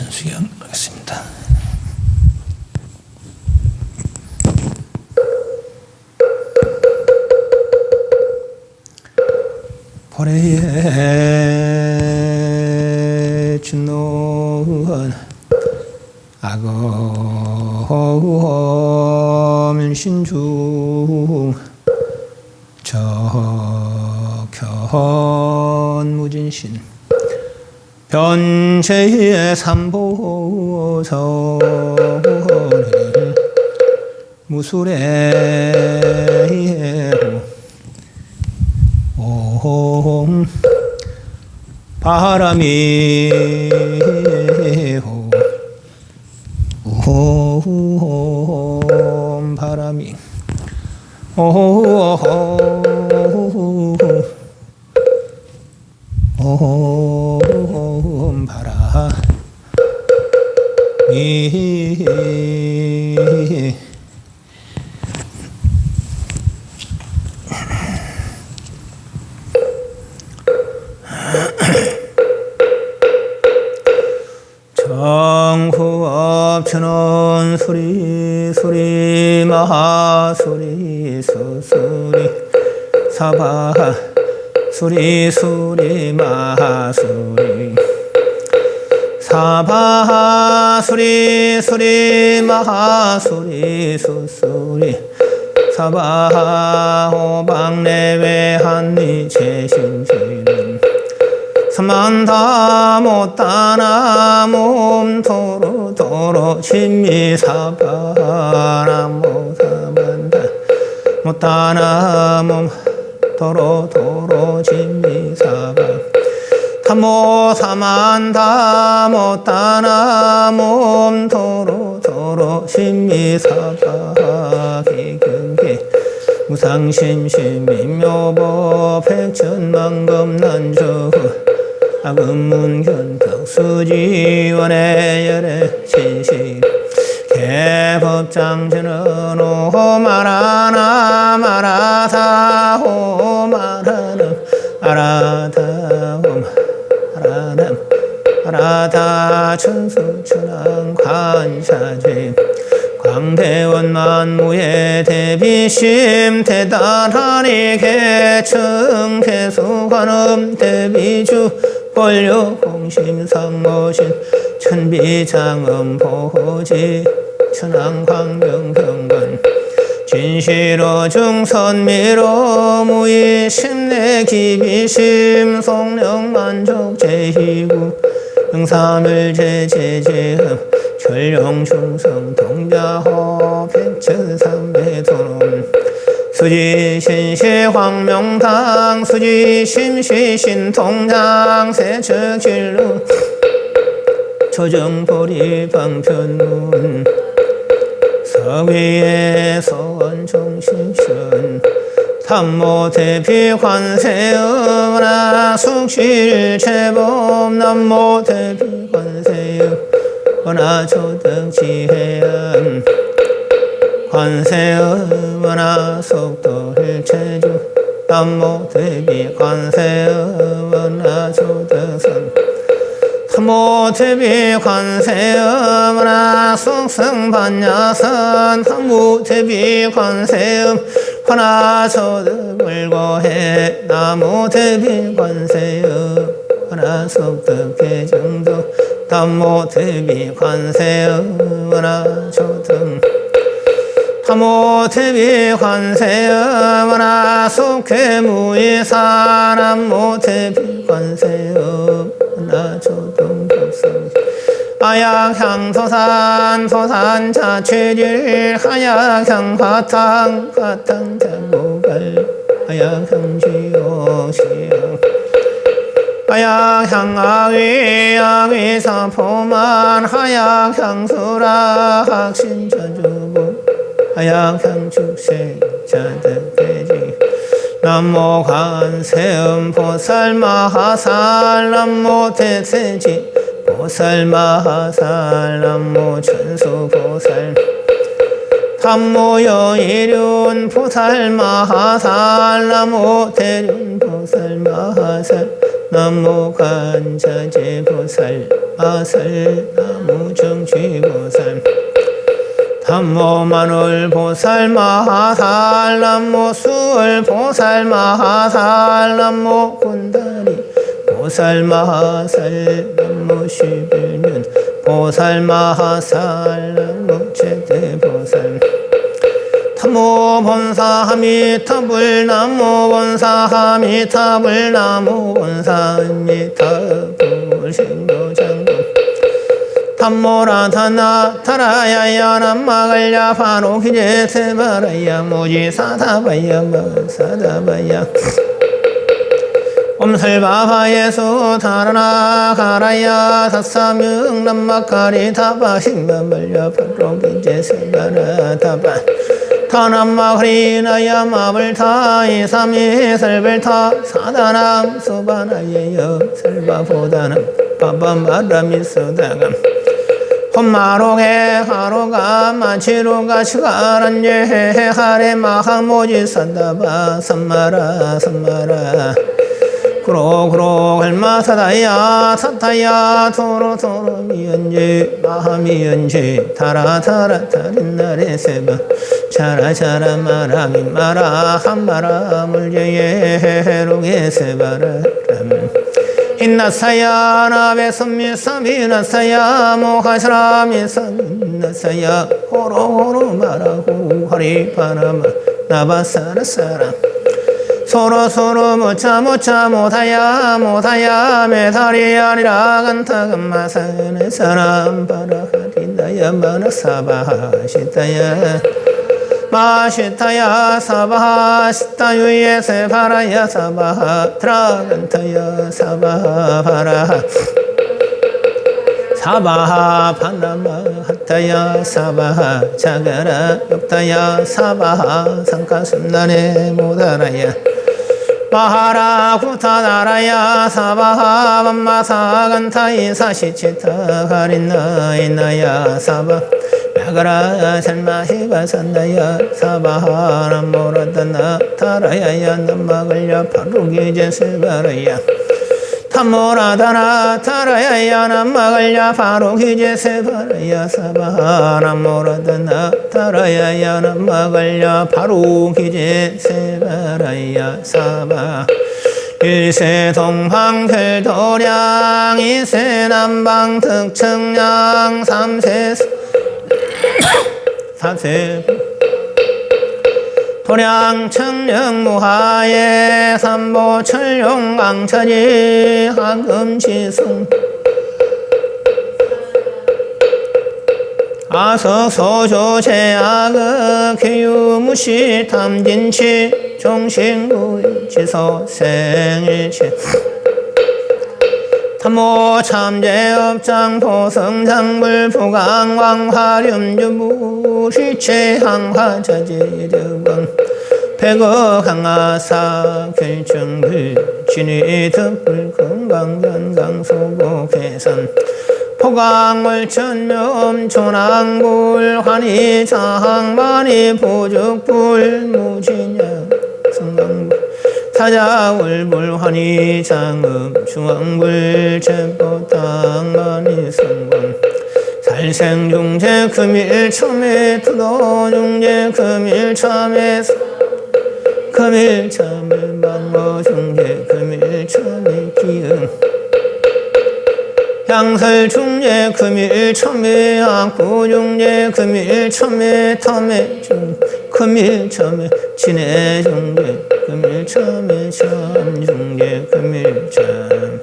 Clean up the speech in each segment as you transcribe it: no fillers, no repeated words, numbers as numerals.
전수경 하겠습니다. 보레에 준노한 악엄 신중 적현 무진신 변체의 삼보서리 무술의 옴 바람이 옴 바람이 옴 바람이 정후업천원 수리 마하수리 수수리 사바 수리 마하수리 사바 수리 마하수리 수수리 사바 호방내외 한리 제신지는 삼만다 못다나 몸도로 신미사바 나모 삼만다 못다나 몸도로 신미사바 타모 삼만다 못다나 몸도로 신미사바 기근기 무상심심민묘법 백천만금난주 악음문견덕 수지원의 열애 진실 개법장전은 오마라나 마라사 오마라나 아라다 오마라나 아라다 천수천왕 관사죄 광대원 만무의 대비심 대단하니 개청 개수관음 대비주 권력 공심상모신 천비장음 보호지 천왕광명경건 진시로 중선미로 무의심내 기비심 송령만족 제희구 응삼을 제제제흠 철령중성 동자호 백천삼배도론 수지신시 황명당 수지심시 통장 세척진루 초정보리 방편문 서위의 서원종신션 탐모대비 관세음나 숙실체법 남모대비 관세음 원하초등지해연 관세음원하 속도일체주 남모대비 관세음원하 초등선 삼모대비 관세음원하 속성반야선 항무대비 관세음 원하초등을고해 나모대비 관세음 원하속덕개정도 담모대비 관세음원하 초등 담모대비 관세음원하 속회무의사 남모대비 관세음원하 초등 법성 아약향소산 소산자취질 하약향화탕 화탕자고갈 하약향지옥시영 하약향아위 아위사포만 하약향수라 학신자주부 하약향축생자득대지 남모관세음 보살마하살 남모대세지 보살마하살 남모천수보살 탐모여일륜 보살마하살 남모대륜 보살마하살 나무 관자재보살 마살 나무 정취보살 담모 마늘보살 마하살 남모 수월보살 마하살 남모 군다리 보살 마하살 남모 11년 보살 마하살 남모 최대보살 타모 본사하미타불 나모 본사하미타불 나모 본사하미타불 신도장군 탐모라타나 타라야야 남마갈야 바로기제 세바라야 모지사다바야 마사다바야 옴설바바예수 타라나 가라야 사사명 남마카리 타바식마말야 바로기제 세바라타바 타남마카리나야 마불타 이삼이 설불타 사다남 수바나예여 설바보다남 바밤바라미수다감 홈마로게 하로가 마치로가 시가란예 하레 마하모지 산다바 삼마라 삼마라 구로구로 할마사다야 사타야 토로토로 미연지 마하미연지 타라타라 타린나레 세바 차라차라 마라미 마라 한마라 물제예 로게 세바라 인나사야 나베 선미사비나사야 모하사라미사미나사야 호로호로 마라고 하리파나마 나바사라사라 서로서로 모차 못하야 메다리아리라 간타감마사네 사람 바라하리다야 마나사바하 시타야 마시타야 사바하 시타유예 세바라야 사바하 트라간타야 사바하 바라하 사바하 파나마 하타야 사바하 자가라 욕타야 사바하 상카순나네 모다라야 마하라 구타나라야 사바하 밤마사간타이 사시치타 가린나 이나야 사바 야가라 살마히바 산다야 사바하 남모라다나 타라야야 남마갈야 파루기제 세바라야 탐모라다나 타라야야 남마갈야 파루기제 세바라야 사바하 남모라다나 타라야야 남마갈야 파루기제 세바라야 사바 일세 동방 별도량 이세 남방 특청량 삼세 사세 도량 청령 무하예 삼보 철용 강차지 하금지승 아석소조 제약의 기유무시 탐진치 종신구지소 생일치 탐모 참제업장 보성장불 부강왕화렴주부 시체항화자재력왕 백어 강하사 결정불 진위득불 건강전강소복해산 포강월천명 조낭불 환희자항만이 보죽불 무진양 성강불 사자울불 환희장읍 중앙불 제보당만이 성광 살생중재 금일참에 투도중재 금일참에 금일참에 만모중재 금일참에 기응 양설중재 금일참에 악구중재 금일참에 탐해중 금일참에 진해중재 금일참에 참중재 금일참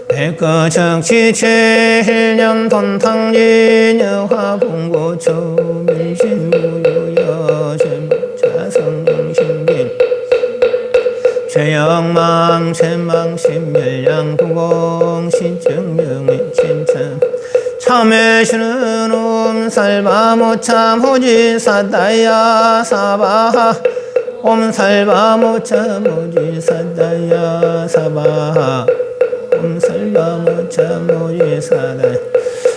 백거정치체일념 돈탕진 여화봉고 초밀진무유여 자성정신빈 죄영망 채망신멸량 부공신증명의 진참 참회시는 옴살바모참 호지사다야 사바하 옴살바모참 호지사다야 사바하 옴살바모참 호지사다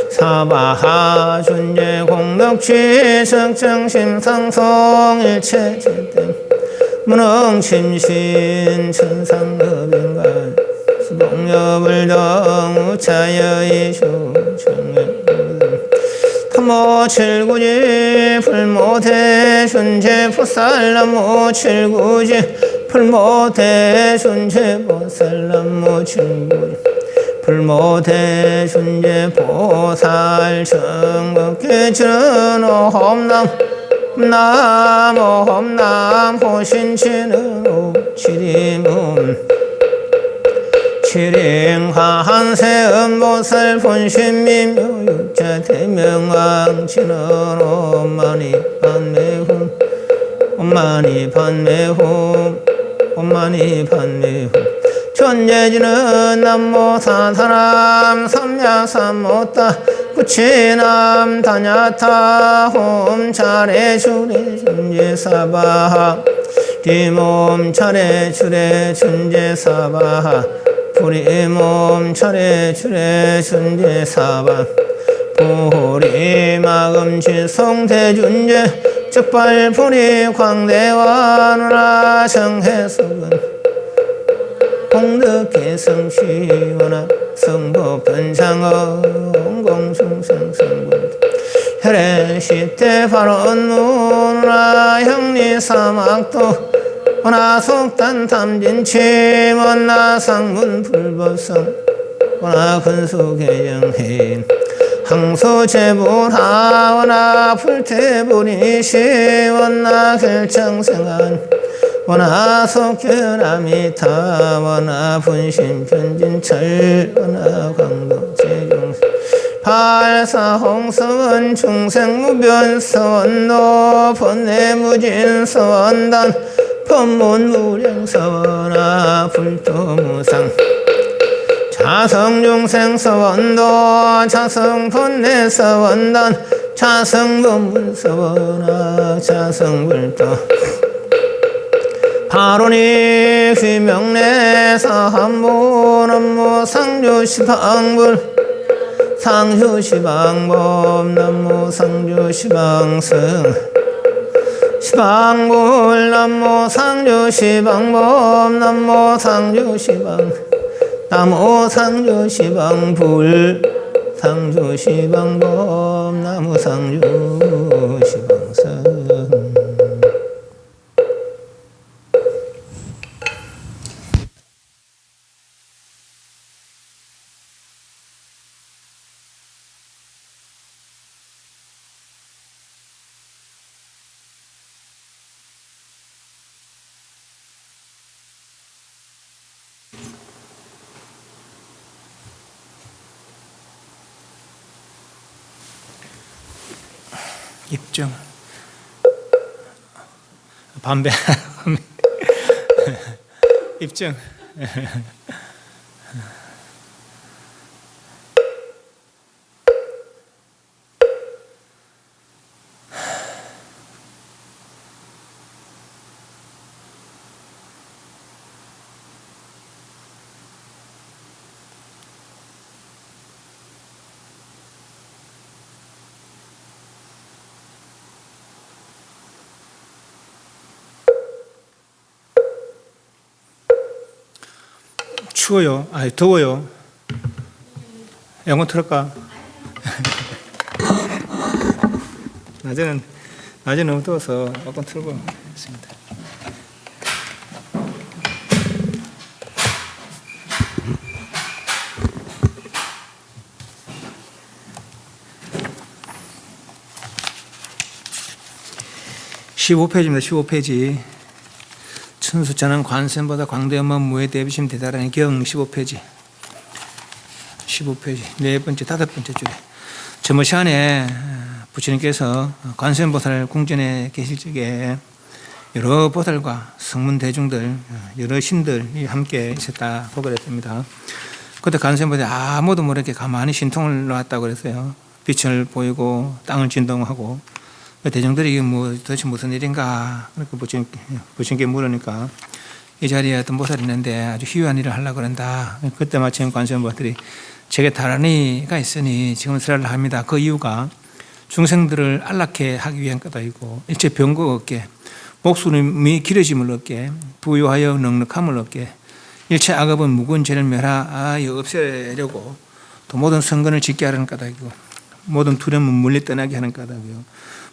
사바하 준재공덕취 석정심상성 일체제등 무능심신 천상급인간 수동여 여불정 우차여이슈 타모 칠구지 불모대순제 보살나모 칠구지 불모대순제 보살나모 칠구지 불모대순제 보살 정법계 전호험남 남호험남 호신치는 오치림음 칠행하한세음보살 본신미묘 육자 대명왕치는 엄마니 반매훈 엄마니 반매훈 엄마니 반매훈 천재지는 남모사사람 삼야삼모따 구치남 다냐타 홈차례 주례 준제사바하 디몸 차례 주례 준제사바하 부리몸 차례 주례 준제사바 보리마금지송 대준제 즉발부리 광대와누라 정해석은 공덕개성시원하 성법변상어 공중생성분 혈애시대 발언문화 형리사막도 원하속단 탐진치 원나상문 불법성 원하근수개정해인 항소제불하 원하불태불이시 원나결정생한 원하속결아미타 원하분신편진철 원하광도제중 발사홍서원 중생무변서원도 번뇌무진서원단 법문무량서원아 불도무상 자성중생서원도 자성번뇌서원단 자성법문서원아 자성불도 바로니 휘명내사 한본 업무 상주시방불 상주시방법 남무 상주시방승 시방불 남무 상주시방법 남무 상주시방 남무 상주시방불 상주시방법 남무 상주시방승 입증 반배 입증 추워요. 아, 더워요. 에어컨 틀을까? 낮에는 너무 더워서 에어컨 틀고 있습니다. (15페이지입니다) 15페이지. 천수자는 관세음보다 광대음은 무에 대비심 대다라는 경 15페이지. 15페이지 네 번째 다섯 번째 줄에 저번 시간에 부처님께서 관세음보살 궁전에 계실 적에 여러 보살과 성문 대중들 여러 신들이 함께 있었다 보고 그랬습니다. 그때 관세음보살이 아무도 모르게 가만히 신통을 놓았다고 그랬어요. 빛을 보이고 땅을 진동하고 대중들이 이게 도대체 무슨 일인가 그렇게 부처님께 물으니까 이 자리에 어떤 보살이 있는데 아주 희유한 일을 하려고 그런다. 그때 마침 관세음보살이 제게 다란이가 있으니 지금 쓰라를 합니다. 그 이유가 중생들을 안락해 하기 위한 까닭이고 일체 병거 없게 목숨이 길어짐을 얻게 부유하여 넉넉함을 얻게 일체 악업은 무거운 죄를 멸하여 없애려고 또 모든 선근을 짓게 하는 까닭이고 모든 두려움은 멀리 떠나게 하는 까닭이요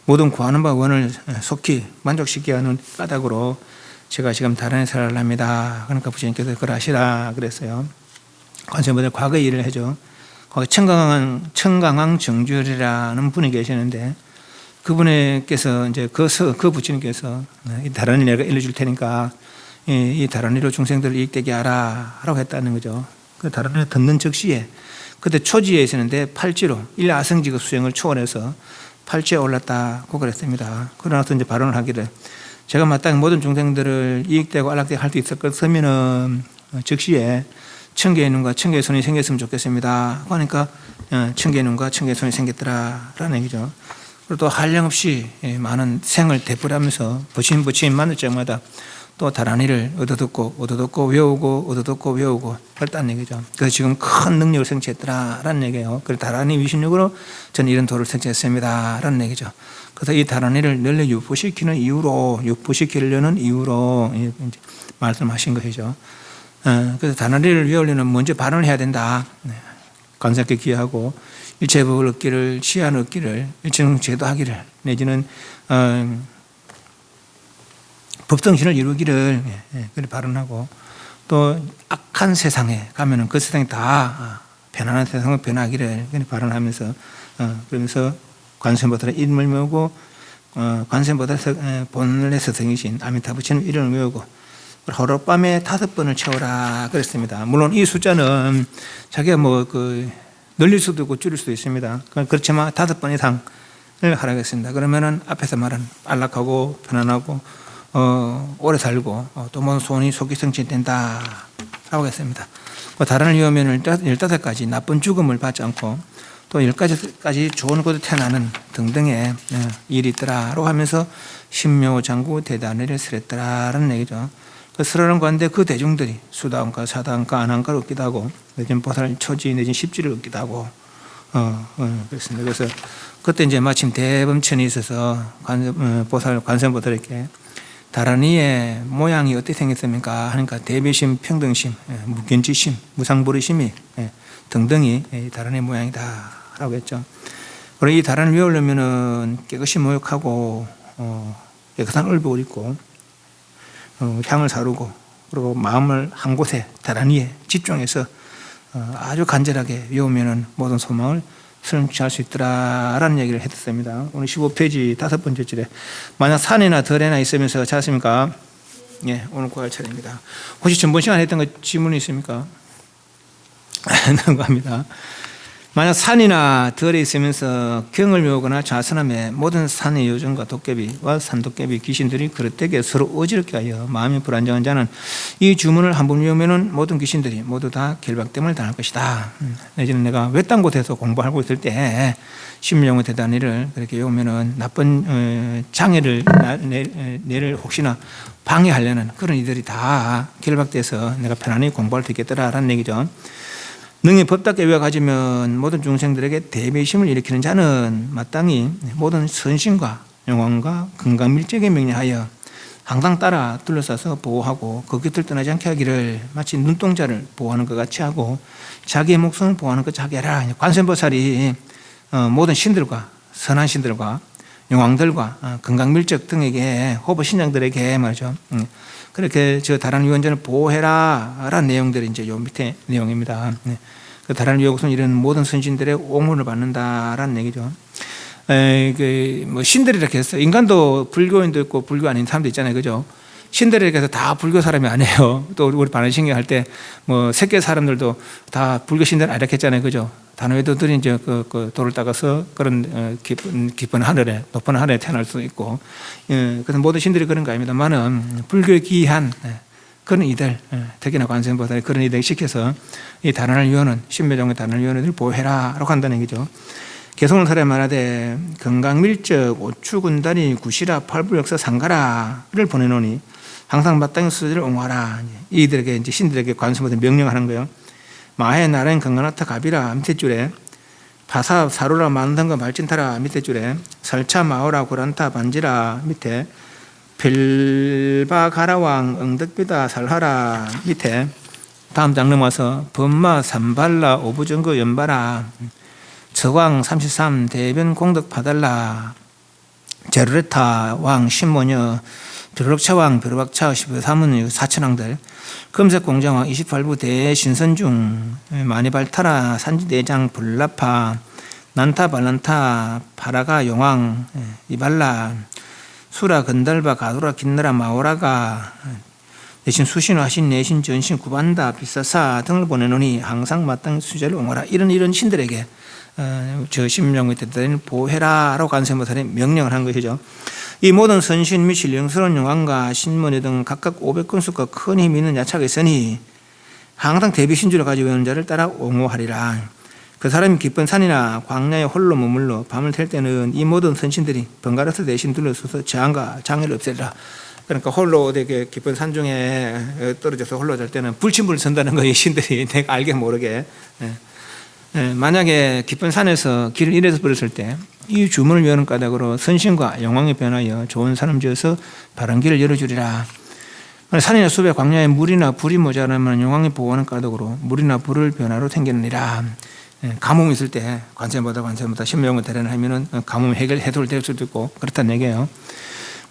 모든 구하는 바 원을 속히 만족시키게 하는 까닭으로 제가 지금 다른 생활을 합니다. 그러니까 부처님께서 그걸 하시라 그랬어요. 관세음보살 과거의 일을 해줘. 거기 청강왕 정주열이라는 분이 계시는데 그분께서 이제 그 부처님께서 이 다른 일 내가 일러줄 테니까 이 다른 일로 중생들을 이익되게 하라고 했다는 거죠. 그 다른 일 듣는 즉시에 그때 초지에 있었는데 팔지로 일아성지급 수행을 초월해서 팔지에 올랐다고 그랬습니다. 그러나서 이제 발언을 하기를 제가 마땅히 모든 중생들을 이익되고 안락되게 할 수 있을 것이면은 즉시에 천개의 눈과 천개의 손이 생겼으면 좋겠습니다. 그러니까 천개의 눈과 천개의 손이 생겼더라라는 얘기죠. 그리고 또 한량없이 많은 생을 되풀이하면서 부침 만날 때마다 또 다른 일을 얻어듣고 외우고 그랬다는 얘기죠. 그래서 지금 큰 능력을 성취했더라라는 얘기예요. 그래서 다란이 위신력으로 저는 이런 도를 성취했습니다라는 얘기죠. 그래서 이 다란이를 널리 유포시키려는 이유로 말씀하신 것이죠. 그래서 다란이를 외우려면 먼저 발언을 해야 된다. 관세음께 기하고 일체법을 얻기를 시한 얻기를 일체는 제도하기를 내지는 법성신을 이루기를 발언하고 또 악한 세상에 가면은 그 세상이 다 편안한 세상을 변하기를 발언하면서 그러면서 관세음보살의 이름을 외우고 관세음보살의 본래 스승이신 아미타 부처님 이름을 외우고 하룻밤에 5번을 채워라 그랬습니다. 물론 이 숫자는 자기가 늘릴 수도 있고 줄일 수도 있습니다. 그렇지만 5번 이상을 하라고 했습니다. 그러면은 앞에서 말한 안락하고 편안하고 오래 살고 또 모든 소원이 속히 성취된다라고 했습니다. 다른을 위하면 15가지 나쁜 죽음을 받지 않고 또 10가지 좋은 곳에 태어나는 등등의 일이 있더라라고 하면서 신묘장구 대단을 설했더라라는 얘기죠. 그 설하는 가운데 그 대중들이 수다원가, 사다원가, 안한가를 얻기도 하고 내지는 보살 초지 내지는 십지를 얻기도 하고 그렇습니다. 그래서 그때 이제 마침 대범천이 있어서 관세음보살에게 다란이의 모양이 어떻게 생겼습니까? 하니까 대비심, 평등심, 무견지심, 무상보리심이 등등이 다란이의 모양이다라고 했죠. 그리고 이 다란을 외우려면은 깨끗이 모욕하고 깨끗한 얼복을 입고 향을 사르고 그리고 마음을 한 곳에 다란이에 집중해서 아주 간절하게 외우면은 모든 소망을 성취할 수 있더라라는 얘기를 했습니다. 오늘 15페이지 5번째 줄에 만약 산이나 들에나 있으면서 찾았습니까? 예, 오늘 구할 차례입니다. 혹시 전번 시간에 했던 거 질문이 있습니까? 넘어갑니다. 만약 산이나 들에 있으면서 경을 외우거나 좌선함에 모든 산의 요정과 도깨비와 산도깨비 귀신들이 그릇되게 서로 어지럽게 하여 마음이 불안정한 자는 이 주문을 한번 외우면 모든 귀신들이 모두 다 결박됨을 당할 것이다. 내지는 내가 외딴 곳에서 공부하고 있을 때 신명의 대단히를 그렇게 외우면 나쁜 장애를 내를 혹시나 방해하려는 그런 이들이 다 결박돼서 내가 편안히 공부할 수 있겠더라라는 얘기죠. 능히 법답게 외워가지면 모든 중생들에게 대배심을 일으키는 자는 마땅히 모든 선심과 영광과 건강밀적에 명령하여 항상 따라 둘러싸서 보호하고 그 곁을 떠나지 않게 하기를 마치 눈동자를 보호하는 것 같이 하고 자기의 목숨을 보호하는 것 같이 하라. 관세음보살이 모든 신들과 선한 신들과 영왕들과 건강밀적 등에게 호보 신장들에게 말이죠. 그렇게 저 다른 유언전을 보호해라 라는 내용들이 이제 요 밑에 내용입니다. 그 다른 유언은 이런 모든 선신들의 옹호를 받는다라는 얘기죠. 뭐 신들이라고 해서 인간도 불교인도 있고 불교 아닌 사람도 있잖아요, 그죠? 신들에게 해서 다 불교 사람이 아니에요. 또 우리 반야신경 할 때 뭐 세계 사람들도 다 불교 신들 아니라고 했잖아요, 그죠? 단호회도들이 이제 그 도를 따가서 그런 깊은 하늘에 높은 하늘에 태어날 수도 있고, 그래서 모든 신들이 그런 거 아닙니다만은 불교에 기이한 그런 이들, 특히나 관세음보살이 그런 이들 시켜서 이 다란을 위하는 신묘종의 다란을 위하는 이들을 보호해라라고 한다는 얘기죠. 개성을 살에 말하되 건강밀적 오추군다리 구시라 팔불역사 상가라를 보내노니 항상 마땅히 수지를 옹호하라. 이들에게 이제 신들에게 관세음보살이 명령하는 거예요. 마해 나라인 건강하타 가비라 밑에 줄에 파사 사루라 만든가 말진타라 밑에 줄에 설차 마오라 고란타 반지라 밑에 필바 가라왕 응덕비다 살하라 밑에 다음 장 넘어서 범마 삼발라 오부정거 연바라 서광 33 대변 공덕 파달라 제르레타 왕 신모녀 벼룩차왕 벼룩박차 13은 사천왕들 금색공장왕 28부 대신선중 마니발타라 산지대장 불라파 난타 발란타 파라가 용왕 이발라 수라 건달바 가도라 긴나라 마오라가 대신 수신화신 내신 전신 구반다 비싸사 등을 보내노니 항상 마땅히 수자를 옹호라 이런 신들에게 저 심령의 대단히 보호해라라고 관세음보살이 명령을 한 것이죠. 이 모든 선신 및 신령스러운 영광과 신문회 등 각각 500건수가 큰 힘이 있는 야차가 있으니 항상 대비신주를 가지고 있는 자를 따라 옹호하리라. 그 사람이 깊은 산이나 광야에 홀로 머물러 밤을 샐 때는 이 모든 선신들이 번갈아서 대신 둘러서서 저항과 장애를 없애리라. 그러니까 홀로 되게 깊은 산 중에 떨어져서 홀로 잘 때는 불침불 선다는 거예요. 신들이 내가 알게 모르게. 만약에 깊은 산에서 길을 잃어서 버렸을 때 이 주문을 여는 까닭으로 선신과 영광에 변하여 좋은 산을 지어서 바른 길을 열어주리라. 산이나 숲에 광야에 물이나 불이 모자라면 영광이 보호하는 까닭으로 물이나 불을 변화로 생기느니라. 가뭄이 있을 때 관세음보다 신명을 대련하면은 가뭄 해소될 수도 있고 그렇다는 얘기예요.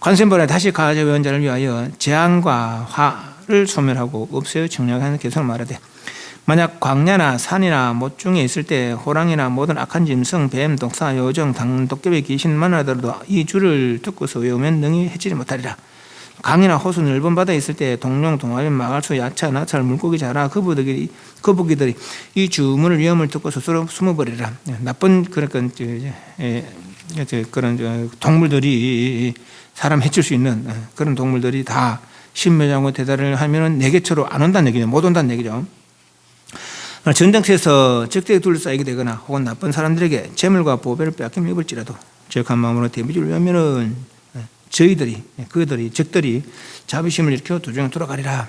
관세음보다 다시 가져온 자를 위하여 재앙과 화를 소멸하고 없애어 정략하는 개성을 말하되 만약 광야나 산이나 못 중에 있을 때 호랑이나 모든 악한 짐승, 뱀, 독사, 요정, 당, 도깨비, 귀신만 하더라도 이 줄을 듣고서 외우면 능히 해치지 못하리라. 강이나 호수 넓은 바다에 있을 때 동룡, 동화뱀, 마갈수, 야차, 나찰, 물고기, 자라, 거북이들이 이 주문을 위험을 듣고서 스스로 숨어버리라. 나쁜 그런 동물들이 사람 해칠 수 있는 그런 동물들이 다 신묘장고 대달을 하면은 내게처로 안 온다는 얘기죠. 못 온다는 얘기죠. 전쟁터에서 적대에 둘러싸이게 되거나 혹은 나쁜 사람들에게 재물과 보배를 빼앗김을 입을지라도 적한 마음으로 대비를 위하면은 적들이 자비심을 일으켜 도중에 돌아가리라.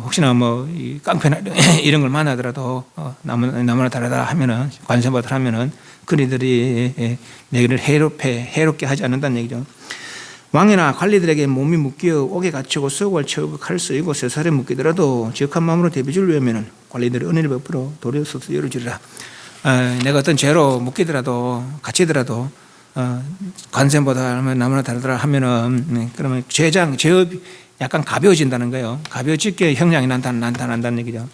혹시나 이 깡패나 이런 걸 만나더라도 나무나 다르다 하면은 관세음보살 하면은 그리들이 내게를 해롭게 하지 않는다는 얘기죠. 왕이나 관리들에게 몸이 묶여 옥에 갇히고 수옥을 채우고 칼 쓰이고 쇠살에 묶이더라도 지역한 마음으로 대비를 위하면은 관리들이 은혜를 베풀어 도리어 스스로 열어주리라. 내가 어떤 죄로 묶이더라도 갇히더라도 관세음보살 나무나 다르더라 하면은 그러면 죄업이 약간 가벼워진다는 거예요. 가벼워지게 형량이 나타난다는 얘기죠.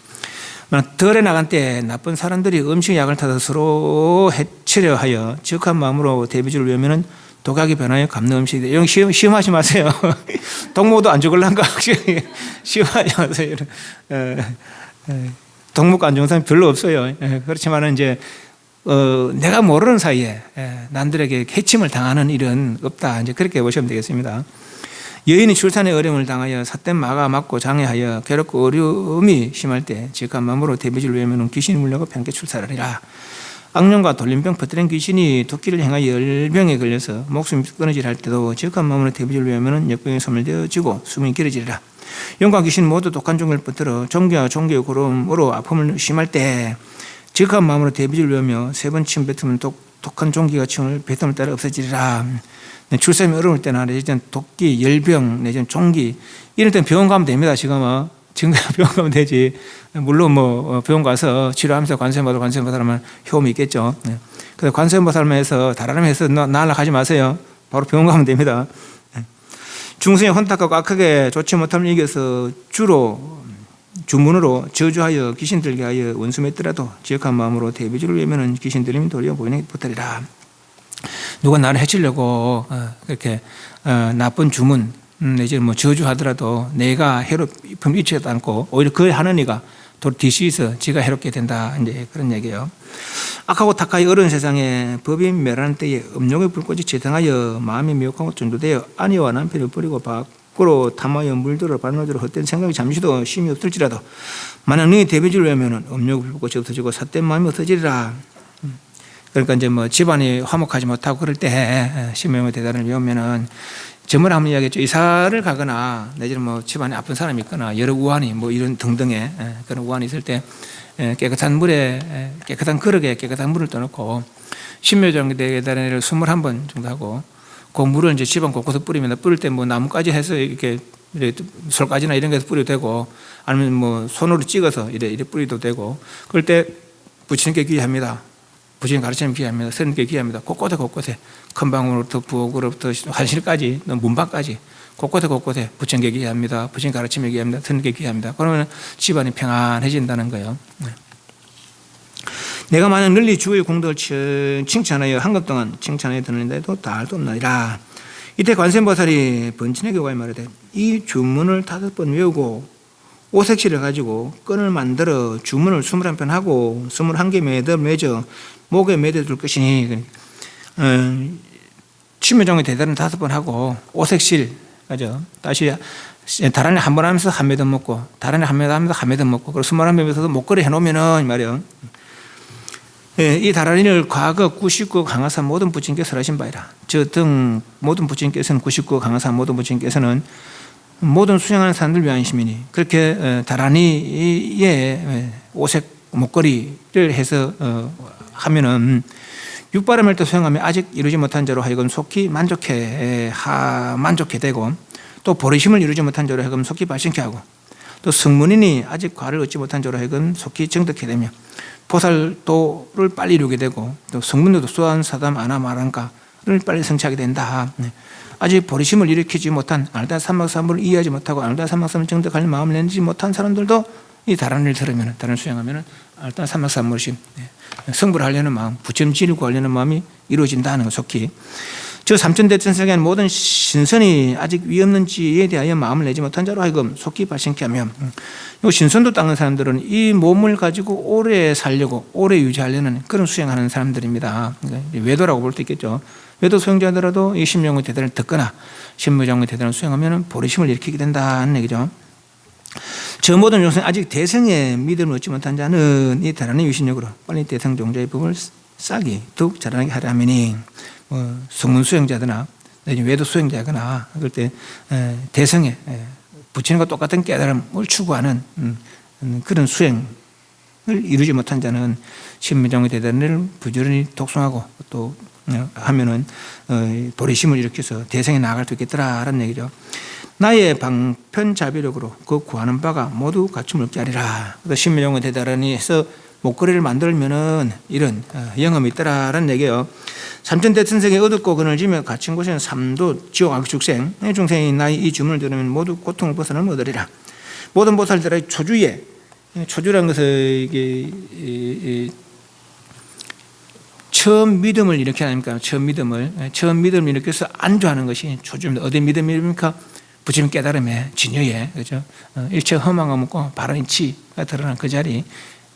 덜에 나간 때 나쁜 사람들이 음식 약을 타서 서로 해치려 하여 지역한 마음으로 대비를 위하면은 독약이 변하여 감는 음식이 돼. 이런 시험하지 마세요. 동무도 안 죽을란가? 시험하지 마세요. 동무가 안 죽는 사람이 별로 없어요. 그렇지만은 이제 내가 모르는 사이에 남들에게 해침을 당하는 일은 없다. 이제 그렇게 보시면 되겠습니다. 여인이 출산에 어려움을 당하여 삿된 마가 맞고 장애하여 괴롭고 어려움이 심할 때 지극한 마음으로 대비를 위하면 귀신이 물려고 편하게 출산하리라. 악령과 돌림병 퍼뜨린 귀신이 도끼를 행하여 열병에 걸려서 목숨이 끊어질 때도 지극한 마음으로 대비를 위하면 역병이 소멸되어지고 숨이 길어지리라. 영과 귀신 모두 독한 종을 퍼뜨려 종교와 종교의 고름으로 아픔을 심할 때 지극한 마음으로 대비를 위하며 세 번 침 뱉으면 독한 종기가 침을 뱉음을 따라 없어지리라. 출산이 어려울 때나 내지는 도끼, 열병, 내지는 종기 이럴 땐 병원 가면 됩니다. 지금은 병원 가면 되지. 물론 병원 가서 치료하면서 관세음보살 하면 효험이 있겠죠. 그래서 관세음보살만 해서 다라람 해서 날아가지 마세요. 바로 병원 가면 됩니다. 중생의 혼탁하고 악하게 좋지 못함을 이겨서 주문으로 저주하여 귀신 들게 하여 원수했더라도 지역한 마음으로 대비주를 위하면 귀신 들림이 도리어 보이는 붙으리라. 누가 나를 해치려고 그렇게 나쁜 주문 내지는 저주하더라도 내가 해롭힘을 입지도 않고 오히려 그 하는 이가 뒤시서 지가 해롭게 된다. 이제 그런 얘기예요. 악하고 탁하여 어려운 세상에 법이 멸하는 때에 음욕의 불꽃이 재등하여 마음이 미혹하고 전도되어 아내와 남편을 버리고 밖으로 탐하여 물들어 발맞으러 헛된 생각이 잠시도 심이 없을지라도 만약 너희 대비주를 하면 음욕의 불꽃이 없어지고 삿된 마음이 없어지리라. 그러니까 이제 집안이 화목하지 못하고 그럴 때 신명의 대단을 배우면은 전번에 한번 이야기했죠. 이사를 가거나 내지는 집안에 아픈 사람이 있거나 여러 우환이 이런 등등의 그런 우환이 있을 때 깨끗한 물에 깨끗한 그릇에 깨끗한 물을 떠놓고 신묘정대에다를 21번 정도 하고 그 물을 이제 집안 곳곳에 뿌리면 뿌릴 때 나뭇가지 해서 이렇게 솔가지나 이런 데서 뿌려도 되고, 아니면 뭐 손으로 찍어서 이래 뿌려도 되고, 그럴 때 부처님께 귀합니다. 부처님 가르치면 귀합니다. 스님께 귀합니다. 곳곳에 큰 방으로부터 부엌으로부터 화장실까지 문방까지 곳곳에 부처님께 귀합니다. 부처님 가르치면 귀합니다. 스님께 귀합니다. 그러면 집안이 평안해진다는 거예요. 내가 만약 널리 주의 공덕을 칭찬하여 한급 동안 칭찬하여 드는데도 다할도 없나니라. 이때 관세음보살이 번친의 교가에 말하되 이 주문을 5번 외우고 오색실을 가지고 끈을 만들어 주문을 21편 하고 21개 매듭 맺어 목에 매달둘 것이니, 침묘정의 대단은 5번 하고 오색실 가죠. 다시 다란에 한 번 하면서 한 매듭 먹고, 다란에 한 매듭 하면서 한 매듭 먹고, 그리고 21매듭에서도 목걸이 해놓으면은 말이요, 이 다란이를 과거 99 강화산 모든 부처님께서 하신 바이라. 저 등 모든 부처님께서는 99 강화산 모든 부처님께서는 모든 수행하는 사람들 위한 심이니, 그렇게 다란이의 오색 목걸이를 해서 하면은 육바람을 또 수행하면 아직 이루지 못한 자로 하여금 속히 만족해 되고, 또 보리심을 이루지 못한 자로 하여금 속히 발생케 하고, 또 성문인이 아직 과를 얻지 못한 자로 하여금 속히 정득해 되며, 보살도를 빨리 이루게 되고, 또 성문도 수한 사담 아나 마란가를 빨리 성취하게 된다. 아직 보리심을 일으키지 못한, 알다 삼막삼물을 이해하지 못하고 알다 삼막삼을 정득할 마음을 내지 못한 사람들도 이 다란을 들으면, 다란 수행하면 알다 삼막삼물심, 성불을 하려는 마음, 부처님 지르고 하려는 마음이 이루어진다는 것. 속히 저 삼천대천세계의 모든 신선이 아직 위 없는 지에 대하여 마음을 내지 못한 자로 하여금 속히 발생케 하며, 이 신선도 닦는 사람들은 이 몸을 가지고 오래 살려고, 오래 유지하려는 그런 수행하는 사람들입니다. 외도라고 볼 수 있겠죠. 외도 수행자더라도 이 심령의 대단을 듣거나 신무장의 대단을 수행하면 보리심을 일으키게 된다는 얘기죠. 저 모든 용생 아직 대성의 믿음을 얻지 못한 자는 이 다란의 유신력으로 빨리 대성 종자의 법을 싹이 더욱 자라나게 하려면이, 성문 수행자거나 외도 수행자거나 그럴 때 대성의 부처님과 똑같은 깨달음을 추구하는 그런 수행을 이루지 못한 자는 신무장의 대단을 부지런히 독송하고 또 하면은 보리심을 일으켜서 대성에 나아갈 수 있겠더라라는 얘기죠. 나의 방편자비력으로 그 구하는 바가 모두 갖춤을 얻게 하리라. 신묘정의 대단히 해서 목걸이를 만들면은 이런 영험이 있더라라는 얘기예요. 삼천대천세계 얻었고 근을 지며 갇힌 곳에는 삼도 지옥 악죽생 중생이 나의 이 주문을 들으면 모두 고통을 벗어나면 얻으리라. 모든 보살들의 초주에, 초주라는 것은 이게 처음 믿음을 일으켜야 합니까? 처음 믿음을 일으켜서 안주하는 것이 초주입니다. 어디 믿음입니까? 부처님 깨달음에, 진여에, 그죠? 일체 허망함 없고 바른 이치가 드러난 그 자리.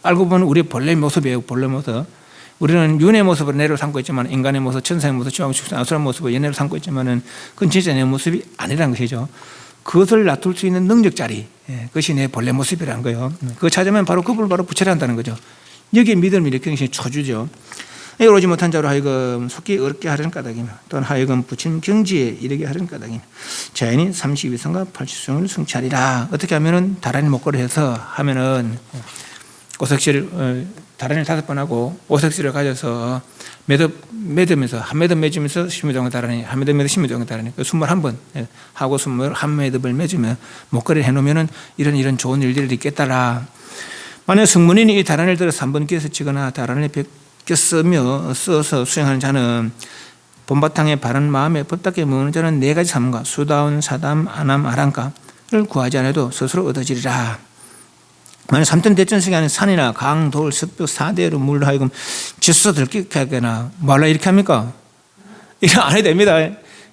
알고 보면 우리의 본래 모습이에요. 본래 모습. 우리는 윤의 모습을 내로 삼고 있지만, 인간의 모습, 천사의 모습, 지왕 축생 아수라 모습을 연애로 삼고 있지만은 그건 진짜 내 모습이 아니라는 것이죠. 그것을 놔둘 수 있는 능력 자리, 그것이 내 본래 모습이라는 거예요. 그거 찾으면 바로 그걸 바로 부처라한다는 거죠. 여기에 믿음을 일으키는 것이 초주죠. 오지 못한 자로 하여금 속히 어렵게 하려는 까닭이며, 또한 하여금 부처님 경지에 이르게 하려는 까닭이며, 자연이 32성과 80수행을 성취하리라. 어떻게 하면은 다란이 목걸이 해서 하면은 오색실 다란이를 5번 하고 오색실을 가져서 매듭면서 한 매듭 맺으면서 신무정의 다란이, 한 매듭 맺으면서 신무정의 다란이 21번 하고 21매듭을 맺으면 목걸이를 해놓으면은 이런 좋은 일들이 있겠다라. 만약 성문인이 이 다란이를 들어서 3번 끼어서 치거나 다란을 껴쓰며 써서 수행하는 자는 본바탕에 바른 마음에 법답게 먹는 자는 4가지 삶과 수다운 사담 아남 아랑가를 구하지 않아도 스스로 얻어지리라. 만약 삼천대천세계 안에 산이나 강, 돌, 습벽, 사대로 물로 하여금 지수서 들끓게 하거나 말라 이렇게 합니까? 이거 안 해도 됩니다.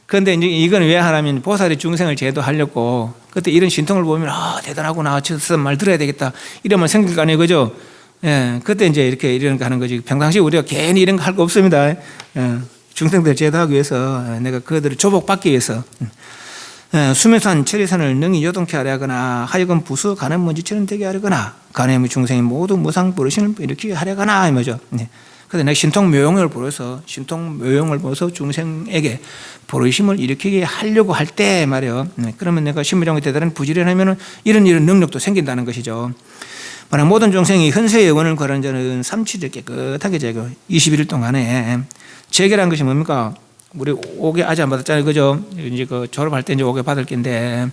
그런데 이제 이건 왜 하냐면 보살이 중생을 제도하려고, 그때 이런 신통을 보면 대단하구나, 저 말 들어야 되겠다 이러면 생길 거 아니에요, 그죠? 그때 이제 이런 거 하는 거지. 평상시 우리가 괜히 이런 거 할 거 없습니다. 중생들 제도하기 위해서 내가 그들을 조복받기 위해서 수매산, 철이산을 능히 요동케 하려 하거나 하여금 부수 가는 먼지처럼 되게 하려거나 가늠의 중생이 모두 무상 버릇을 일으키게 하려거나 이 뭐죠. 그래서 내가 신통묘용을 보여서 중생에게 버릇심을 일으키게 하려고 할 때 말이에요. 그러면 내가 신무정의 대단한 부지런하면은 이런 능력도 생긴다는 것이죠. 만약 모든 중생이 현세의 원을 구하는 자는 삼치를 깨끗하게 제거 21일 동안에 제결한 것이 뭡니까? 우리 5개 아직 안 받았잖아요, 그죠? 이제 그 졸업할 때 이제 5개 받을 건데,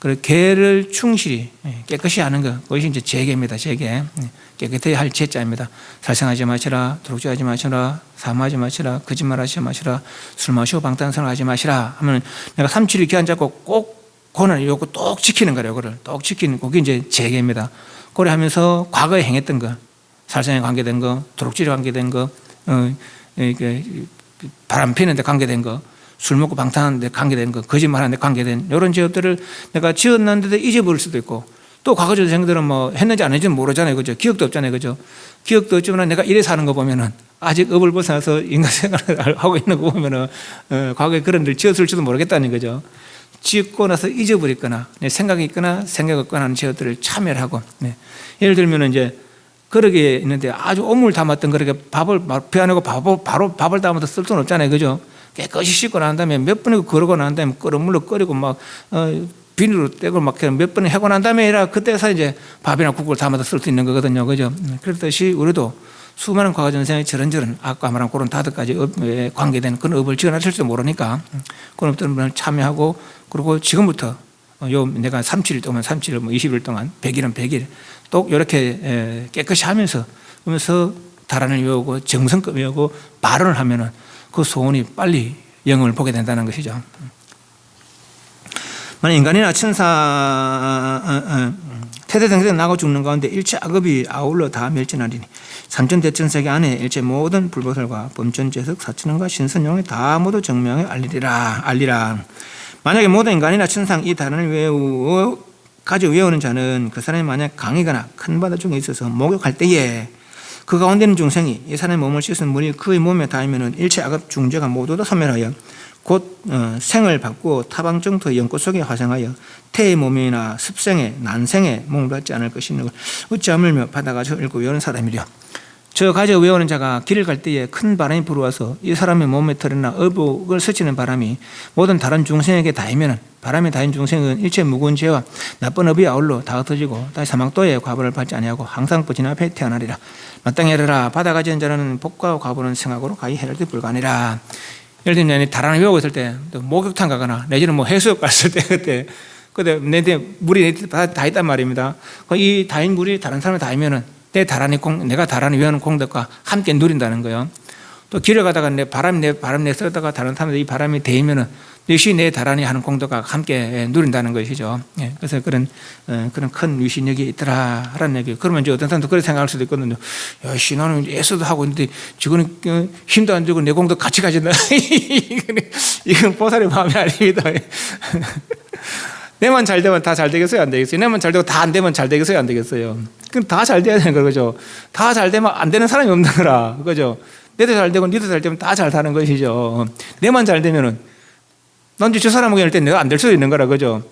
그리고 개를 충실히 깨끗이 하는 것, 그것이 이제 제계입니다. 제계. 깨끗하게 할 제자입니다. 살생하지 마시라, 도둑질하지 마시라, 사모하지 마시라, 거짓말하지 마시라, 술 마시고 방탕성을 하지 마시라 하면 내가 3.7일 기한 잡고 꼭 고난 요거 똑 지키는 거예요. 그걸 똑 지키는 그게 이제 제계입니다. 그래 하면서 과거에 행했던 거, 살생에 관계된 거, 도둑질에 관계된 거, 바람 피는 데 관계된 거, 술 먹고 방탕하는 데 관계된 거, 거짓말하는 데 관계된 이런 죄업들을 내가 지었는데도 잊어버릴 수도 있고, 또 과거 전생들은 뭐 했는지 안 했는지 모르잖아요. 그죠? 기억도 없잖아요. 그죠? 기억도 없지만 내가 이래 사는 거 보면은 아직 업을 벗어나서 인간 생활을 하고 있는 거 보면은 과거에 그런 일 지었을지도 모르겠다는 거죠. 지었고 나서 잊어버렸거나 생각이 있거나 생각 없거나 하는 죄업들을 참여하고, 예를 들면 이제 그러게 있는데 아주 온물 담았던 그렇게 밥을 배안하고 바로 밥을 담아서 쓸 수는 없잖아요. 그죠? 깨끗이 씻고 난 다음에 몇 번이고 그러고 난 다음에 끓은 물로 끓이고 막 비누로 떼고 막 몇 번 하고 난 다음에 그때서 이제 밥이나 국을 담아서 쓸 수 있는 거거든요. 그죠? 그렇듯이 우리도 수많은 과거 전생에 저런저런 아까 말한 그런 다섯가지 업에 관계된 그런 업을 지어놨을지도 모르니까 그런 업들을 참여하고, 그리고 지금부터 요 내가 37일 동안 37일 뭐 20일 동안 100일은 100일 또 이렇게 깨끗이 하면서 달안을 외우고 정성껏 외우고 발언을 하면은 그 소원이 빨리 영험을 보게 된다는 것이죠. 만약 인간이나 천사 태대생생 나고 죽는 가운데 일체 악업이 아울러 다 멸진하리니 삼천대천세계 안에 일체 모든 불보살과 범천재석 사천원과 신선용이 다 모두 정명에 알리라. 만약에 모든 인간이나 천상 이 단어를 가지고 외우는 자는 그 사람이 만약 강이거나 큰 바다 중에 있어서 목욕할 때에 그 가운데 있는 중생이 이 사람의 몸을 씻은 물이 그의 몸에 닿으면 일체 악업 중죄가 모두 다 소멸하여 곧 생을 받고 타방정토의 연꽃 속에 화생하여 태의 몸이나 습생에 난생에 몸을 받지 않을 것이니 어찌 하물며 받아가지고 읽고 외우는 사람이랴. 저 가지고 외우는 자가 길을 갈 때에 큰 바람이 불어와서 이 사람의 몸에 털이나 어복을 스치는 바람이 모든 다른 중생에게 닿으면 바람에 닿은 중생은 일체 무거운 죄와 나쁜 업이 아울러 다 흩어지고 다시 사막도에 과보를 받지 아니하고 항상 부진 앞에 태어나리라. 마땅히 해라. 받아가지는 자는 복과 과보는 생각으로 가히 해랄 때 불가하니라. 예를 들면 다란을 외우고 있을 때 목욕탕 가거나 내지는 뭐 해수욕 갔을 때 그때 내 물이 다 있단 말입니다. 이 다인 물이 다른 사람이 닿으면은 내가 다란히 외우는 공덕과 함께 누린다는 거예요. 또 길을 가다가 내 바람 내쓰다가 다른 사람들 이 바람이 데이면은 역시 내 다란히 하는 공덕과 함께 누린다는 것이죠. 그래서 그런 큰 위신력이 있더라라는 얘기예요. 그러면 이제 어떤 사람도 그렇게 생각할 수도 있거든요. 야, 씨, 나는 예수도 하고 있는데 지금은 힘도 안 들고 내 공덕 같이 가진다. 이건 보살의 마음이 아닙니다. 내만 잘 되면 다 잘 되겠어요? 안 되겠어요? 내만 잘 되고 다 안 되면 잘 되겠어요? 안 되겠어요? 그럼 다 잘 돼야 되는 거죠. 다 잘 되면 안 되는 사람이 없는 거라. 그죠? 내도 잘 되고 니도 잘 되면 다 잘 사는 것이죠. 내만 잘 되면은 난 저 사람하고 할 때 내가 안 될 수도 있는 거라. 그죠?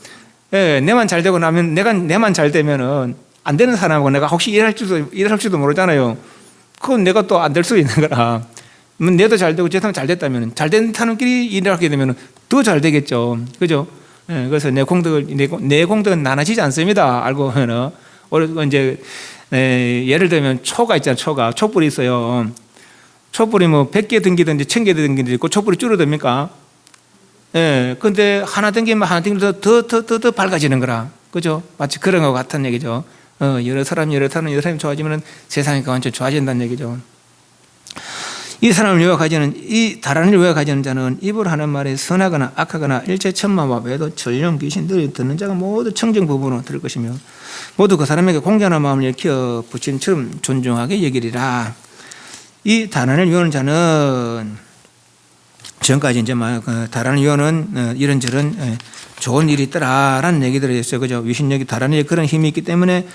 예, 내만 잘 되고 나면 내만 잘 되면은 안 되는 사람하고 내가 혹시 일할지도 모르잖아요. 그건 내가 또 안 될 수도 있는 거라. 내도 잘 되고 저 사람 잘 됐다면 잘 된 사람끼리 일을 하게 되면은 더 잘 되겠죠. 그죠? 예, 그래서 내 공덕은 나눠지지 않습니다. 알고 보면은 이제 예를 들면 초가 있잖아요. 촛불이 있어요. 촛불이 뭐 100개 등기든지 1000개 등기든지 그 촛불이 줄어듭니까? 예, 근데 하나 등기면 하나 등기면 더 밝아지는 거라. 그죠? 마치 그런 것 같은 얘기죠. 여러 사람이 좋아지면 세상이 완전 좋아진다는 얘기죠. 이 사람을 요약하지는 이 다란을 요약하지는 자는 입으로 하는 말에 선하거나 악하거나 일체 천마와 외도 전령 귀신들이 듣는 자가 모두 청정 부부로 들을 것이며 모두 그 사람에게 공경하는 마음을 일으켜 부친처럼 존중하게 여기리라. 이 다란을 외우는 자는 지금까지 이제 다란을 외우는 이런저런 좋은 일이 있더라라는 얘기들이 있어요. 그죠? 위신력이 다란에 그런 힘이 있기 때문에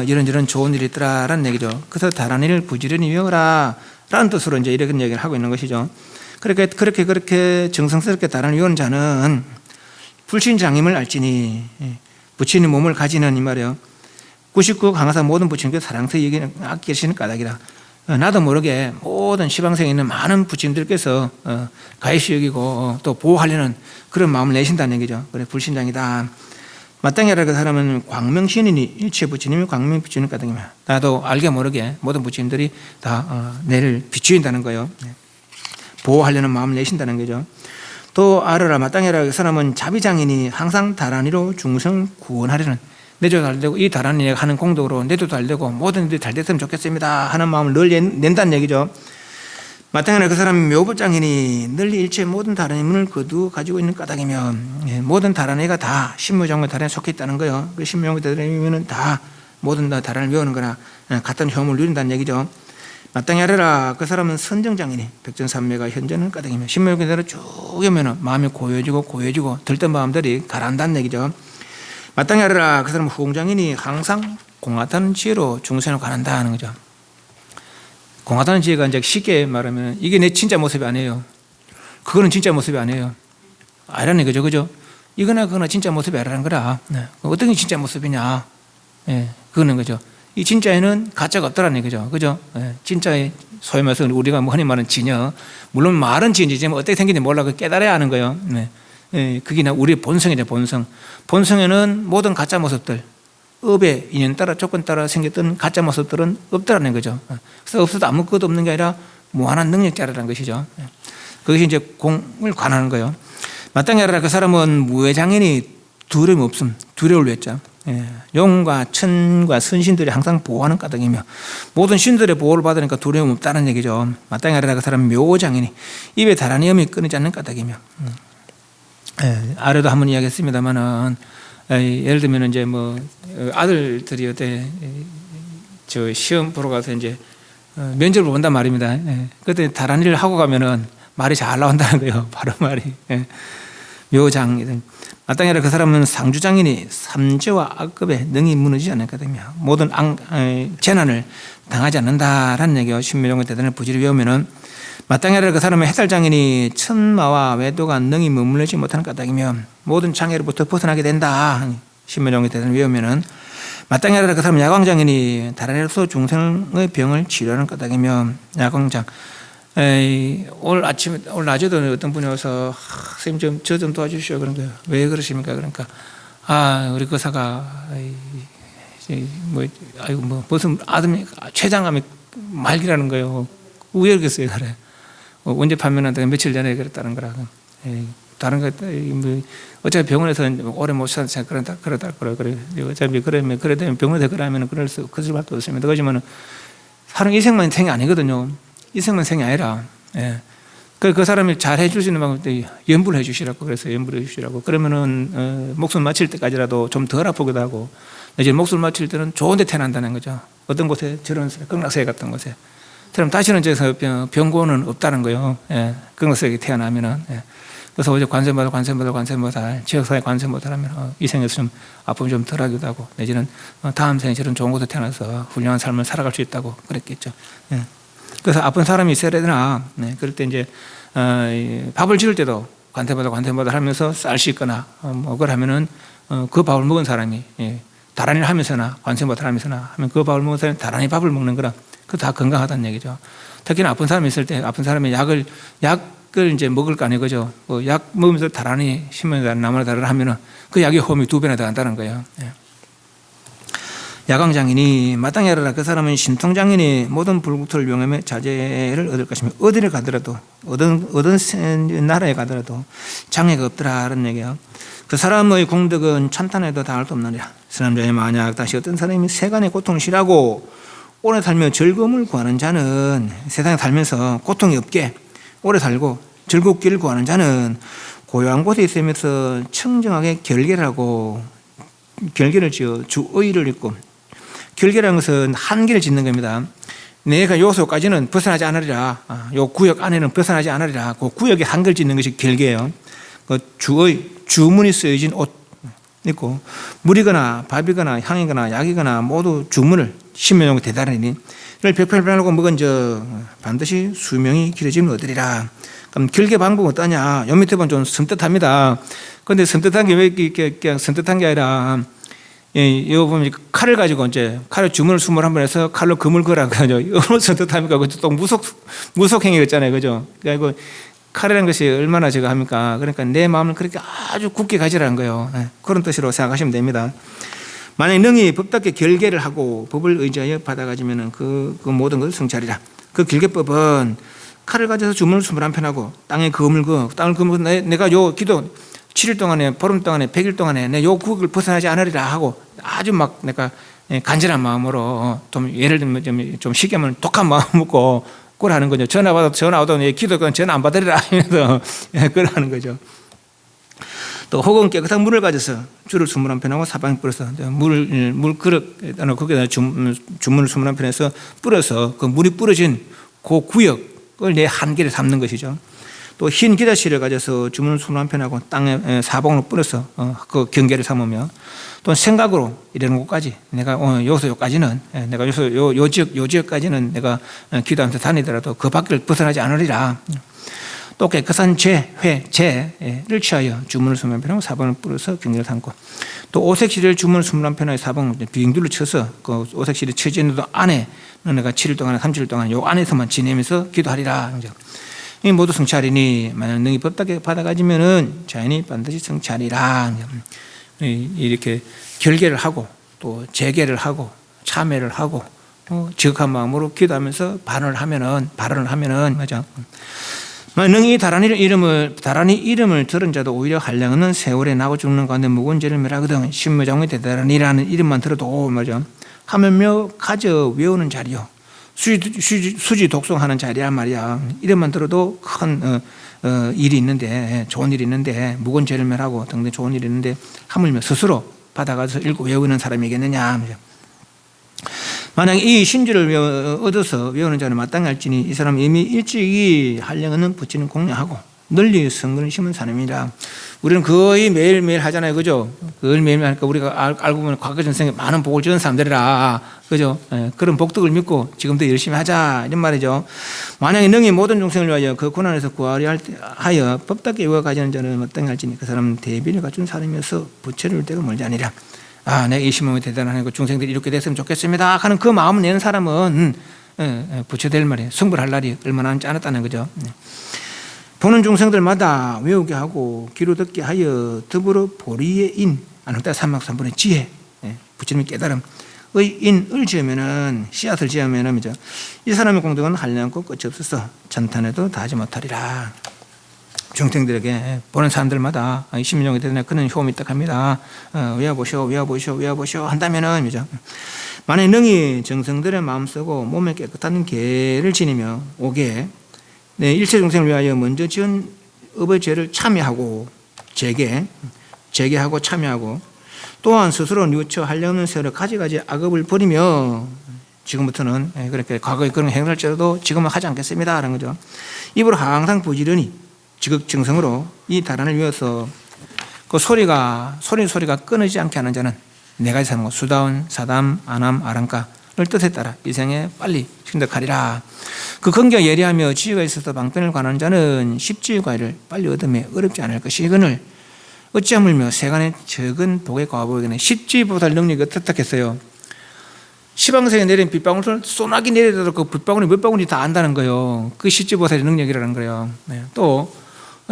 이런저런 좋은 일이 있더라라는 얘기죠. 그래서 다란을 부지런히 외워라 라는 뜻으로 이제 이런 얘기를 하고 있는 것이죠. 그렇게 정성스럽게 다란을 외우는 자는 불신장임을 알지니 부처님 몸을 가지는 이 말이에요. 99 강화사 모든 부처님께서 사랑스레 여기는 아끼시는 까닭이다. 나도 모르게 모든 시방생에 있는 많은 부처님들께서 가히 여기고 또 보호하려는 그런 마음을 내신다는 얘기죠. 그래 불신장이다. 마땅히라 그 사람은 광명신이니 일체 부처님이 광명 비추는 까닭이면 나도 알게 모르게 모든 부처님들이 다 내를 비추인다는 거예요. 보호하려는 마음을 내신다는 거죠. 또 알아라 마땅해라 그 사람은 자비장이니 항상 다란이로 중생 구원하려는 내도 잘되고 이 다란이 하는 공덕으로 내도 잘되고 모든 일이 잘 됐으면 좋겠습니다 하는 마음을 늘 낸다는 얘기죠. 마땅해라 그 사람은 묘부장이니 널리 일체 모든 다란이 문을 거두 가지고 있는 까닭이며 모든 다란이가 다 신묘장과 다란에 속해 있다는 거예요. 그 신묘장과 다란이면 다 모든 다란을 외우는 거나 같은 효험을 누린다는 얘기죠. 마땅히 하려라 그 사람은 선정장이니 백전산매가 현전은 까닭이며 신묘장과 다란을 쭉 외우면 마음이 고요해지고 들뜬 마음들이 가라앉다는 얘기죠. 마땅히 하려라 그 사람은 후공장이니 항상 공하다는 지혜로 중생을 관한다 하는 거죠. 공하다는 지혜가 이제 쉽게 말하면 이게 내 진짜 모습이 아니에요. 그거는 진짜 모습이 아니에요. 아니라는 거죠. 그죠? 이거나 그거나 진짜 모습이 아니라는 거라. 네. 어떤 게 진짜 모습이냐. 예, 그거는 거죠. 이 진짜에는 가짜가 없다라는 거죠. 그죠? 예, 진짜에 소위 말해서 우리가 흔히 말하는 진여. 물론 말은 진지지만 어떻게 생긴지 몰라. 그 깨달아야 하는 거예요. 네. 예, 그게 우리의 본성이죠. 본성. 본성에는 모든 가짜 모습들 업의 인연 따라 조건 따라 생겼던 가짜 모습들은 없다라는 거죠. 그래서 없어도 아무것도 없는 게 아니라 무한한 능력자라는 것이죠. 그것이 이제 공을 관하는 거예요. 마땅히 하라 그 사람은 무해장애니 두려움 없음, 두려움을 했죠. 용과 천과 선신들이 항상 보호하는 까닭이며 모든 신들의 보호를 받으니까 두려움 없다는 얘기죠. 마땅히 하라 그 사람은 묘장애니 입에 다란이 염이 끊이지 않는 까닭이며 아래도 한번 이야기했습니다만은 예를 들면 이제 뭐 아들들이 어때 저 시험 보러 가서 이제 면접을 본단 말입니다. 그때 다른 일을 하고 가면은 말이 잘 나온다는 거예요. 바로 말이. 묘장 마땅히 그 사람은 상주장이니 삼재와 악급에 능히 무너지지 않을 거든요. 모든 재난을 당하지 않는다라는 얘기요. 신묘종의 대단을 부지리 외우면은 마땅히 그 사람은 해탈장이니 천마와 외도가 능히 머물지 못하는 까닭이며 모든 장애로부터 벗어나게 된다. 신묘종의 대단을 외우면은 마땅히 그 사람은 야광장이니 다른에로서 중생의 병을 치료하는 까닭이며 야광장. 오늘 낮에도 어떤 분이 와서 선생님 저 좀 도와주시오 그런 거예요. 왜 그러십니까? 그러니까 우리 거사가 무슨 아들이 췌장암이 말기라는 거예요. 우열겠어요, 그래. 언제 판명한다고 며칠 전에 그랬다는 거라. 다른 거 어차피 병원에서 오래 못 살아서 그러다 그래. 어차피 그러면 그래 되면 병원에서 그러면 그럴 수밖에 없습니다. 그렇지만은 사람 이생만 생이 아니거든요. 이생만 생이 아니라. 그 사람이 잘 해줄 수 있는 방법이 연부를 해주시라고 그래서 연부를 해주시라고. 그러면은 목숨 마칠 때까지라도 좀 덜 아프기도 하고. 이제 목숨 마칠 때는 좋은데 태어난다는 거죠. 어떤 곳에 저런 극락세계 같은 곳에. 그럼 다시는 저에서 병고는 없다는 거예요. 극락세계 태어나면은. 그래서 어제 관세음보살, 지역사회 관세음보살 하면 이 생에서 좀 아픔이 좀 덜하기도 하고, 내지는 다음 생에 저런 좋은 곳에 태어나서 훌륭한 삶을 살아갈 수 있다고 그랬겠죠. 그래서 아픈 사람이 있어야 되나, 그럴 때 이제 밥을 지을 때도 관세음보살 하면서 쌀 씻거나 뭘 하면은 그 밥을 먹은 사람이 다란이를 하면서나 관세음보살 하면서나 하면 그 밥을 먹은 사람이 다란이 밥을 먹는 거라 그 다 건강하다는 얘기죠. 특히나 아픈 사람이 있을 때 아픈 사람이 약을 이제 먹을 거 아니에요, 그죠? 약 먹으면서 다란이 신명이 나무나 다를 하면은 그 약의 호흡이 2배나 더 한다는 거예요. 야광장인이 마땅히 하라 그 사람은 신통장인이 모든 불국토를 용함에 자제를 얻을 것이며 어디를 가더라도 어떤 나라에 가더라도 장애가 없더라는 얘기예요. 그 사람의 공덕은 찬탄해도 다할 수 없느니라. 사람자에 만약 다시 어떤 사람이 세간의 고통을 싫어하고 오래 살며 즐거움을 구하는 자는 세상에 살면서 고통이 없게 오래 살고 즐겁기를 구하는 자는 고요한 곳에 있으면서 청정하게 결계를 하고 결계를 지어 주의를 읽고 결계라는 것은 한계를 짓는 겁니다. 내가 요소까지는 벗어나지 않으리라. 요 구역 안에는 벗어나지 않으리라. 그 구역에 한계를 짓는 것이 결계예요. 그 주문이 쓰여진 옷 있고 물이거나 밥이거나 향이거나 약이거나 모두 주문을 신명용 대단하니 이를 벽팔하고 먹은 저 반드시 수명이 길어지면 얻으리라. 그럼 결계 방법은 어떠냐? 요 밑에 보면 좀 섬뜩합니다. 그런데 섬뜩한 게 왜 이렇게 그냥 섬뜩한 게 아니라 이거 보면 칼을 가지고 이제 칼을 주문을 수물 한번 해서 칼로 금을 걸어 가지고 얼마나 섬뜩합니까? 그것도 또 무속 행위가 있잖아요, 그죠? 그러니까 칼이라는 것이 얼마나 제가 합니까? 그러니까 내 마음을 그렇게 아주 굳게 가지라는 거예요. 그런 뜻으로 생각하시면 됩니다. 만약 능히 법답게 결계를 하고 법을 의지하여 받아가지면은 그 모든 것을 성찰이라. 그 결계법은 칼을 가져서 주문을 21편 땅에 검을 그어 내가 요 기도 7일 동안에 보름 동안에 100일 동안에 내 요 구역을 벗어나지 않으리라 하고 아주 막 내가 간절한 마음으로 좀 예를 들면 좀 쉽게 하면 독한 마음 먹고 그걸 하는 거죠. 전화 와도 기도가 전화 안 받으리라 하면서 그걸 하는 거죠. 또 혹은 깨끗한 물을 가져서 줄을 21편하고 사방에 뿌려서 물 그릇 거기다 주문을 21편에서 뿌려서 그 물이 뿌려진 그 구역을 내 한계를 삼는 것이죠. 또 흰 기다실을 가져서 주문을 21편하고 땅에 사방으로 뿌려서 그 경계를 삼으며 또 생각으로 이러는 곳까지 내가 여기서 여기까지는 내가 여기서 요 지역까지는 내가 기도하면서 다니더라도 그 밖을 벗어나지 않으리라. 또 깨끗한 재를 취하여 주문을 21편하고 사방을 뿌려서 경계를 삼고 또 오색실을 주문을 21편하고 사방을 빙둘러 쳐서 그 오색실이 쳐지는 안에 내가 7일 동안 30일 동안 요 안에서만 지내면서 기도하리라. 이 모두 성취하리니 만약 능히 법답게 받아가지면은 자연히 반드시 성취하리라. 이렇게 결계를 하고 또 재개를 하고 참회를 하고 지극한 마음으로 기도하면서 발언을 하면은 맞아. 능히 다란이 이름을 들은 자도 오히려 한량 없는 세월에 나고 죽는 가운데 무거운 죄를 멸하거든. 신무장의 대단이라는 이름만 들어도 맞아. 하면며 가져 외우는 자리요. 수지 독송하는 자리란 말이야. 이름만 들어도 큰 일이 있는데 좋은 일이 있는데 무거운 죄를 멸하고 등등 좋은 일이 있는데 하물며 스스로 받아가서 읽고 외우는 사람이겠느냐. 만약 이 신주를 얻어서 외우는 자는 마땅할지니 이 사람은 이미 일찍이 한량은 붙이는 공략하고 널리 성근을 심은 사람이라. 우리는 거의 매일매일 하잖아요. 그죠? 그걸 매일매일 하니까 우리가 알고 보면 과거 전생에 많은 복을 주는 사람들이라. 그죠? 그런 복덕을 믿고 지금도 열심히 하자. 이런 말이죠. 만약에 능히 모든 중생을 위하여 그 고난에서 구하려 하여 법답게 외워 가지는 자는 마땅할지니 그 사람은 대비를 갖춘 사람이어서 부채를 때가 멀지 아니라. 내가 이 신명이 대단하고 중생들이 이렇게 됐으면 좋겠습니다 하는 그 마음을 내는 사람은 부처될 말이에요. 성불할 날이 얼마나 남지 않았다는 거죠. 보는 중생들마다 외우게 하고 귀로 듣게 하여 더불어 보리의 인 안흑다 삼막삼분의 지혜 부처님의 깨달음의 인을 지으면은 씨앗을 지으면은 이 사람의 공덕은 한량없고 끝이 없어서 찬탄해도 다하지 못하리라. 중생들에게 보는 사람들마다 이 신명이 되는 그는 효험이 딱 합니다. 외워보시오 한다면은 만약 능히 정성들의 마음쓰고 몸에 깨끗한 계를 지니며 오게 일체 중생을 위하여 먼저 지은 업의 죄를 참여하고 재개하고 참여하고 또한 스스로 뉘우쳐 한량없는 세월에 가지가지 악업을 버리며 지금부터는 그렇게 과거에 그런 행동을 할지라도 지금은 하지 않겠습니다 하는 거죠. 입으로 항상 부지런히 지극정성으로 이 다란을 위해서 그 소리가 끊이지 않게 하는 자는 네 가지 사는 것 수다운 사담 아남 아랑가를 뜻에 따라 이 생에 빨리 신득하리라. 그 근기가 예리하며 지혜가 있어서 방편을 관하는 자는 십지의 과일을 빨리 얻음에 어렵지 않을 것이거늘 어찌하물며 세간의 적은 복의 과보에게는 십지보살 능력이 어떻겠어요. 시방생에 내린 빗방울을 소나기 내리더라도 그 빗방울이 몇 방울이 다 안다는 거예요. 그 십지보살의 능력이라는 거예요. 또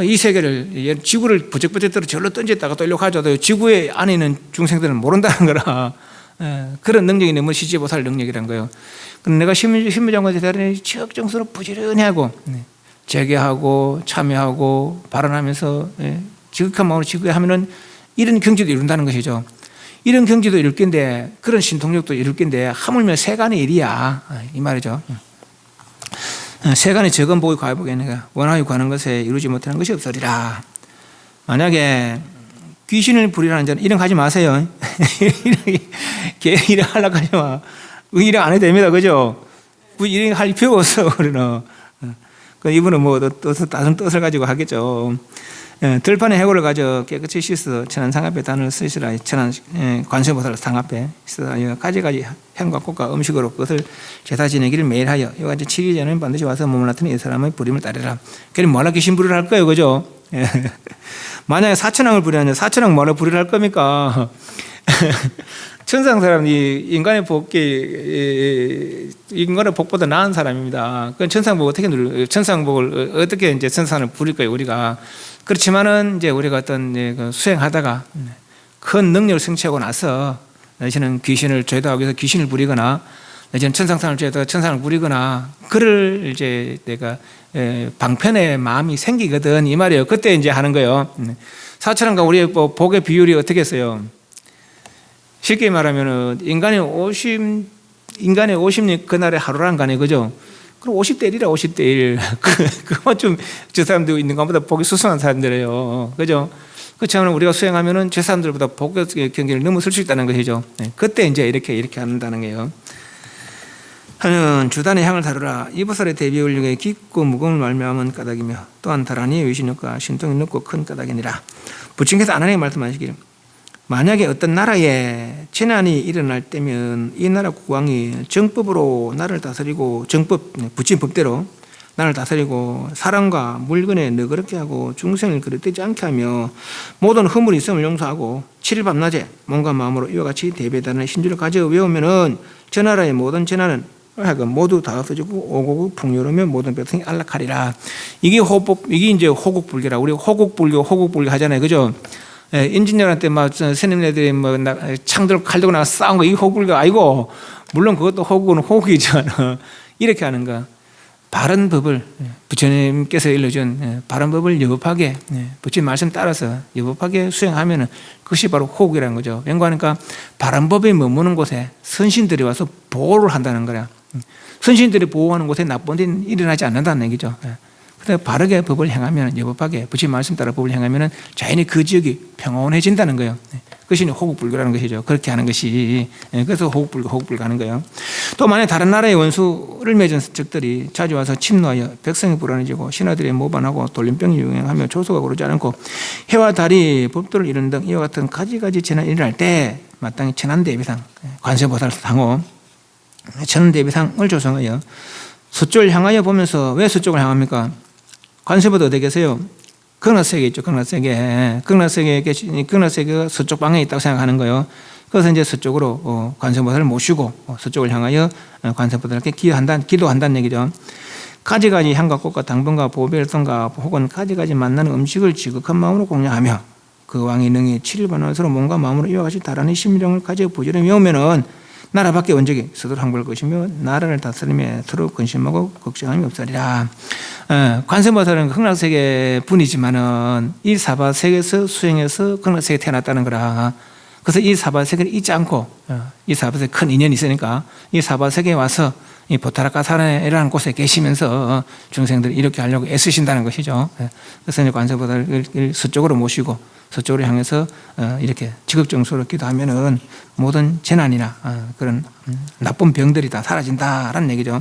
이 세계를 지구를 부쩍부쩍 떨어 절로 던졌다가 또 일로 가져도 지구의 안에 있는 중생들은 모른다는 거라. 그런 능력이 너무 십지보살 능력이라는 거예요. 내가 신무장관에 대한 지극정성으로 부지런히 하고 재개하고 참여하고 발언하면서 지극한 마음으로 지구하면은 이런 경지도 이룬다는 것이죠. 이런 경지도 이룰 낀데 그런 신통력도 이룰 낀데 하물며 세간의 일이야 이 말이죠. 세간의 적은 복의 과보에는 원하여 구하는 것에 이루지 못하는 것이 없으리라. 만약에 귀신을 부리라는 자는 일은 가지 마세요. 일을 하려고 하지 마. 일은 안 해도 됩니다. 그죠? 일은 할 필요가 없어. 우리는. 이분은 다른 뜻을 가지고 하겠죠. 들판의 해골을 가져 깨끗이 씻어 천안 상앞에 단을 쓰시라. 천안 관세음보살 상앞에 쓰시라. 가지가지 향과 꽃과 음식으로 그것을 제사 지내기를 매일 하여 이와 같이 7일 전에는 반드시 와서 몸을 나타내 이 사람의 부림을 따르라. 그럼 뭐라 귀신 부리를 할 거예요. 그죠? 만약에 사천왕을 부리하냐 사천왕 뭐라 부리를 할 겁니까? 천상 사람이 인간의 복보다 나은 사람입니다. 그 천상복 천상복을 어떻게 이제 천상을 부릴까요, 우리가? 그렇지만은 이제 우리가 어떤 수행하다가 큰 능력을 성취하고 나서 저는 귀신을 제도하기 위해서 귀신을 부리거나 내지는 천상상을 죄다 천상을 부리거나 그럴 이제 내가 방편의 마음이 생기거든 이 말이에요. 그때 이제 하는 거예요. 사처럼과 우리의 복의 비율이 어떻게 했어요? 쉽게 말하면은 인간의 50년 그날의 하루란 거 아니에요, 그죠? 그럼 50대 1이라 50대 1. 그건 좀 저 사람들 있는 것보다 복이 수승한 사람들이에요, 그죠? 그렇지만 우리가 수행하면은 저 사람들보다 복의 경계를 넘어설 수 있다는 것이죠. 그때 이제 이렇게 한다는 거예요. 하는 주단의 향을 다루라. 이 보살의 대비 원력에 깊고 무거움을 말미암은 까닭이며 또한 다란이의 위신력과 신통이 높고 큰 까닭이니라. 부처님께서 아나니에 말씀하시길 만약에 어떤 나라에 재난이 일어날 때면 이 나라 국왕이 정법으로 나라를 다스리고 정법 부처님 법대로 나라를 다스리고 사람과 물건에 너그럽게 하고 중생을 그릇되지 않게 하며 모든 허물 있음을 용서하고 7일 밤낮에 몸과 마음으로 이와 같이 대배다는 신주를 가져 외우면은 저 나라의 모든 재난은 모두 다 없어지고 오고고 풍요로우며 모든 백성이 안락하리라. 이게 이제 호국불교라. 우리 호국불교 하잖아요, 그죠? 인진열한테 막 스님네들이 뭐 창 들고 칼 들고 나가 싸운 거 이 호국불교 아니고, 물론 그것도 호국은 호국이지만 이렇게 하는 거. 바른 법을 부처님께서 일러준 바른 법을 여법하게 부처님 말씀 따라서 여법하게 수행하면은 그것이 바로 호국이라는 거죠. 왠가하니까 바른 법이 머무는 곳에 선신들이 와서 보호를 한다는 거야. 선신들이 보호하는 곳에 나쁜 일이 일어나지 않는다는 얘기죠. 그래서 바르게 법을 행하면 여법하게 부처님 말씀 따라 법을 행하면은 자연히 그 지역이 평온해진다는 거예요. 그것이 호국불교라는 것이죠. 그렇게 하는 것이. 그래서 호국불교 하는 거예요. 또 만약 다른 나라의 원수를 맺은 적들이 자주 와서 침노하여 백성이 불안해지고 신하들이 모반하고 돌림병이 유행하며 조소가 오르지 않고 해와 달이 법도를 이룬 등 이와 같은 가지가지 재난이 일어날 때 마땅히 천안대비상 관세보살상호 천안대비상을 조성하여 서쪽을 향하여 보면서 왜 서쪽을 향합니까? 관세보다 어디 계세요? 극락세계 있죠. 극락세계에 계시니 극락세계가 서쪽 방에 있다고 생각하는 거예요. 그래서 이제 서쪽으로 관세보살을 모시고 서쪽을 향하여 관세보살께 기도한다는 얘기죠. 가지가지 향과 꽃과 당분과 보별성과 혹은 가지가지 만나는 음식을 지극한 마음으로 공양하며 그 왕이 능히 7일 반환서로 몸과 마음으로 이와 같이 다란히 심령을 가지고 부지런히 외우면은 나라 밖에 원적이 서로 항복할 것이며 나라를 다스리며 서로 근심하고 걱정함이 없으리라. 관세음보살은 극락세계 분이지만은 이 사바세계에서 수행해서 극락세계에 태어났다는 거라. 그래서 이 사바세계를 잊지 않고 이 사바세계에 큰 인연이 있으니까 이 사바세계에 와서 이 보타라카사라는 곳에 계시면서 중생들이 이렇게 하려고 애쓰신다는 것이죠. 그래서 이제 관세음보살을 서쪽으로 모시고 서쪽으로 향해서 이렇게 지극정수로 기도하면은 모든 재난이나 그런 나쁜 병들이 다 사라진다라는 얘기죠.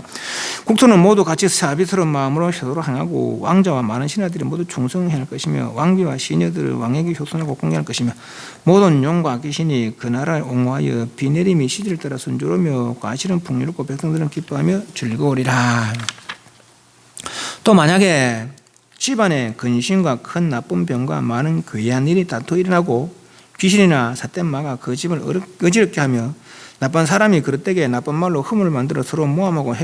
국토는 모두 같이 사비스러운 마음으로 서로 향하고 왕자와 많은 신하들이 모두 충성할 것이며 왕비와 시녀들을 왕에게 효선하고 공경할 것이며 모든 용과 귀신이 그 나라를 옹호하여 비 내림이 시절을 따라 순조로우며 과실은 풍요롭고 백성들은 기뻐하며 즐거우리라. 또 만약에 집안에 근심과 큰 나쁜 병과 많은 괴이한 일이 다투 일어나고 귀신이나 삿된 마가 그 집을 어지럽게 하며 나쁜 사람이 그릇되게 나쁜 말로 흠을 만들어 서로 모함하고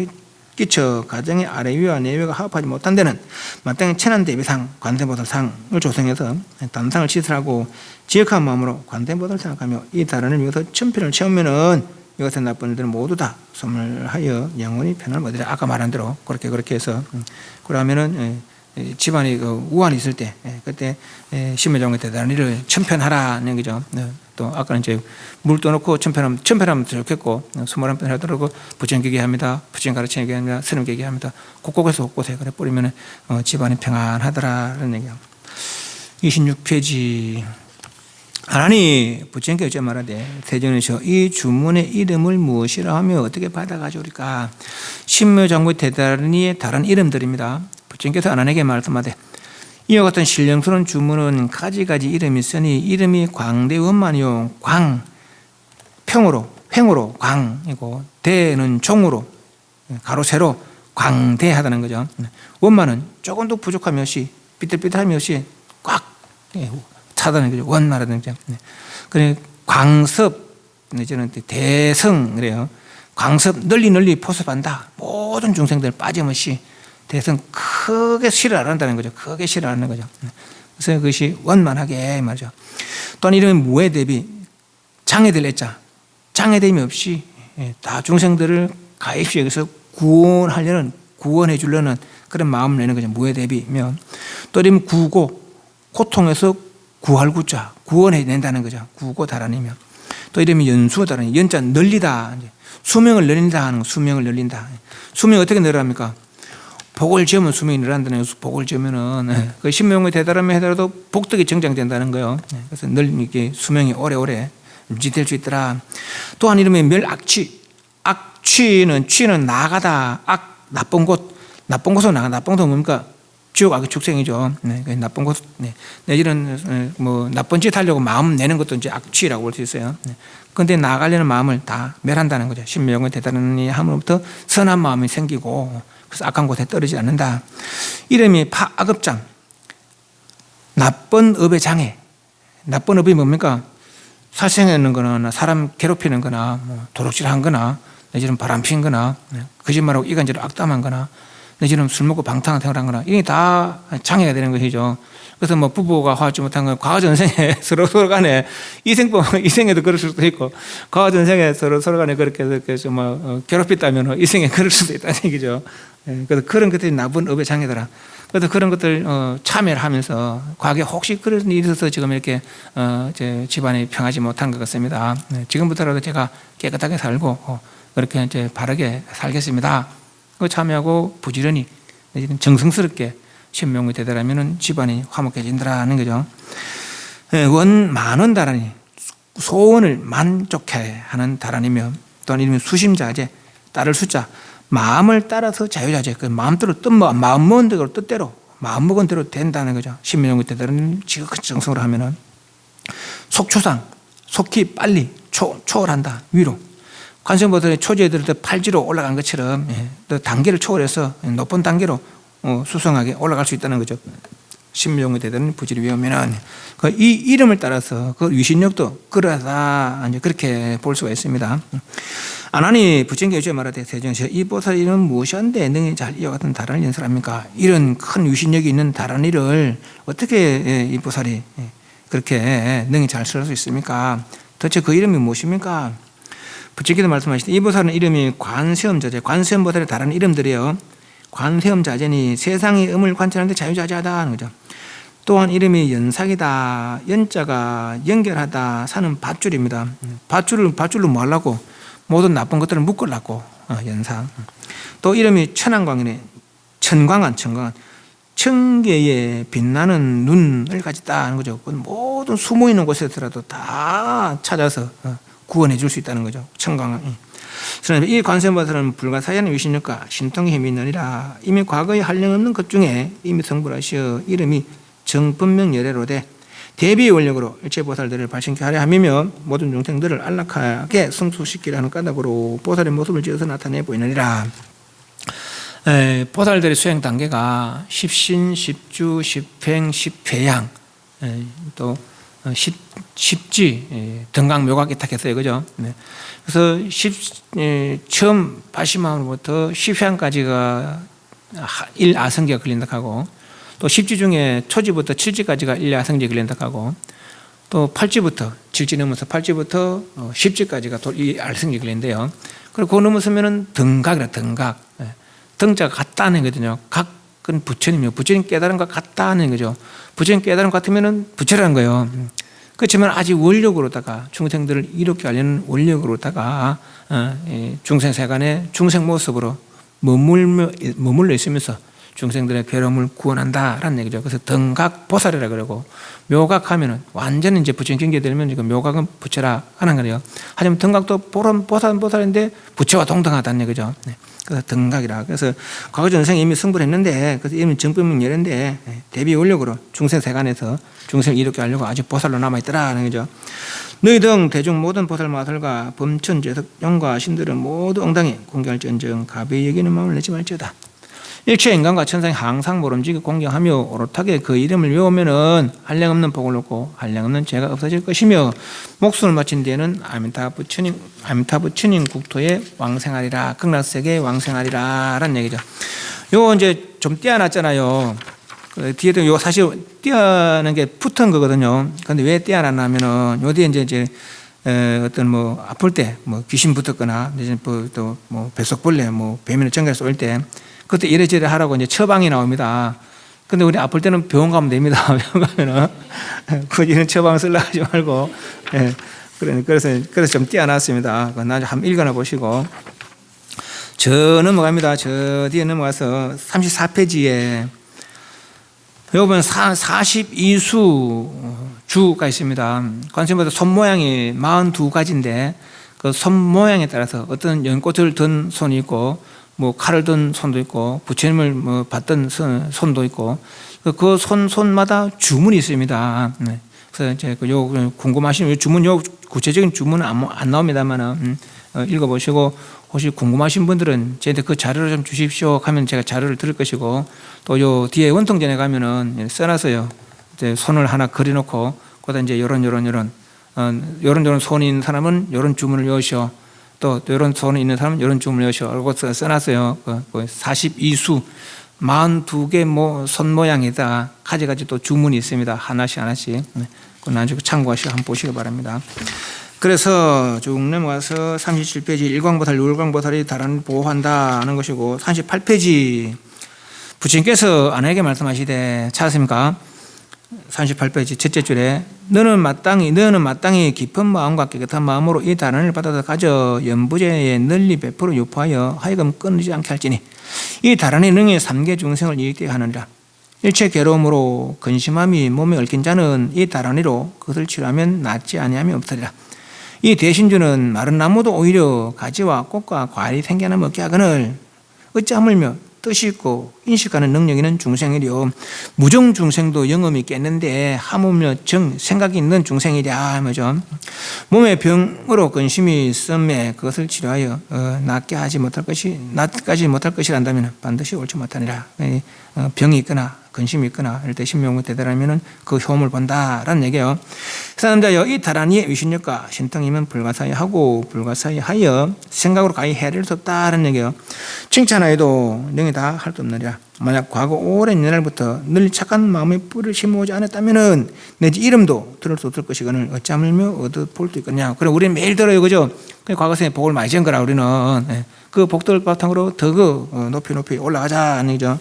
끼쳐 가정의 아래 위와 내외가 합하지 못한 데는 마땅히 천안대비상 관세보살상을 조성해서 단상을 시설하고 지역한 마음으로 관세보살을 생각하며 이 다른을 위해서 천편을 채우면은 이것의 나쁜 일들은 모두 다 소멸하여 영원히 편안을 얻으리라. 아까 말한 대로 그렇게 해서 그러면은 집안이 우환이 있을 때 그때 심해종의 대단한 일을 천편하라는 얘기죠. 또 아까는 이제 물 떠놓고 천편하면 좋겠고 21편 하더라도 부처님 얘기합니다. 부처님 가르쳐 얘기합니다. 스님 얘기합니다. 곳곳에서 그래 뿌리면 집안이 평안하더라는 얘기합니다. 26페이지 하나니 부처님께 어째 말하되 대전에서 이 주문의 이름을 무엇이라 하며 어떻게 받아가지오리까? 신묘장구의 대단히의 다른 이름들입니다. 부처님께서 아난에게 말씀하되 이와 같은 신령스러운 주문은 가지가지 이름이 있으니 이름이 광대원만이요 광 평으로 횡으로 광이고 대는 종으로 가로 세로 광대하다는 거죠. 원만은 조금도 부족함이 없이 삐뚤삐뚤함이 없이 꽉 차다는 거죠. 원만하다는 거죠. 그래 광섭 저는 대성 그래요. 광섭 널리 포섭한다. 모든 중생들 빠짐없이 대성 크게 실을 안 한다는 거죠. 크게 실을 안 하는 거죠. 그래서 그것이 원만하게 말이죠. 또한 이름은 무해 대비 장애될 애자 장애됨이 없이 다 중생들을 가입시 여기서 구원하려는, 구원해 주려는 그런 마음을 내는 거죠. 무해대비면. 또 이러면 구고, 고통에서 구할 구자, 구원해 낸다는 거죠. 구고 다란이면. 또 이러면 연수 다란이, 연자 늘리다. 수명을 늘린다 하는 거, 수명을 늘린다. 수명이 어떻게 늘어납니까? 복을 지으면 수명이 늘어난다는 거예요. 복을 지으면은 그 신명이 되달하면 하더라도 복덕이 정장된다는 거예요. 그래서 늘 이게 수명이 오래오래 유지될 수 있더라. 또한 이러면 멸악취, 악취는 취는 나가다, 나쁜 곳으로 나가. 나쁜 곳은 뭡니까? 지옥 악의 축생이죠. 나쁜 곳, 내지는 뭐 나쁜 짓 하려고 마음 내는 것도 이제 악취라고 볼 수 있어요. 그런데 나가려는 마음을 다 멸한다는 거죠. 신명을 대단히 함으로부터 선한 마음이 생기고, 그래서 악한 곳에 떨어지지 않는다. 이름이 파악업장, 나쁜 업의 장애. 나쁜 업이 뭡니까? 살생하는 거나 사람 괴롭히는 거나 뭐 도둑질한 거나 내지는 바람핀 거나 거짓말하고 이간질을 악담한 거나 내지는 술 먹고 방탕한 생활을 한 거나 이게 다 장애가 되는 것이죠. 그래서 뭐 부부가 화합지 못한 건 과거전생에 서로 간에 이생에도 그럴 수도 있고, 과거전생에 서로 간에 그렇게 좀 괴롭혔다면 이생에 그럴 수도 있다는 얘기죠. 그래서 그런 것들이 나쁜 업의 장애더라. 그래서 그런 것들 참여를 하면서 과거에 혹시 그런 일이 있어서 지금 이렇게 제 집안이 평하지 못한 것 같습니다. 지금부터라도 제가 깨끗하게 살고 그렇게 이제 바르게 살겠습니다. 그 참여하고 부지런히 정성스럽게 신명이 되더라면 집안이 화목해진다라는 거죠. 원 만원 다란이, 소원을 만족해 하는 다란이며, 또한 이름이 수심자재, 따를 숫자, 마음을 따라서 자유자재, 그 마음대로 마음 먹은 대로 뜻대로 마음 먹은 대로 된다는 거죠. 신명이 되더라면 지극한 정성으로 하면은. 속초상, 속히 빨리 초월한다, 위로. 관세음보살의 초지에 들을 때 팔지로 올라간 것처럼 또 단계를 초월해서 높은 단계로 수성하게 올라갈 수 있다는 거죠. 신명이 되는 부지를 외우면은 이 이름을 따라서 그 위신력도 그러다 이제 그렇게 볼 수가 있습니다. 아나니 부처님께 여쭤 말하되 대정시여 이 보살 이름은 무엇이었는데 능히 잘 이와 같은 다란을 연설합니까? 이런 큰 위신력이 있는 다란이를 어떻게 이 보살이 그렇게 능히 잘 설할 수 있습니까? 도대체 그 이름이 무엇입니까? 부처님께서 말씀하시되 이 보살은 이름이 관세음자재, 관세음보살의 다른 이름들이에요. 관세음자재니 세상의 음을 관찰하는데 자유자재하다 하는 거죠. 또한 이름이 연삭이다, 연자가 연결하다 사는 밧줄입니다. 밧줄로 뭐 하려고? 모든 나쁜 것들을 묶으려고 연삭. 또 이름이 천안광이네, 천광한 천개의 빛나는 눈을 가졌다 하는 거죠. 모든 숨어있는 곳에서라도 다 찾아서 구원해 줄 수 있다는 거죠. 천광은. 그러나 이 관세음보살은 불가사의한 위신력과 신통의 힘이 있느니라. 이미 과거에 한량없는 것 중에 이미 성불하시어 이름이 정분명열애로되 대비의 원력으로 일체 보살들을 발생케 하려 함이며 모든 중생들을 안락하게 성숙시키려 하는 까닭으로 보살의 모습을 지어서 나타내 보이느니라. 보살들의 수행 단계가 십신, 십주, 십행, 십회양, 또 십지, 등강, 묘각 이탁했어요. 그죠? 그래서 처음 80만으로부터 10회까지가 1아성지가 걸린다 하고, 또 10지 중에 초지부터 7지까지가 1아성지가 걸린다 하고, 또 8지부터 7지 넘어서 8지부터 10지까지가 1아성지가 걸린대요. 그리고 그거 넘어서면은 등각이라 등각. 등자가 같다는 거거든요. 각은 부처님이요. 부처님 깨달은 것 같다는 거죠. 부처님 깨달은 것 같으면은 부처라는 거예요. 그렇지만 아직 원력으로다가 중생들을 이롭게 하려는 원력으로다가 중생 세간의 중생 모습으로 머물러 있으면서 중생들의 괴로움을 구원한다라는 얘기죠. 그래서 등각 보살이라 그러고, 묘각하면은 완전히 이제 부처님 경계에 들면 지금 묘각은 부처라 하는 거예요. 하지만 등각도 보살인데 부처와 동등하다는 얘기죠. 그래서 등각이라. 그래서 과거 전생에 이미 승불했는데, 그래서 이미 정법명열인데 대비 원력으로 중생 세간에서 중생을 이롭게 하려고 아주 보살로 남아있더라는 거죠. 너희 등 대중 모든 보살 마살과 범천 제석 용과 신들은 모두 엉당히 공경할지언정 가벼이 여기는 마음을 내지 말지어다. 일체 인간과 천상이 항상 모름지기 공경하며 오롯하게 그 이름을 외우면은 한량없는 복을 얻고 한량없는 죄가 없어질 것이며 목숨을 마친 뒤에는 아미타 부처님 국토에 왕생하리라, 극락세계에 왕생하리라 라는 얘기죠. 요 이제 좀 떼어놨잖아요. 그 뒤에도 요 사실 떼어는 게 붙은 거거든요. 근데 왜 떼어놨냐면은 요 뒤에 이제 어떤 뭐 아플 때 뭐 귀신 붙었거나 또 뭐 뱃속벌레 뭐 뱀이나 정갈 쏠 때 그때 이래저래 하라고 이제 처방이 나옵니다. 근데 우리 아플 때는 병원 가면 됩니다. 병원 가면은 굳이 이런 처방 쓰려고 하지 말고 그래서 좀 띄어놨습니다. 나중에 한번 읽어나 보시고 저 넘어갑니다. 저 뒤에 넘어가서 34페이지에 여러분 42수 주가 있습니다. 관세음보살 손 모양이 42가지인데 그 손 모양에 따라서 어떤 연꽃을 든 손이 있고 뭐 칼을 든 손도 있고 부처님을 뭐 받던 손도 있고 그 손마다 주문이 있습니다. 그래서 이제 요 궁금하신 요 주문 요 구체적인 주문은 안 나옵니다만은 읽어보시고 혹시 궁금하신 분들은 저한테 그 자료를 좀 주십시오 하면 제가 자료를 드릴 것이고 또 요 뒤에 원통전에 가면은 써놨어요. 이제 손을 하나 그려놓고 거기다 이제 요런 손이 있는 사람은 요런 주문을 외우셔. 또 요런 손이 있는 사람은 요런 주문을 외우셔. 라고 써놨어요. 42수 42개 뭐 손 모양이다. 가지가지 또 주문이 있습니다. 하나씩. 그 나중에 참고하시고 한번 보시기 바랍니다. 그래서 쭉 넘어가서 37페이지 일광보살, 율광보살이 다란을 보호한다 하는 것이고 38페이지 부처님께서 아내에게 말씀하시되 찾았습니까? 38페이지 첫째 줄에 너는 마땅히 깊은 마음과 깨끗한 마음으로 이 다란을 받아서 가져 연부제에 널리 베풀어 유포하여 하여금 끊이지 않게 할지니 이 다란이 능히 삼계 중생을 이익되게 하느니라. 일체 괴로움으로 근심함이 몸에 얽힌 자는 이 다란이로 그것을 치료하면 낫지 아니함이 없으리라. 이 대신주는 마른 나무도 오히려 가지와 꽃과 과일이 생겨나 먹게 하거늘 어찌 하물며 뜻이 있고 인식하는 능력이 있는 중생이리요 무정 중생도 영험이 깼는데 하물며 생각이 있는 중생이랴 뭐죠. 몸의 병으로 근심이 썸매 그것을 치료하여 낫까지 못할 것이란다면 반드시 옳지 못하니라. 병이 있거나 근심이 있거나 이럴 때 신명을 대달하면 그 효험을 본다라는 얘기예요. 사람자여 이 다란이의 위신력과 신통이면 불가사의하고 불가사의하여 생각으로 가히 해를 수 없다라는 얘기예요. 칭찬하여도 능히 다 할 수 없느니라. 만약 과거 오랜 옛날부터 늘 착한 마음의 뿌리를 심어오지 않았다면은 내지 이름도 들을 수 없을 것이거늘 어찌하물며 얻어볼 수 있겠냐. 그래 우리는 매일 들어요, 그죠? 과거생에 복을 많이 지은 거라 우리는 그 복들 바탕으로 더 높이 올라가자는 얘기죠.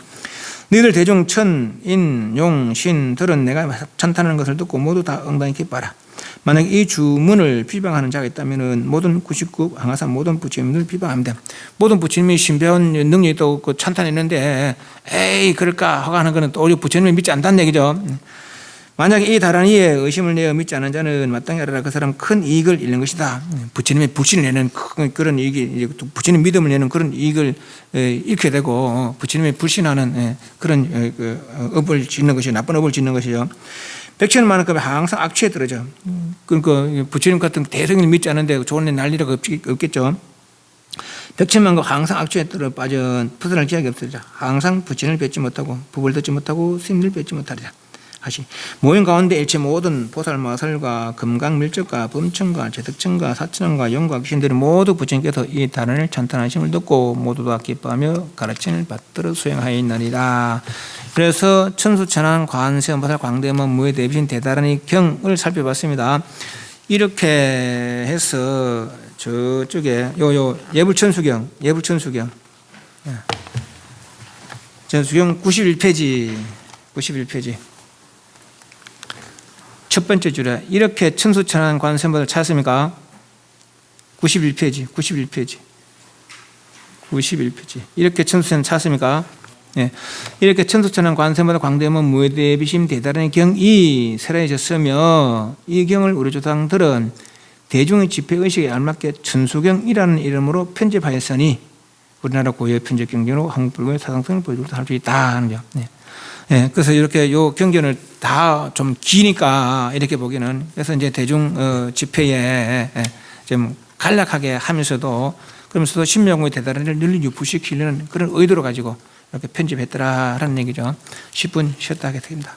너희들 대중 천, 인, 용, 신들은 내가 찬탄하는 것을 듣고 모두 다 엉덩이 기뻐하라. 만약 이 주문을 비방하는 자가 있다면 모든 99 항상 모든 부처님을 비방합니다. 모든 부처님이 신비한 능력이 있다고 그 찬탄했는데 에이 그럴까 하고 하는 것은 또 오히려 부처님을 믿지 않다는 얘기죠. 만약에 이 다란이에 의심을 내어 믿지 않은 자는 마땅히 알아라. 그 사람 큰 이익을 잃는 것이다. 부처님의 불신을 내는 그런 이익이 부처님 믿음을 내는 그런 이익을 잃게 되고 부처님의 불신하는 그런 업을 짓는 것이 나쁜 업을 짓는 것이죠. 백천 만원급에 항상 악취에 떨어져. 그러니까 부처님 같은 대성을 믿지 않는데 좋은 일 난리가 없겠죠. 백천만급 항상 악취에 떨어 빠진 벗어날 기약이 없으리라. 항상 부처님을 뵙지 못하고 법을 듣지 못하고 스님을 뵙지 못하리라. 하시 모임 가운데 일체 모든 보살마살과 금강밀적과 범천과 제득천과 사천과 용과 귀신들이 모두 부처님께서 이 다란을 찬탄하심을 듣고 모두 다 기뻐하며 가르침을 받들어 수행하였나니라. 그래서 천수천안 관세음보살 광대음원 무예대비신 대다란이 경을 살펴봤습니다. 이렇게 해서 저쪽에 요 예불천수경 천수경 91페이지 첫 번째 줄에 이렇게 천수천안 관세음보살 찾았습니까? 91페이지 이렇게 천수천안 찾았습니까? 네. 이렇게 천수천안 관세음보살 광대음원 무예대비심 대다란의 경이 설해졌으며 이 경을 우리 조상들은 대중의 집회의식에 알맞게 천수경이라는 이름으로 편집하였으니 우리나라 고유의 편집 경전으로 한국 불교의 사상성을 보여주기도 할 수 있다 하는 거. 네. 네, 그래서 이렇게 요 경전을 다 좀 기니까 이렇게 보기는 그래서 이제 대중 집회에 좀 간략하게 하면서도 그러면서도 신명의 대단을 늘 유포시키려는 그런 의도를 가지고 이렇게 편집했더라라는 얘기죠. 10분 쉬었다 하겠습니다.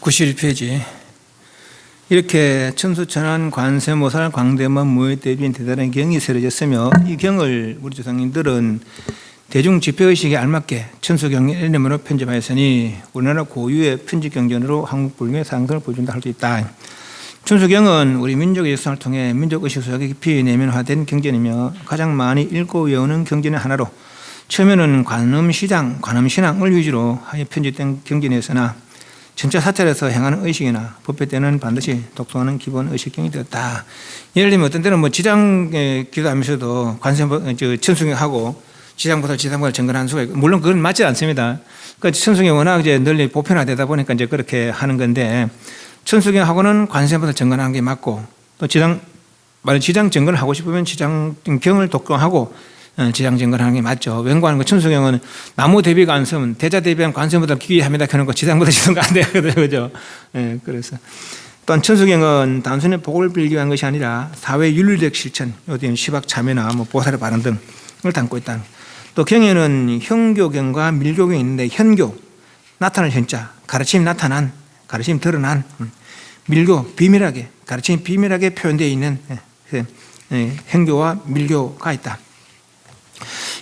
91페이지. 이렇게 천수천안 관세모살 광대만 무에 대비인 대단한 경이 세워졌으며 이 경을 우리 조상님들은 대중 집회의식에 알맞게 천수경의 이름으로 편집하였으니 우리나라 고유의 편집 경전으로 한국 불교의 상승을 보여준다 할 수 있다. 천수경은 우리 민족의 역사를 통해 민족의식 속에 깊이 내면화된 경전이며 가장 많이 읽고 외우는 경전의 하나로 처음에는 관음시장, 관음신앙을 위주로 하여 편집된 경전이었으나 전체 사찰에서 행하는 의식이나 법회 때는 반드시 독송하는 기본 의식경이 되었다. 예를 들면 어떤 때는 지장에 기도하면서도 천수경하고 지장보살 정근한 수가 있고, 물론 그건 맞지 않습니다. 그러니까 천수경이 워낙 널리 보편화되다 보니까 그렇게 하는 건데, 천수경하고는 관세보살 정근하는 게 맞고, 또 지장 정근을 하고 싶으면 지장경을 독송하고 지장 정근하는 게 맞죠. 웬관한 거 천수경은 나무 대비가 안 쓰면 대자 대비한 관세보살 기기합니다 하는 거 지장보다 지장가 안 되거든요, 그죠? 예, 그래서 또한 천수경은 단순히 복을 빌기 위한 것이 아니라 사회 윤리적 실천, 요즘 시박 참여나 보살의 발언 등을 담고 있다. 또 경에는 현교경과 밀교경이 있는데 현교 나타날 현자 가르침 나타난 가르침 드러난 밀교 비밀하게 가르침이 비밀하게 표현되어 있는 현교와 밀교가 있다.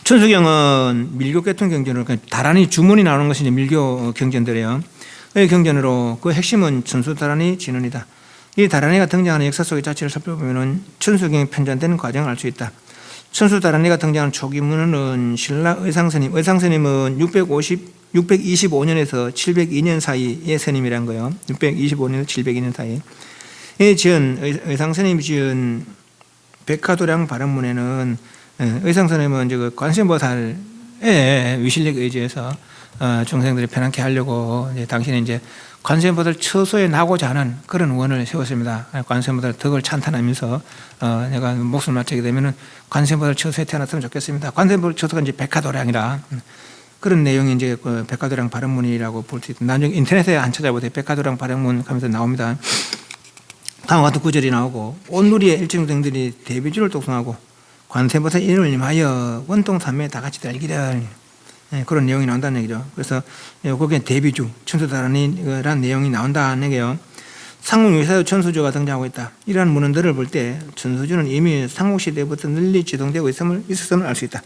천수경은 밀교 계통 경전으로 다란히 주문이 나오는 것이 이제 밀교 경전들이에요. 이 경전으로 그 핵심은 천수다란이 진언이다. 이 다란이가 등장하는 역사 속의 자체를 살펴보면 천수경이 편찬되는 과정을 알 수 있다. 천수다란이가 등장하는 초기문은 신라 의상스님은 625년에서 702년 사이의 스님이란 거예요. 625년에서 702년 사이. 의상스님이 지은 백화도량 발언문에는 의상스님은 관세음보살의 위실력에 의지해서 중생들이 편안케 하려고 당신이 이제 관세음보살 처소에 나고자 하는 그런 원을 세웠습니다. 관세음보살 덕을 찬탄하면서 내가 목숨을 마치게 되면은 관세음보살 처소에 태어났으면 좋겠습니다. 관세음보살 처소가 이제 백화도량이라 그런 내용이 이제 그 백화도량 발언문이라고 볼 수 있다. 나중에 인터넷에 안 찾아보세요. 백화도량 발언문 하면서 나옵니다. 다음과 같은 구절이 나오고 온누리의 일정등들이 대비주를 독송하고 관세음보살 이름을 임하여 원통삼매 다 같이 달기를 그런 내용이 나온다는 얘기죠. 그래서 거기에 대비주, 천수다란이라는 내용이 나온다는 얘기예요. 상국유사의 천수주가 등장하고 있다. 이러한 문헌들을 볼 때 천수주는 이미 삼국시대부터 널리 지동되고 있었음을 알 수 있다.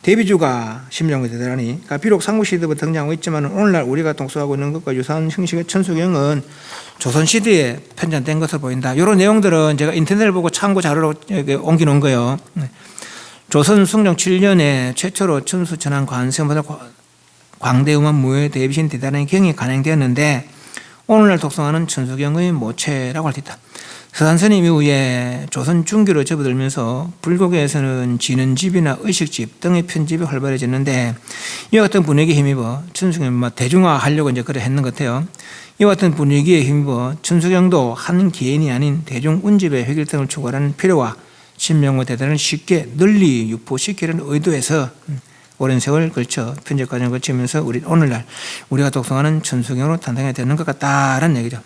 대비주가 심정의 대단하니 그러니까 비록 삼국시대부터 등장하고 있지만 오늘날 우리가 동서하고 있는 것과 유사한 형식의 천수경은 조선시대에 편찬된 것으로 보인다. 이런 내용들은 제가 인터넷을 보고 참고 자료로 옮겨놓은 거예요. 조선 승종 7년에 최초로 천수천안 관세음보살 광대음원 무효 대비신 대단한 경이 간행되었는데 오늘날 독송하는 천수경의 모체라고 할 수 있다. 서산스님 이후에 조선 중기로 접어들면서 불교계에서는 진언집이나 의식집 등의 편집이 활발해졌는데 이와 같은 분위기에 힘입어 천수경을 대중화하려고 이제 그래 했는 것 같아요. 이와 같은 분위기에 힘입어 천수경도 한 개인이 아닌 대중 운집의 획일 등을 추구하는 필요와 신명의 대단을 쉽게 널리 유포시키려는 의도에서 오랜 세월 걸쳐 편집 과정을 거치면서 오늘날 우리가 독송하는 천수경으로 탄생이 되는 것 같다라는 얘기죠.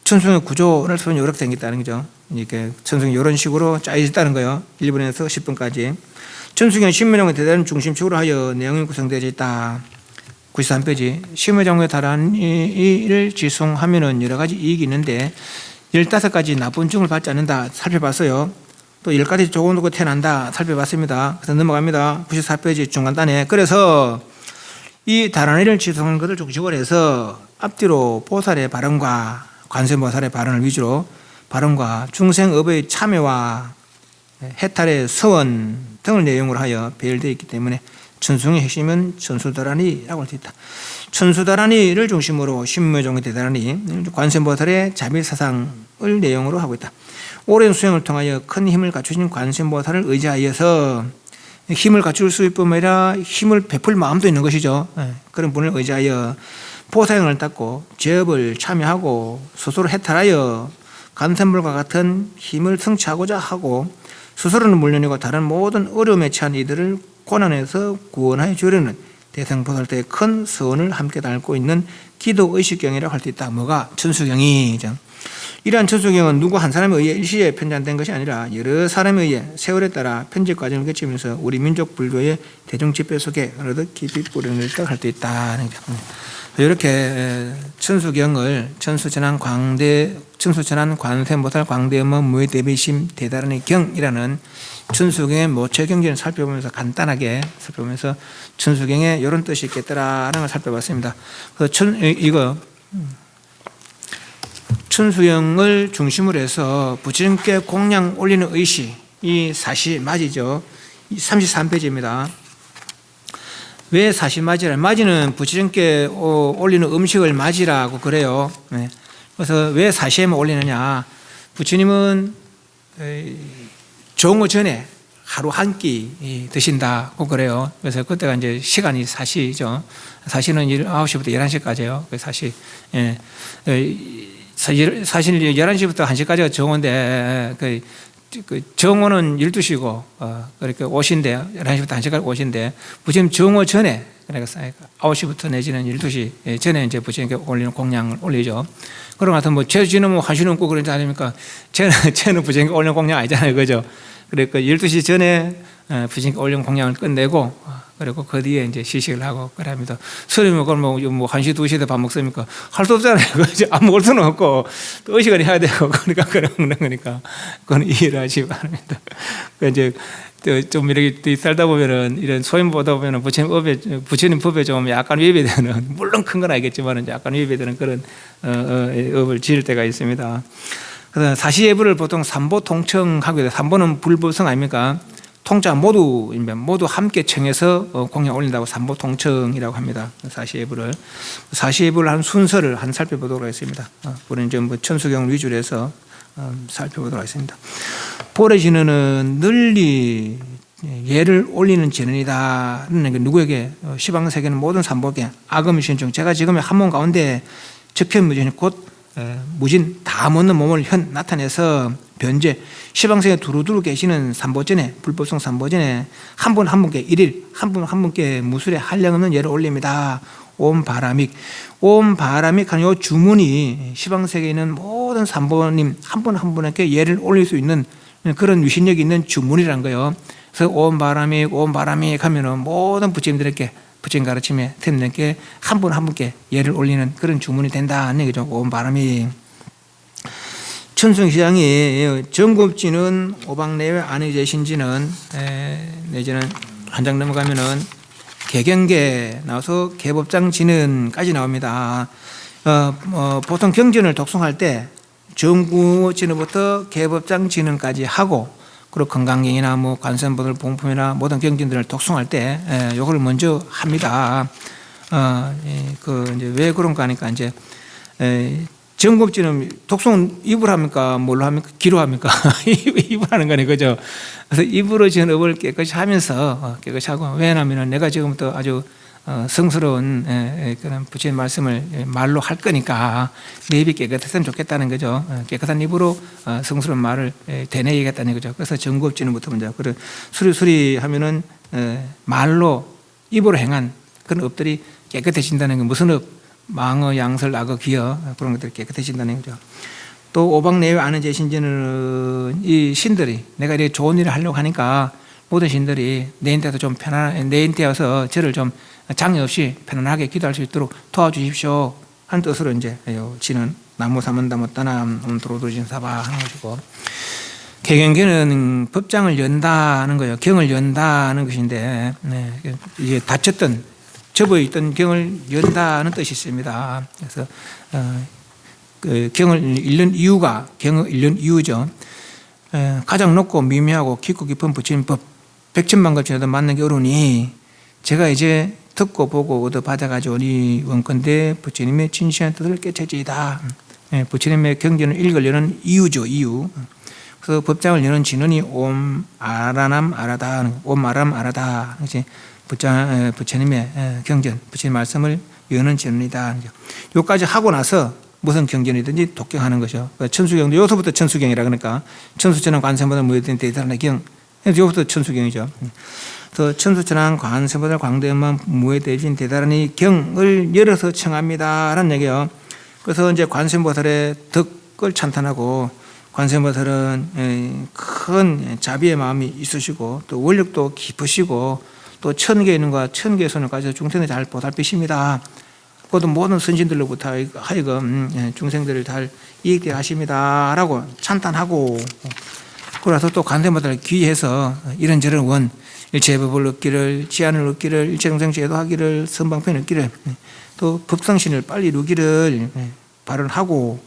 천수경의 구조를 보면 이렇게 생겼다는 거죠. 이렇게 천수경이 이런 식으로 짜여졌다는 거예요. 1번에서 10번까지. 천수경은 신묘정의 대단을 중심축으로 하여 내용이 구성되어 있다. 93페이지. 신묘정의 다란이를 지송하면 여러 가지 이익이 있는데 15가지 나쁜 증을 받지 않는다 살펴봤어요. 또 10가지 좋은 것이 태어난다 살펴봤습니다. 그래서 넘어갑니다. 94페이지 중간단에. 그래서 이 다란이를 지송하는 것을 중심으로 해서 앞뒤로 보살의 발언과 관세음보살의 발언을 위주로 발언과 중생업의 참여와 해탈의 서원 등을 내용으로 하여 배열되어 있기 때문에 천수경의 핵심은 천수다란이라고 할 수 있다. 천수다란이를 중심으로 신묘종의 대다란이 관세음보살의 자비사상을 내용으로 하고 있다. 오랜 수행을 통하여 큰 힘을 갖추신 관세음보살을 의지하여서 힘을 갖출 수뿐만 아니라 힘을 베풀 마음도 있는 것이죠. 그런 분을 의지하여 보살행을 닦고 제업을 참여하고 스스로 해탈하여 간선불과 같은 힘을 성취하고자 하고 스스로는 물론이고 다른 모든 어려움에 처한 이들을 고난에서 구원하여 주려는 대성보살대의 큰 서원을 함께 담고 있는 기도의식경이라고 할 수 있다. 뭐가? 천수경이죠. 이러한 천수경은 누구 한 사람에 의해 일시에 편찬된 것이 아니라 여러 사람에 의해 세월에 따라 편집 과정을 거치면서 우리 민족 불교의 대중 집회 속에 어느덧 깊이 뿌리는 것이라고 할 수 있다는 거죠. 이렇게 천수경을 천수전환 관세음보살 광대음모 무외대비심 대다른의 경이라는 천수경의 모체경전을 살펴보면서 간단하게 살펴보면서 천수경에 이런 뜻이 있겠더라라는 걸 살펴봤습니다. 이거 천수경을 중심으로 해서 부처님께 공양 올리는 의식, 이 사시 맞이죠. 33페이지입니다. 왜 사시맞이라? 맞이는 부처님께 올리는 음식을 맞이라고 그래요. 네. 그래서 왜 사시에만 올리느냐? 부처님은 종어 전에 하루 한 끼 드신다고 그래요. 그래서 그때가 이제 시간이 사시죠. 사시는 9시부터 11시까지요. 그 사시. 예. 사실 11시부터 1시까지가 정오인데 그 정오는 12시고 그렇게 오신데 11시부터 1시까지 오신데 부처님 정오 전에 그러니까 9시부터 내지는 12시 전에 이제 부처님께 올리는 공양을 올리죠. 그러고 나서 뭐 죄지는 뭐 1시 넘고 그러지 않습니까? 죄는 부처님께 올리는 공양 아니잖아요. 그죠? 그러니까 12시 전에 부처님께 올리는 공양을 끝내고 그리고 그 뒤에 이제 시식을 하고 그럽니다. 스님은 그럼 뭐 1시, 2시에 밥 먹습니까? 할 수 없잖아요. 그죠? 안 먹을 수는 없고 또 의식을 해야 되고 그러니까 그런 거니까 그건 이해를 하시기 바랍니다. 그 이제 좀 이렇게 살다 보면은 이런 소임 보다 보면은 부처님 법에 좀 약간 위배되는 물론 큰 건 알겠지만은 약간 위배되는 그런 업을 지을 때가 있습니다. 그래서 사시예불을 보통 삼보 통청하고 있어요. 삼보는 불보성 아닙니까? 통자 모두 함께 청해서 공양 올린다고 삼보 통청이라고 합니다. 사시예불을 한 순서를 살펴보도록 하겠습니다. 우리는 좀 천수경 위주로 해서 살펴보도록 하겠습니다. 보래 진언은 널리 예를 올리는 진언이다. 누구에게? 시방세계는 모든 삼보계 아금신중 제가 지금 한몸 가운데 적현무진이 곧 무진 다 먹는 몸을 나타내서 변제 시방세에 두루두루 계시는 삼보전에 불법성 삼보전에 한 분 한 분께 일일 한 분 한 분께 무술에 한량없는 예를 올립니다. 옴바라믹 하는 요 주문이 시방세계에 있는 모든 삼보님 한 분 한 분에게 예를 올릴 수 있는 그런 유신력이 있는 주문이란 거예요. 그래서 옴바라믹 하면은 모든 부처님들에게 부처님 가르침에 태님께 한 분 한 분께 예를 올리는 그런 주문이 된다는 얘기죠. 옴바라믹. 천승시장이 정급지는 오박내외 안의제신지는 내지는 한 장 넘어가면은 개경계 나와서 개법장지는까지 나옵니다. 보통 경전을 독송할 때 정구지는부터 개법장지는까지 하고 그리고 건강경이나 뭐 관세음보살 봉품이나 모든 경전들을 독송할 때 요걸 먼저 합니다. 이제 왜 그런가 하니까 이제 정급지는 독송은 입으로 합니까? 뭘로 합니까? 귀로 합니까? 입으로 하는 거네, 그죠? 그래서 입으로 지은 업을 깨끗이 하면서 깨끗이 하고 왜냐하면 내가 지금부터 아주 성스러운 그런 부처님 말씀을 말로 할 거니까 내 입이 깨끗했으면 좋겠다는 거죠. 깨끗한 입으로 성스러운 말을 되뇌이겠다는 거죠. 그래서 정급지는부터 먼저 그런 수리 하면은 말로 입으로 행한 그런 업들이 깨끗해진다는 게 무슨 업? 망어, 양설, 악어, 기어 그런 것들이 깨끗해진다는 거죠. 또 오박내외 아는 제신지는 이 신들이 내가 이렇게 좋은 일을 하려고 하니까 모든 신들이 내인때도 좀 내인때 와서 저를 좀 장애 없이 편안하게 기도할 수 있도록 도와주십시오 하는 뜻으로 이제 지는 나무 사문다무따남 도로도진 사바 하는 것이고 개경계는 법장을 연다는 거예요. 경을 연다는 것인데 이제 다쳤던 접어 있던 경을 연다는 뜻이 있습니다. 그래서 그 경을 읽는 이유가 경을 읽는 이유죠. 가장 높고 미미하고 깊고 깊은 부처님 법 백천만 걸쳐도 맞는 게 어려우니 제가 이제 듣고 보고 얻어 받아가지고니 원건대 부처님의 진시한 뜻을 깨쳐지이다. 부처님의 경전을 읽으려는 이유죠. 이유. 그래서 법장을 여는 진언이 옴 아라남 아라다. 옴 아람 아라다. 부처님의 경전, 부처님 말씀을 여는 진언이다. 요까지 하고 나서 무슨 경전이든지 독경하는 것이요. 천수경도 여기서부터 천수경이라 그러니까 천수천왕 관세음보살 무예대신 대단한 경. 여기서부터 천수경이죠. 그래서 천수천왕 관세음보살 광대음만 무예대신 대단한 경을 열어서 청합니다라는 얘기예요. 그래서 이제 관세음보살의 덕을 찬탄하고 관세음보살은 큰 자비의 마음이 있으시고 또 원력도 깊으시고 또 천계에 있는 것 천계의 손을 가져서 중생을 잘 보살피십니다. 그것도 모든 선진들로부터 하여금 중생들을 잘 이익되게 하십니다라고 찬탄하고, 그래서 또 관세음보살을 귀해서 이런저런 원, 일체법을 얻기를, 지안을 얻기를, 일체동생 제도하기를, 선방편 얻기를, 또 법성신을 빨리 이루기를 발언하고,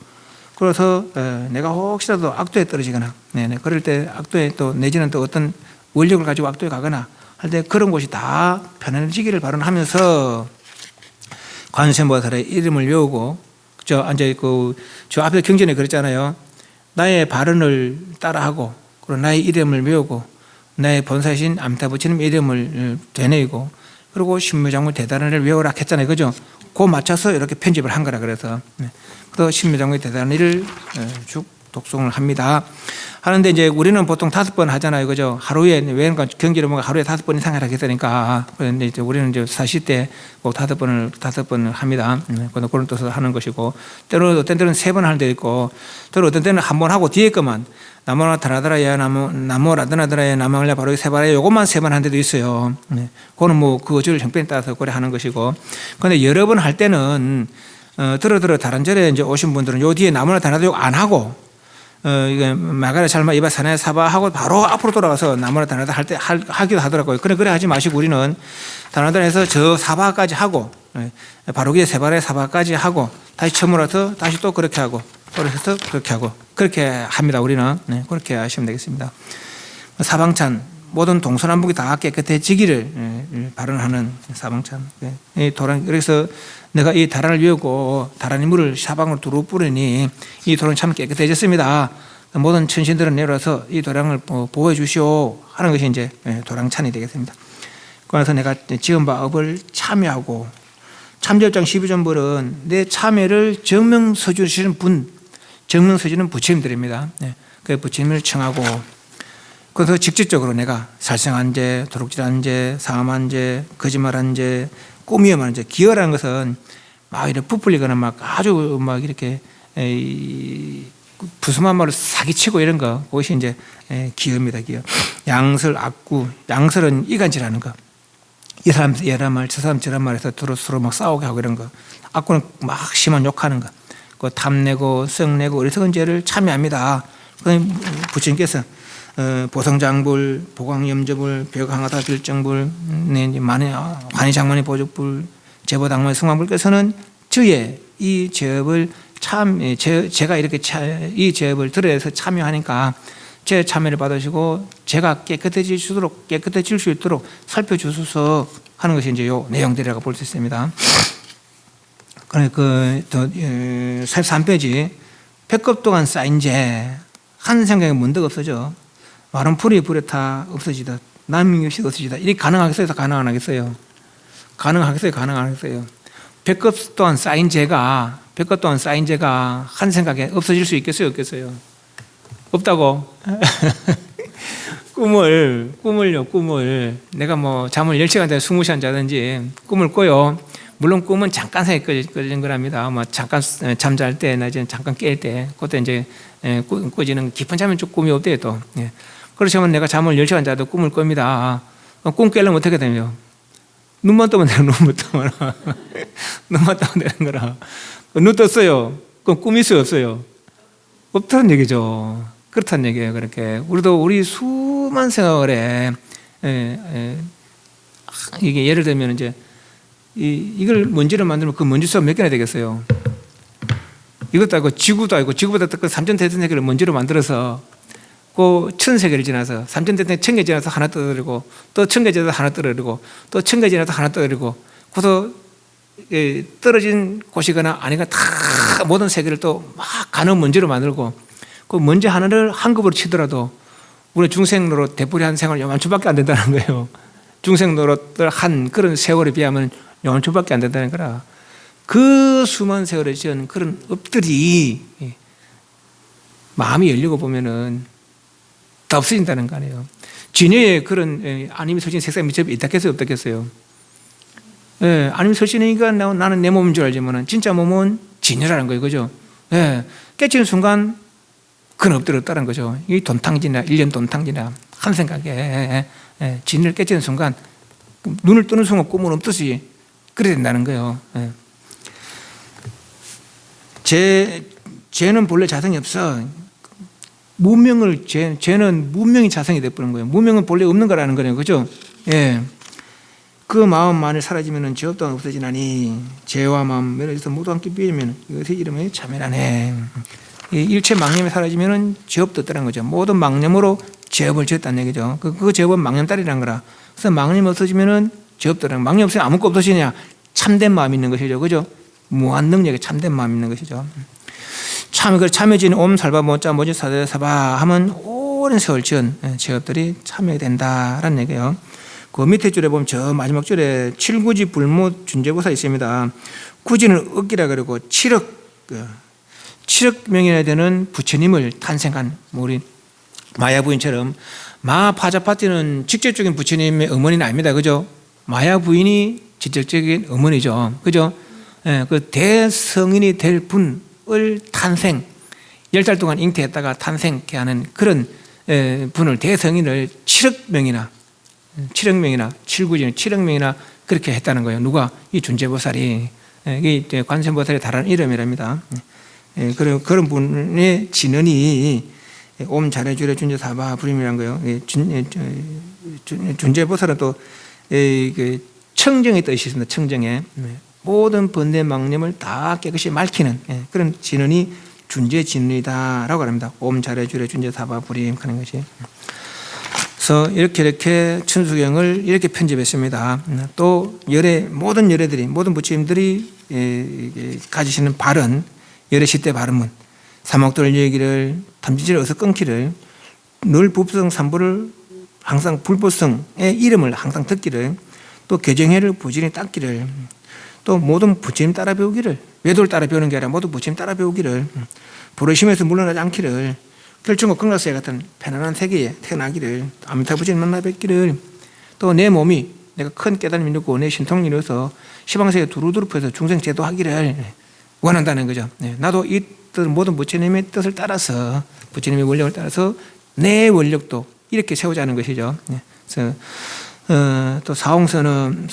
그래서 내가 혹시라도 악도에 떨어지거나, 그럴 때 악도에 또 내지는 또 어떤 원력을 가지고 악도에 가거나 할 때 그런 곳이 다 편안해지기를 발언하면서 관세음보살의 이름을 외우고, 저 앞에 경전에 그랬잖아요. 나의 발언을 따라하고, 그리고 나의 이름을 외우고, 나의 본사신 아미타부처님 이름을 되뇌이고, 그리고 신묘장구 대단원을 외우라 했잖아요. 그죠? 그 맞춰서 이렇게 편집을 한 거라. 그래서 또 신묘장구 대단원을 쭉 독송을 합니다. 하는데 이제 우리는 보통 5번 하잖아요. 그죠? 하루에, 왜냐면 경기를 뭔가 하루에 5번 이상 하라 했으니까. 그런데 이제 우리는 이제 사실 때 꼭 5번을 합니다. 그런 뜻으로 하는 것이고, 때로는 어떤 때는 3번 할 때 있고, 때로 어떤 때는 한 번 하고 뒤에 것만 나무나 다라다라야 나무라드나드라야 나무알라 바로 세바라야 요것만 3번 한 데도 있어요. 그거는 뭐 그 어줄 형편에 따라서 그래 하는 것이고, 그런데 여러 번 할 때는 들어 다른 절에 이제 오신 분들은 요 뒤에 나무나 다라도 안 하고, 이게 마가라 잘마 이바 사나야 사바 하고 바로 앞으로 돌아가서 나무나 다나다 할 때 하기도 하더라고요. 그래 하지 마시고 우리는 다나다에서 저 사바까지 하고, 바로 위에 세바라의 사바까지 하고, 다시 처음으로 와서 다시 또 그렇게 하고, 그래서 그렇게 하고, 그렇게 합니다. 우리는 그렇게 하시면 되겠습니다. 사방찬, 모든 동서남북이 다 깨끗해지기를 발언하는 사방찬. 그래서 내가 이 다란을 외우고 다란의 물을 사방으로 두루 뿌리니 이 도랑이 참 깨끗해졌습니다. 모든 천신들은 내려와서 이 도랑을 보호해 주시오 하는 것이 이제 도랑찬이 되겠습니다. 그래서 내가 지은 바 업을 참여하고, 참여장 12전벌은 내 참여를 증명서주시는 분, 증명서주는 부처님들입니다. 그 부처님을 청하고, 그래서 직접적으로 내가 살생한 죄, 도둑질한 죄, 상함한 죄, 거짓말한 죄, 꾸미어만 죄, 기어라는 것은 막 이렇게 부풀리거나 막 아주 막 이렇게 부수만 말로 사기치고 이런 거, 그것이 이제 기어입니다. 기어. 양설, 악구, 양설은 이간질하는 거. 이 사람 얘란 말, 저 사람 저란 말해서 서로 막 싸우게 하고 이런 거. 악구는 막 심한 욕하는 거. 그 탐내고 썩내고 어리석은 죄를 참여합니다. 부처님께서 보성장불, 보광염저불, 벽항하다 결정불, 관이장만의 보족불, 제보당만의 승왕불께서는 저의 이 제업을 제가 이렇게 이 제업을 들어서 참여하니까 제 참여를 받으시고 제가 깨끗해질 수 있도록 살펴주소서 하는 것이 이제 요 내용들이라고 볼 수 있습니다. 그 43페이지, 백급 동안 쌓인 죄 한 생각에 문득 없어져 마른 풀이 불에 타 없어지듯 남이 없이 없어지다. 이게 가능하겠어요? 가능 안 하겠어요? 가능하겠어요? 가능 안 하겠어요? 백급 동안 쌓인 죄가 한 생각에 없어질 수 있겠어요? 없겠어요? 없다고? 꿈을 내가 뭐 잠을 10시간 대 20시간 자든지 꿈을 꿔요. 물론 꿈은 잠깐 사이에 꺼지는 거랍니다. 뭐 잠깐 잠잘 때, 낮에는 잠깐 깰 때, 그때 이제 꺼지는 깊은 잠은 좀 꿈이 없대요 또. 그렇지만 내가 잠을 10시간 자도 꿈을 꿉니다. 꿈 깨려면 어떻게 되냐? 눈만 뜨면 되는, 눈만 뜨면. 눈만 뜨면 되는 거라. 눈 떴어요. 그럼 꿈이 있어요, 없어요? 없다는 얘기죠. 그렇다는 얘기예요. 그렇게. 우리 수많은 생활에, 이게 예를 들면 이제, 이걸 먼지를 만들면 그 먼지 수가 몇 개나 되겠어요? 이것도 아니고 지구도 아니고 지구보다 더 큰 삼천대천세계를 먼지로 만들어서 그 1000세계를 지나서 3000대 1000개 지나서 하나 떠들고 또 1000개 지나서 하나 떠들고 또 1000개 지나서 하나 떠들고 그래서 떨어진 곳이거나 아니가 다 모든 세계를 또 막 가는 먼지로 만들고 그 먼지 하나를 한 급으로 치더라도 우리 중생 노릇 되풀이 한 생활 요만큼밖에 안 된다는 거예요. 중생 노릇을 한 그런 세월에 비하면 요만큼밖에 안 된다는 거라. 그 수많은 세월에 지은 그런 업들이 마음이 열리고 보면은 다 없어진다는 거 아니에요. 진여의 그런 아님이 설신 색상이 미처 있다겠어요, 없다겠어요? 아님이 설신이니까 나는 내 몸인 줄 알지만은 진짜 몸은 진여라는 거예요, 그죠? 깨치는 순간 그건 없더라는 거죠. 이 돈탕지나 1년 돈탕지나 한 생각에 진여를 깨치는 순간 눈을 뜨는 순간 꿈은 없듯이 그래 된다는 거예요. 죄는 본래 자성이 없어. 죄는 무명이 자성이 돼버린 거예요. 무명은 본래 없는 거라는 거예요. 그죠? 예. 그 마음만이 사라지면 죄 없다가 없어지나니 죄와 마음 멸해져서 모두 함께 비우면 이것이 이름이 자멸하네. 일체 망념이 사라지면 죄 없었다는 거죠. 모든 망념으로 죄업을 지었다는 얘기죠. 그 죄업은 망념딸이라는 거라. 그래서 망념이 없어지면 죄 없더라는 거예요. 망념 없으면 아무것도 없어지냐? 참된 마음이 있는 것이죠. 그죠? 무한 능력에 참된 마음이 있는 것이죠. 참여진 옴살바 모자 모지 사대사바 하면 오랜 세월 지은 죄업들이 참여된다라는 얘기예요. 그 밑에 줄에 보면 저 마지막 줄에 칠구지 불모 준재보살이 있습니다. 구지는 억기라 그러고 7억 명이나 되는 부처님을 탄생한 우리 마야 부인처럼 마파자파티는 직접적인 부처님의 어머니는 아닙니다. 그죠? 마야 부인이 직접적인 어머니죠. 그죠? 예, 그 대성인이 될 분을 탄생, 10달 동안 잉태했다가 탄생케 하는 그런 분을 대성인을 7억 명이나 7구지는 7억 명이나 그렇게 했다는 거예요. 누가? 이 준재보살이. 이게 관세음보살의 다른 이름이랍니다. 그런 분의 진언이 옴 잘해주래 준재사바 부림이라는 거예요. 준재보살은 또 청정의 뜻이 있습니다. 청정에 모든 번뇌 망념을 다 깨끗이 맑히는 그런 진언이 준재진언이다라고 합니다. 옴 잘해주래 준재사바 부림 하는 것이. 그래서 이렇게 천수경을 이렇게 편집했습니다. 또 모든 열애들이, 모든 부처님들이 가지시는 발언, 열애 시대 발언문, 삼옥도를 얘기를 탐진지를 어서 끊기를, 늘 법성 삼보를 항상 불법성의 이름을 항상 듣기를, 또 교정회를 부지런히 닦기를, 또 모든 부처님 따라 배우기를, 외도를 따라 배우는 게 아니라 모든 부처님 따라 배우기를, 부르심에서 물러나지 않기를, 결정과 극락세 같은 편안한 세계에 태어나기를, 아미타 부처님 만나 뵙기를, 또 내 몸이 내가 큰 깨달음이 이루고 내 신통이 이루어서 시방세계 두루두루 펴서 중생 제도하기를 원한다는 거죠. 나도 이 모든 부처님의 뜻을 따라서, 부처님의 원력을 따라서 내 원력도 이렇게 세우자는 것이죠. 그래서 또 사홍서는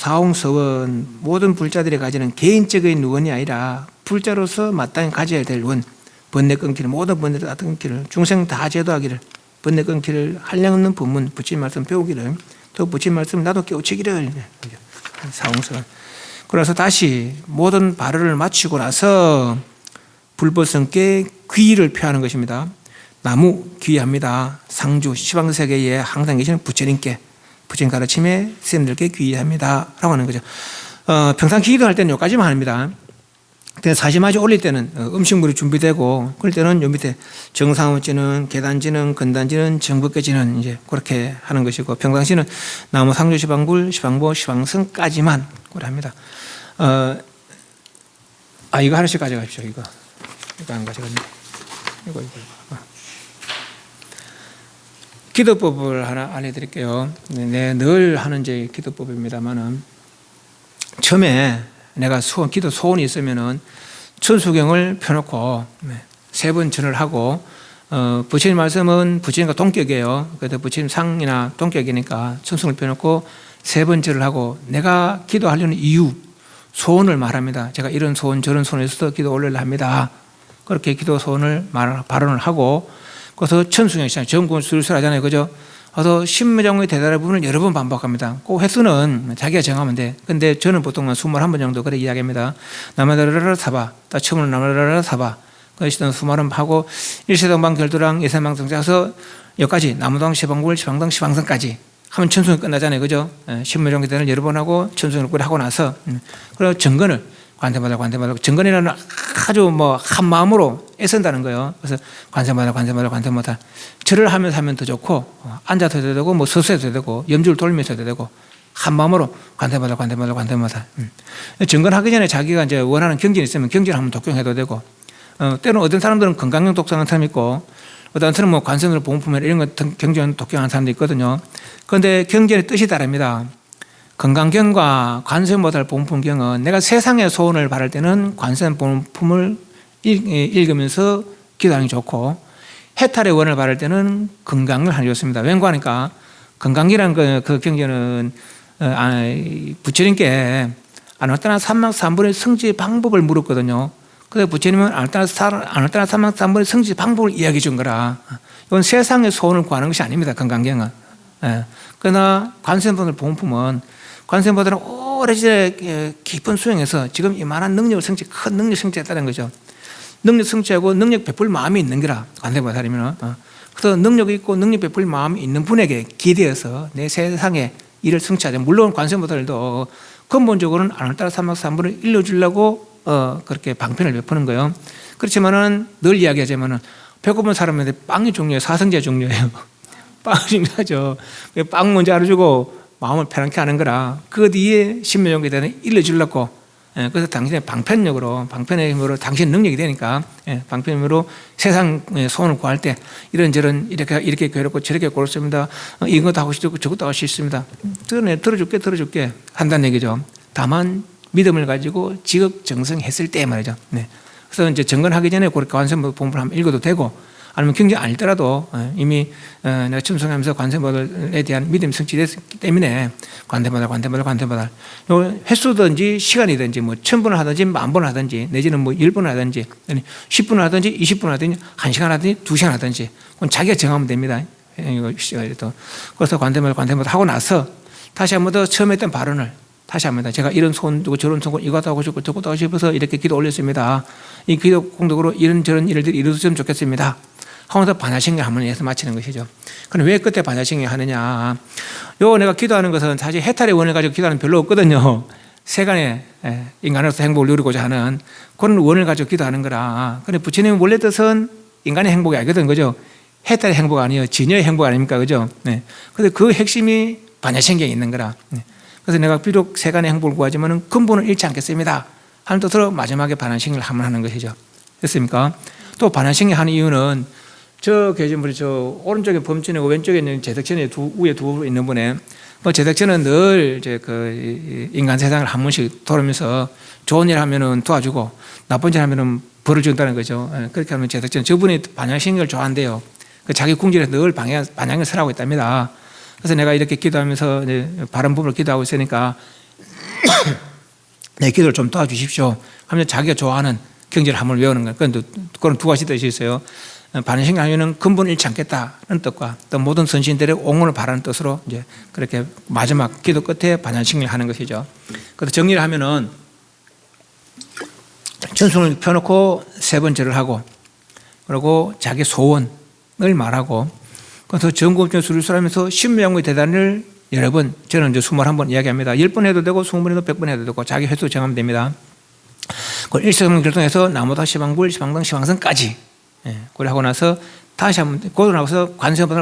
모든 불자들이 가지는 개인적인 원이 아니라 불자로서 마땅히 가져야 될 원, 번뇌 끊기를, 모든 번뇌를 다 끊기를, 중생 다 제도하기를, 번뇌 끊기를, 한량없는 법문, 부처님 말씀 배우기를, 또 부처님 말씀 나도 깨우치기를. 사홍서. 그래서 다시 모든 발언을 마치고 나서 불법성께 귀의를 표하는 것입니다. 나무 귀의합니다. 상주 시방세계에 항상 계시는 부처님께, 부처님 가르침에 스님들께 귀의합니다 라고 하는 거죠. 평상 기도할 때는 여기까지만 합니다. 사시마지 올릴 때는 음식물이 준비되고, 그럴 때는 요 밑에 정상호지는, 계단지는, 근단지는, 정법계지는 이제 그렇게 하는 것이고, 평상시는 나무 상주 시방불, 시방보, 시방성까지만 그래 합니다. 이거 하나씩 가져가십시오. 이거 안 가져갔네. 이거. 기도법을 하나 알려드릴게요. 늘 하는 이제 기도법입니다만은, 처음에 내가 기도 소원이 있으면은 천수경을 펴놓고 3번 전을 하고, 부처님 말씀은 부처님과 동격이에요. 그래서 부처님 상이나 동격이니까 천수경을 펴놓고 3번 절을 하고, 내가 기도하려는 이유, 소원을 말합니다. 제가 이런 소원 저런 소원을 있어서 기도 올리려 합니다. 그렇게 기도 소원을 발언을 하고, 그래서 천수경 시간 점검 술술 하잖아요. 그죠? 그래서 신무장의 대단한 부분을 여러 번 반복합니다. 그 횟수는 자기가 정하면 돼. 근데 저는 보통 21번 정도 그렇게 이야기합니다. 나마다라라 사바, 또 처음으로 나마다라라 사바, 그것이 21번 하고, 일세동방 결도랑 예산방성자서 여기까지 나무당 시방불 시방당 시방성까지 하면 천수경 끝나잖아요. 그죠? 신무장의 대단을 여러 번 하고 천수경을 하고 나서, 그리고 정건을 관세마다 정건이라는 아주 한 마음으로 애쓴다는 거예요. 그래서 관세마다 절을 하면서 하면 더 좋고, 앉아서 해도 되고 서서 해도 되고 염주를 돌면서 해도 되고, 한 마음으로 관세마다 정건하기 전에 자기가 이제 원하는 경전이 있으면 경전을 한번 독경해도 되고, 때로는 어떤 사람들은 건강용 독경하는 사람이 있고, 어떤 사람은 관세음으로 보험품 이런 거 경전 독경하는 사람도 있거든요. 그런데 경전의 뜻이 다릅니다. 건강경과 관세음보살 본품경은 내가 세상의 소원을 바랄 때는 관세음 본품을 읽으면서 기도하는 게 좋고, 해탈의 원을 바랄 때는 건강을 하는 게 좋습니다. 왠가 건강이라는 그 경전은 부처님께 어떠나 삼막삼분의 성지의 방법을 물었거든요. 그래서 부처님은 아나따나 사막삼벌의 성취 방법을 이야기해 준 거라. 이건 세상의 소원을 구하는 것이 아닙니다. 건강경은. 예. 그러나 관세음보살 본품은 관세음보살은 오래전에 깊은 수행해서 지금 이만한 능력을 성취, 큰 능력 성취했다는 거죠. 능력 성취하고 능력 베풀 마음이 있는 거라. 관세음보살이면. 그래서 능력이 있고 능력 베풀 마음이 있는 분에게 기대어서 내 세상에 일을 성취하자. 물론 관세음보살도 근본적으로는 아나따나 사막삼벌을 일러주려고 그렇게 방편을 베푸는 거예요. 그렇지만은 늘 이야기하자면은 배고픈 사람한테 빵이 중요해요. 사성제 중요해요. 빵이 중요하죠. 빵 먼저 알아주고 마음을 편안케 하는 거라. 그 뒤에 신묘정에 대한 일러주려고. 그래서 당신의 방편의 힘으로 당신 능력이 되니까 방편의 힘으로 세상 소원을 구할 때 이런저런 이렇게 괴롭고 저렇게 고맙습니다. 이것도 하고 싶고 저것도 하고 싶습니다. 들어줄게 한다는 얘기죠. 다만 믿음을 가지고 지극정성했을 때 말이죠. 네. 그래서 이제 정건하기 전에 그렇게 관세음보살 한번 읽어도 되고, 아니면 경제 아니더라도 이미 내가 첨송하면서 관세음보살에 대한 믿음이 성취됐기 때문에 관세음보살 요 횟수든지 시간이든지 뭐 1000번을 하든지 10,000번을 하든지 내지는 뭐 10번을 하든지 10분을 하든지 20분을 하든지 1시간 하든지 2시간 하든지 그건 자기가 정하면 됩니다. 그래서 관세음보살 하고 나서 다시 한 번 더 처음에 했던 발언을 다시 합니다. 제가 이런 소원 두고 저런 소원 이것도 하고 싶고 저것도 하고 싶어서 이렇게 기도 올렸습니다. 이 기도 공덕으로 이런저런 일들이 이루어졌으면 좋겠습니다. 하면서 반야신경 한번 해서 마치는 것이죠. 그럼 왜 그때 반야신경 하느냐? 요 내가 기도하는 것은 사실 해탈의 원을 가지고 기도하는 별로 없거든요. 세간의 인간으로서 행복을 누리고자 하는 그런 원을 가지고 기도하는 거라. 그런데 부처님은 원래 뜻은 인간의 행복이 아니거든, 그죠? 해탈의 행복 아니에요. 진여의 행복 아닙니까, 그죠? 네. 그런데 그 핵심이 반야신경에 있는 거라. 네. 그래서 내가 비록 세간의 행복을 구하지만 근본을 잃지 않겠습니다 하는 뜻으로 마지막에 반야신경을 한번 하는 것이죠. 됐습니까? 또 반야신경 하는 이유는 저 오른쪽에 범천이고 왼쪽에 있는 제덕천이 위에 두 있는 분에 그 제덕천은 늘 이제 그 인간 세상을 한 번씩 돌으면서 좋은 일 하면은 도와주고 나쁜 일 하면은 벌을 준다는 거죠. 그렇게 하면 제덕천 저분이 반야신경을 좋아한대요. 그 자기 궁지에서 늘 반향을 설하고 있답니다. 그래서 내가 이렇게 기도하면서 바른 부분을 기도하고 있으니까 내 기도를 좀 도와주십시오 하면 자기가 좋아하는 경제를 한번 외우는 거예요. 그건 두 가지 뜻이 있어요. 반야신경 하면은 근본 잃지 않겠다는 뜻과 또 모든 선신들의 옹호를 바라는 뜻으로 이제 그렇게 마지막 기도 끝에 반야신경을 하는 것이죠. 그래서 정리를 하면은 천승을 펴놓고 세 번째를 하고 그리고 자기 소원을 말하고 그래서 전공업체 수리수를 하면서 신묘양구의 대단을 여러 번, 저는 이제 21번 이야기합니다. 10번 해도 되고 20번 해도 100번 해도 되고 자기 횟수 정하면 됩니다. 그걸 일사성문 결정해서 나무다 시방불, 시방등, 시방성까지 그걸 하고 나서 다시 한번 그러고 나서 관세음보살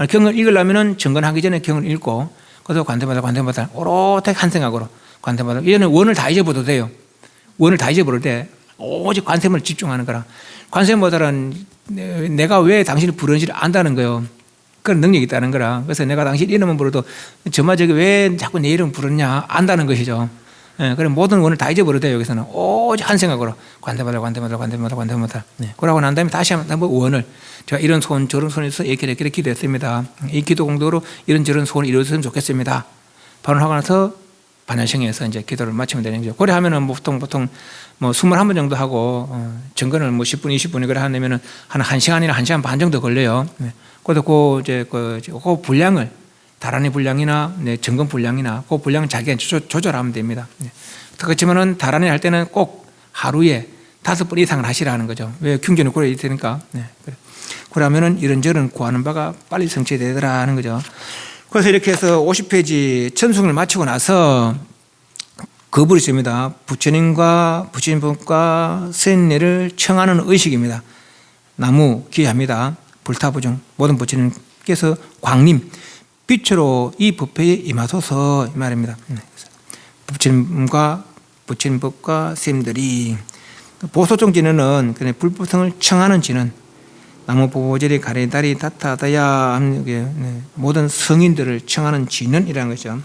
경을 읽으려면 정건하기 전에 경을 읽고 그래서 관세음보살 오롯하게 한 생각으로 관세음보살 이제는 원을 다 잊어버려도 돼요. 원을 다 잊어버릴 때 오직 관세음을 집중하는 거라. 관세음보살은 내가 왜 당신을 부르는지를 안다는 거예요. 그런 능력이 있다는 거라. 그래서 내가 당신 이름은 부르도 정말 저기 왜 자꾸 내 이름 부르냐 안다는 것이죠. 그럼 모든 원을 다 잊어버려도 돼요. 여기서는 오직 한 생각으로 관세음보살. 그러고 난 다음에 다시 한번 원을 제가 이런 소원 저런 소원이 있어서 이렇게 기도했습니다. 이 기도 공덕으로 이런저런 소원이 이루어졌으면 좋겠습니다. 발언하고 나서 반야신경에서 이제 기도를 마치면 되는 거죠. 그래 하면은 보통 뭐 21번 정도 하고 정건을 뭐 10분, 20분이 그래 하면은 한 1시간이나 1시간 반 정도 걸려요. 그래서 그 분량을 다란이 분량이나 정건 분량이나 그 분량을 자기가 조절하면 됩니다. 그렇지만은 다란이 할 때는 꼭 하루에 5번 이상을 하시라는 거죠. 왜 경전을 그래야 되니까. 그러면은 이런저런 구하는 바가 빨리 성취되더라는 거죠. 그래서 이렇게 해서 50페이지 천승을 마치고 나서 거불이 있습니다. 부처님과 부처님과 스님네를 청하는 의식입니다. 나무 기합니다. 불타부중 모든 부처님께서 광림 빛으로 이 법회에 임하소서 이 말입니다. 부처님과 부처님법과 스님들이 보소종 진언은 불법성을 청하는 진언 나무 보보제리 가리다리 다타다야 모든 성인들을 청하는 진언이라는 거죠.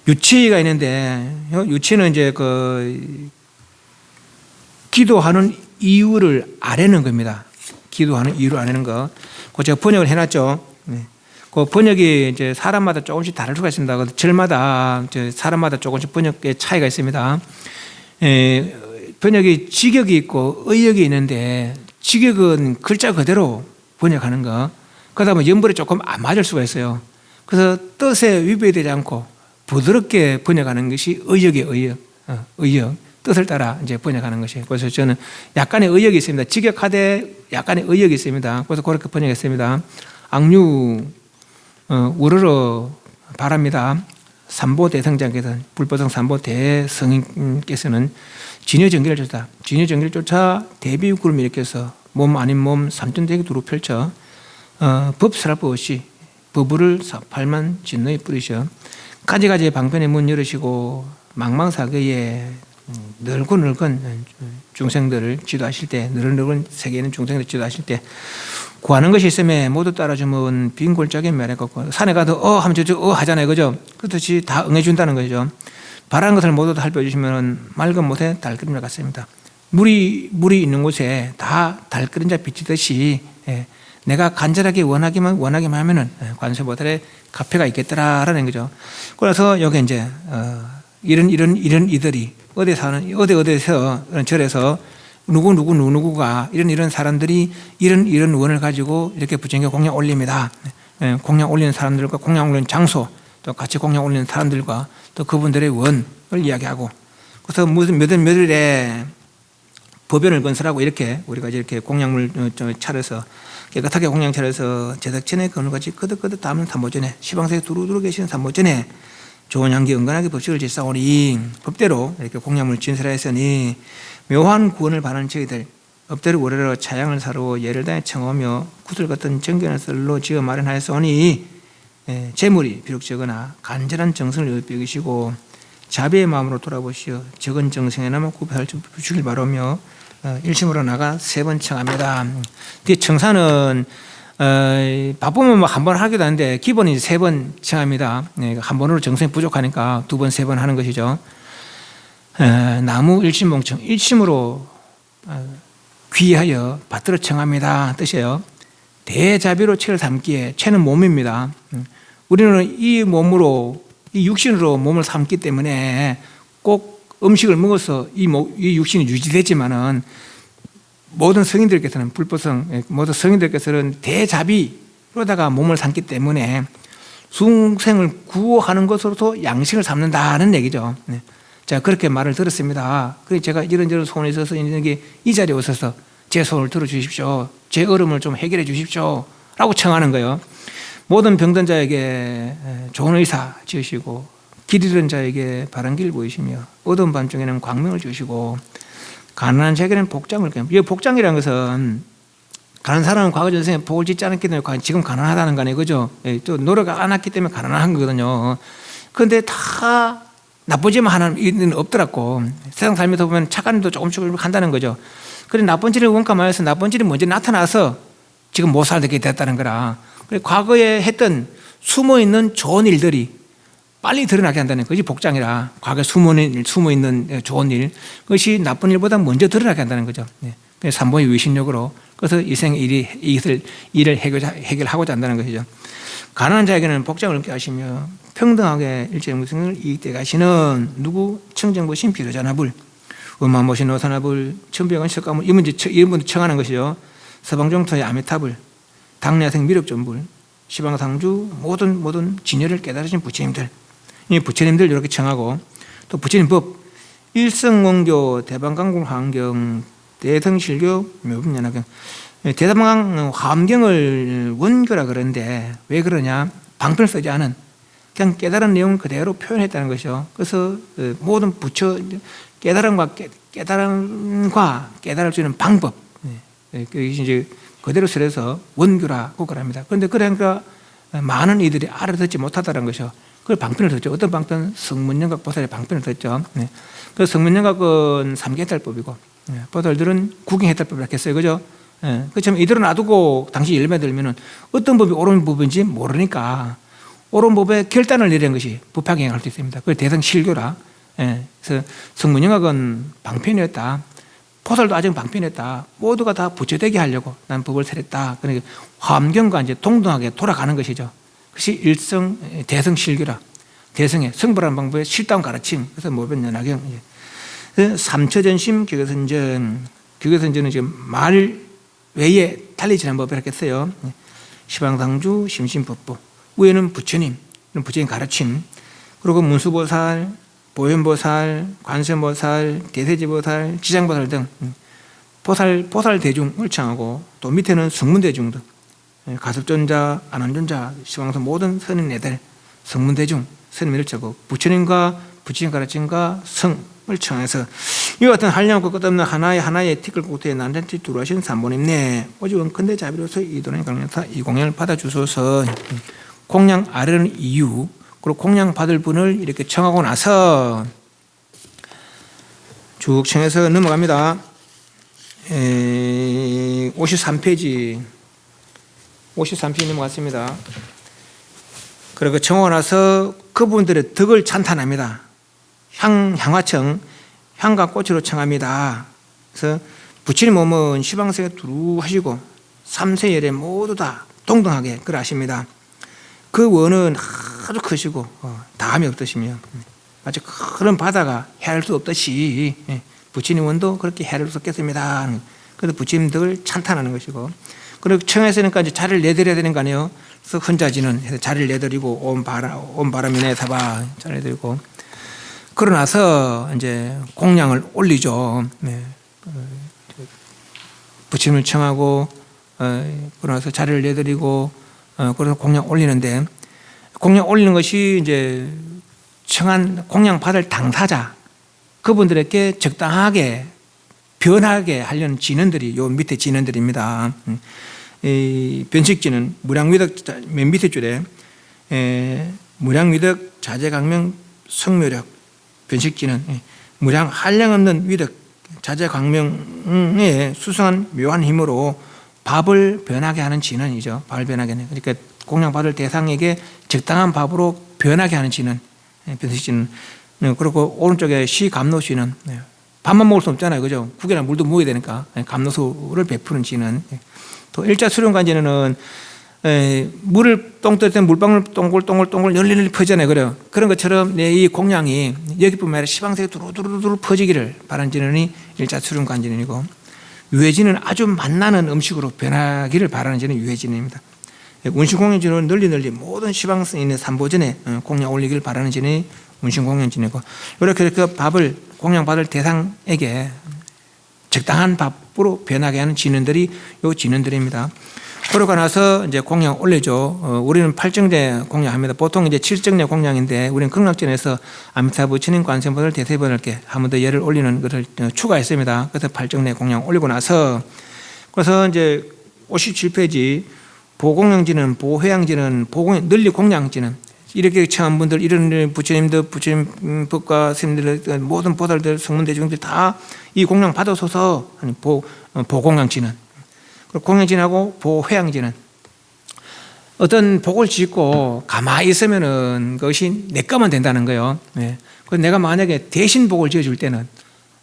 유치가 있는데 유치는 이제 그 기도하는 이유를 아뢰는 겁니다. 기도하는 이유를 아뢰는 거. 그 제가 번역을 해놨죠. 그 번역이 이제 사람마다 조금씩 다를 수가 있습니다. 절마다 사람마다 조금씩 번역의 차이가 있습니다. 번역이 직역이 있고 의역이 있는데 직역은 글자 그대로 번역하는 거, 그러다 보면 연벌이 조금 안 맞을 수가 있어요. 그래서 뜻에 위배되지 않고 부드럽게 번역하는 것이 의역이에요. 의역. 뜻을 따라 이제 번역하는 것이에요. 그래서 저는 약간의 의역이 있습니다. 직역하되 약간의 의역이 있습니다. 그래서 그렇게 번역했습니다. 악류 우러러 바랍니다. 삼보 대성장께서, 불보성 삼보 대성인께서는 진여정기를 쫓아, 진여정기를 쫓아 대비 구름을 일으켜서 몸 아닌 몸 삼천대기 두루 펼쳐 법설할법 없이 법을 팔만 진노에 뿌리셔 가지가지의 방편의 문 열으시고 망망사거에 늙은 중생들을 지도하실 때, 늙은 세계에 있는 중생들을 지도하실 때 구하는 것이 있으면 모두 따라주면 빈 골짜기에 말해갖고 산에 가도 하면 저쪽 하잖아요, 그죠? 그렇듯이 다 응해준다는 거죠. 바라는 것을 모두 다 살펴주시면 맑은 못에 달그림자 같습니다. 물이 있는 곳에 다 달그림자 비치듯이 내가 간절하게 원하기만 하면은 관세보살의 카페가 있겠더라라는 거죠. 그래서 여기 이제 이런 이들이 어디에서 절에서 누구가 이런 사람들이 이런 원을 가지고 이렇게 부처님께 공양 올립니다. 공양 올리는 사람들과 공양 올리는 장소, 또 같이 공양 올리는 사람들과 또 그분들의 원을 이야기하고, 그래서 무슨 몇일에 법연을 건설하고 이렇게 우리가 이렇게 공양물 차려서 깨끗하게 공양 차려서 제덕천에 그늘같이 거듭거듭 담는 삼보전에 시방세에 두루두루 계시는 삼보전에 좋은 향기 은근하게 법식을 짓사오니 법대로 이렇게 공양물 진설하였으니 묘한 구원을 바라는 저희들 업대로 우러러 차양을 사러 예를 다해 청하며 구슬 같은 정견을 썰로 지어 마련하였으니 재물이 비록 적으나 간절한 정성을 여기시고 자비의 마음으로 돌아보시어 적은 정성에나마 구별할 줄 주길 바라며 일심으로 나가 3번 청합니다. 뒤에 청사는 바쁘면 한 번 하기도 하는데 기본이 3번 청합니다. 한 번으로 정성이 부족하니까 2번, 3번 하는 것이죠. 나무 일심봉청, 일심으로 귀하여 받들어 청합니다 뜻이에요. 대자비로 채를 삼기에, 채는 몸입니다. 우리는 이 몸으로, 이 육신으로 몸을 삼기 때문에 꼭 음식을 먹어서 이 육신이 유지되지만은 모든 성인들께서는 불보성, 모든 성인들께서는 대자비로다가 몸을 삼기 때문에 중생을 구호하는 것으로도 양식을 삼는다는 얘기죠. 자, 그렇게 말을 들었습니다. 그래서 제가 이런저런 소원이 있어서 여기 이 자리에 오셔서 제 소원을 들어주십시오. 제 어려움을 좀 해결해 주십시오. 라고 청하는 거예요. 모든 병든 자에게 좋은 의사 지으시고 길 잃은 자에게 바른 길 보이시며 어두운 밤중에는 광명을 주시고 가난한 자에게는 복장을, 이 복장이라는 것은 가난한 사람은 과거 전생에 복을 짓지 않았기 때문에 지금 가난하다는 거 아니에요, 그죠? 또 노력 안 했기 때문에 가난한 거거든요. 그런데 다 나쁘지만 하나는 없더라고. 세상 살면서 보면 착한 일도 조금씩 한다는 거죠. 그래 나쁜 질을 원감하여서 나쁜 질이 먼저 나타나서 지금 못 살게 됐다는 거라. 그래 과거에 했던 숨어있는 좋은 일들이 빨리 드러나게 한다는 것이 복장이라. 과거에 숨어있는 좋은 일, 그것이 나쁜 일보다 먼저 드러나게 한다는 거죠. 삼보의 위신력으로. 그래서 이생의 일을 해결하고자 한다는 것이죠. 가난한 자에게는 복장을 입게 하시며 평등하게 일체무승을 이익되게 하시는 누구 청정보신 비로자나불, 음마모신 오사나불, 천병한 석가물, 이분들 청하는 것이죠. 서방종토의 아메타불, 당내생 미륵전불, 시방상주 모든 진여를 깨달으신 부처님들, 이 부처님들 이렇게 청하고, 또 부처님 법 일성원교 대방강공화엄경 대성실교 묘분연화경, 대담강 화엄경을 원교라 그러는데 왜 그러냐? 방편을 쓰지 않은 그냥 깨달은 내용을 그대로 표현했다는 것이죠. 그래서 모든 부처 깨달음과 깨달을 수 있는 방법, 이제 그대로 쓰여서 원교라고 그럽니다. 그런데 그러니까 많은 이들이 알아듣지 못하다는 것이죠. 그걸 방편을 듣죠. 어떤 방편? 성문영각 보살의 방편을 듣죠. 그래서 성문영각은 삼계해탈법이고 보살들은 구경해탈법이라고 했어요, 그죠? 그렇지만 이들은 놔두고 당시 열매 들면은 어떤 법이 옳은 법인지 모르니까 옳은 법에 결단을 내리는 것이 부파경할 수 있습니다. 그게 대성실교라. 그래서 성문영각은 방편이었다. 보살도 아직 방편이었다. 모두가 다 부처되게 하려고 난 법을 세렸다. 그러니까 화엄경과 이제 동등하게 돌아가는 것이죠. 그것이 대성실교라. 대성의 성불하는 방법의 실다운 가르침. 그래서 모변연화경. 삼처전심 기교선전. 기교선전은 지금 말 외에 달리지는 법을 했겠어요. 시방상주 심심법보. 위에는 부처님, 부처님 가르침. 그리고 문수보살, 보현보살, 관세음보살, 대세지보살, 지장보살 등 보살 대중을 청하고, 또 밑에는 성문대중 등 가섭존자, 안원존자, 시방서 모든 선인애들, 성문대중, 선임을 쳐고 부처님과 부처님 가르침과 성을 청해서 이와 같은 한량없고 끝없는 하나의 티끌 꼭대에 난전치 두루하신 삼본인네 오직은 근대 자비로서 이도는 강력사 이 공양을 받아주소서. 공양 아래는 이유, 그리고 공양 받을 분을 이렇게 청하고 나서 쭉 청해서 넘어갑니다. 53페이지 넘어갔습니다. 그리고 청하고 나서 그분들의 덕을 찬탄합니다. 향화청, 향과 꽃으로 청합니다. 그래서 부처님 몸은 시방세가 두루 하시고 삼세열에 모두 다 동등하게 그러하십니다. 그 원은 아주 크시고 다함이 없으시며 마치 그런 바다가 헤아릴 수 없듯이 부처님 원도 그렇게 헤아릴 수 없겠습니다. 그래서 부처님 덕을 찬탄하는 것이고, 그리고 청에서니까 이제 자리를 내드려야 되는 거 아니에요. 그래서 혼자지는 해서 자리를 내드리고 온 바람이 내사봐 자리를 내드리고, 그러고 나서 이제 공양을 올리죠. 부처님을 청하고 그러고 나서 자리를 내드리고 그래서 공양 올리는데, 공양 올리는 것이 이제 청한 공양 받을 당사자 그분들에게 적당하게 변하게 하려는 진원들이 요 밑에 진원들입니다. 이 변식진은 무량위덕 맨 밑에 줄에 무량위덕 자재강명 성묘력 변식진은 무량 한량없는 위덕 자재강명의 수성한 묘한 힘으로 밥을 변하게 하는 진원이죠. 밥을 변하게 하는, 그러니까 공양 받을 대상에게 적당한 밥으로 변하게 하는 진원 변식진은. 그리고 오른쪽에 시감노시는 밥만 먹을 수 없잖아요, 그죠? 국이나 물도 먹어야 되니까 감노수를 베푸는 진원. 또 일자 수령관진은 물을 똥 떨 때 물방울 동글동글 널리 퍼지잖아요, 그래요. 그런 것처럼 내 이 공양이 여기뿐만 아니라 시방세에 두루두루 퍼지기를 바라는 진원이 일자 수령관진이고, 유해진은 아주 맛나는 음식으로 변하기를 바라는 진원이 유해진입니다. 운신공양진은 널리 모든 시방성에 있는 삼보전에 공양 올리기를 바라는 진원이 운신공양진이고, 이렇게 그 밥을 공양받을 대상에게 적당한 밥으로 변하게 하는 진원들이 요 진원들입니다. 그러고 나서 이제 공양 올려줘. 우리는 8정제 공양합니다. 보통 이제 7정제 공양인데 우리는 극락전에서 아미타 부처님 관세음보살 대세보살께 한 번 더 예를 올리는 것을 추가했습니다. 그래서 8정제 공양 올리고 나서, 그래서 이제 57페이지 보공양지는 보회양지는 널리 공양지는 이렇게 청한 분들, 이런 부처님들, 부처님 법과 스님들, 모든 보살들, 성문대중들 다 이 공양 받아서서 보공양지는, 공양진하고 보회양진은 어떤 복을 짓고 가만히 있으면은 그것이 내 거만 된다는 거예요. 그래서 내가 만약에 대신 복을 지어줄 때는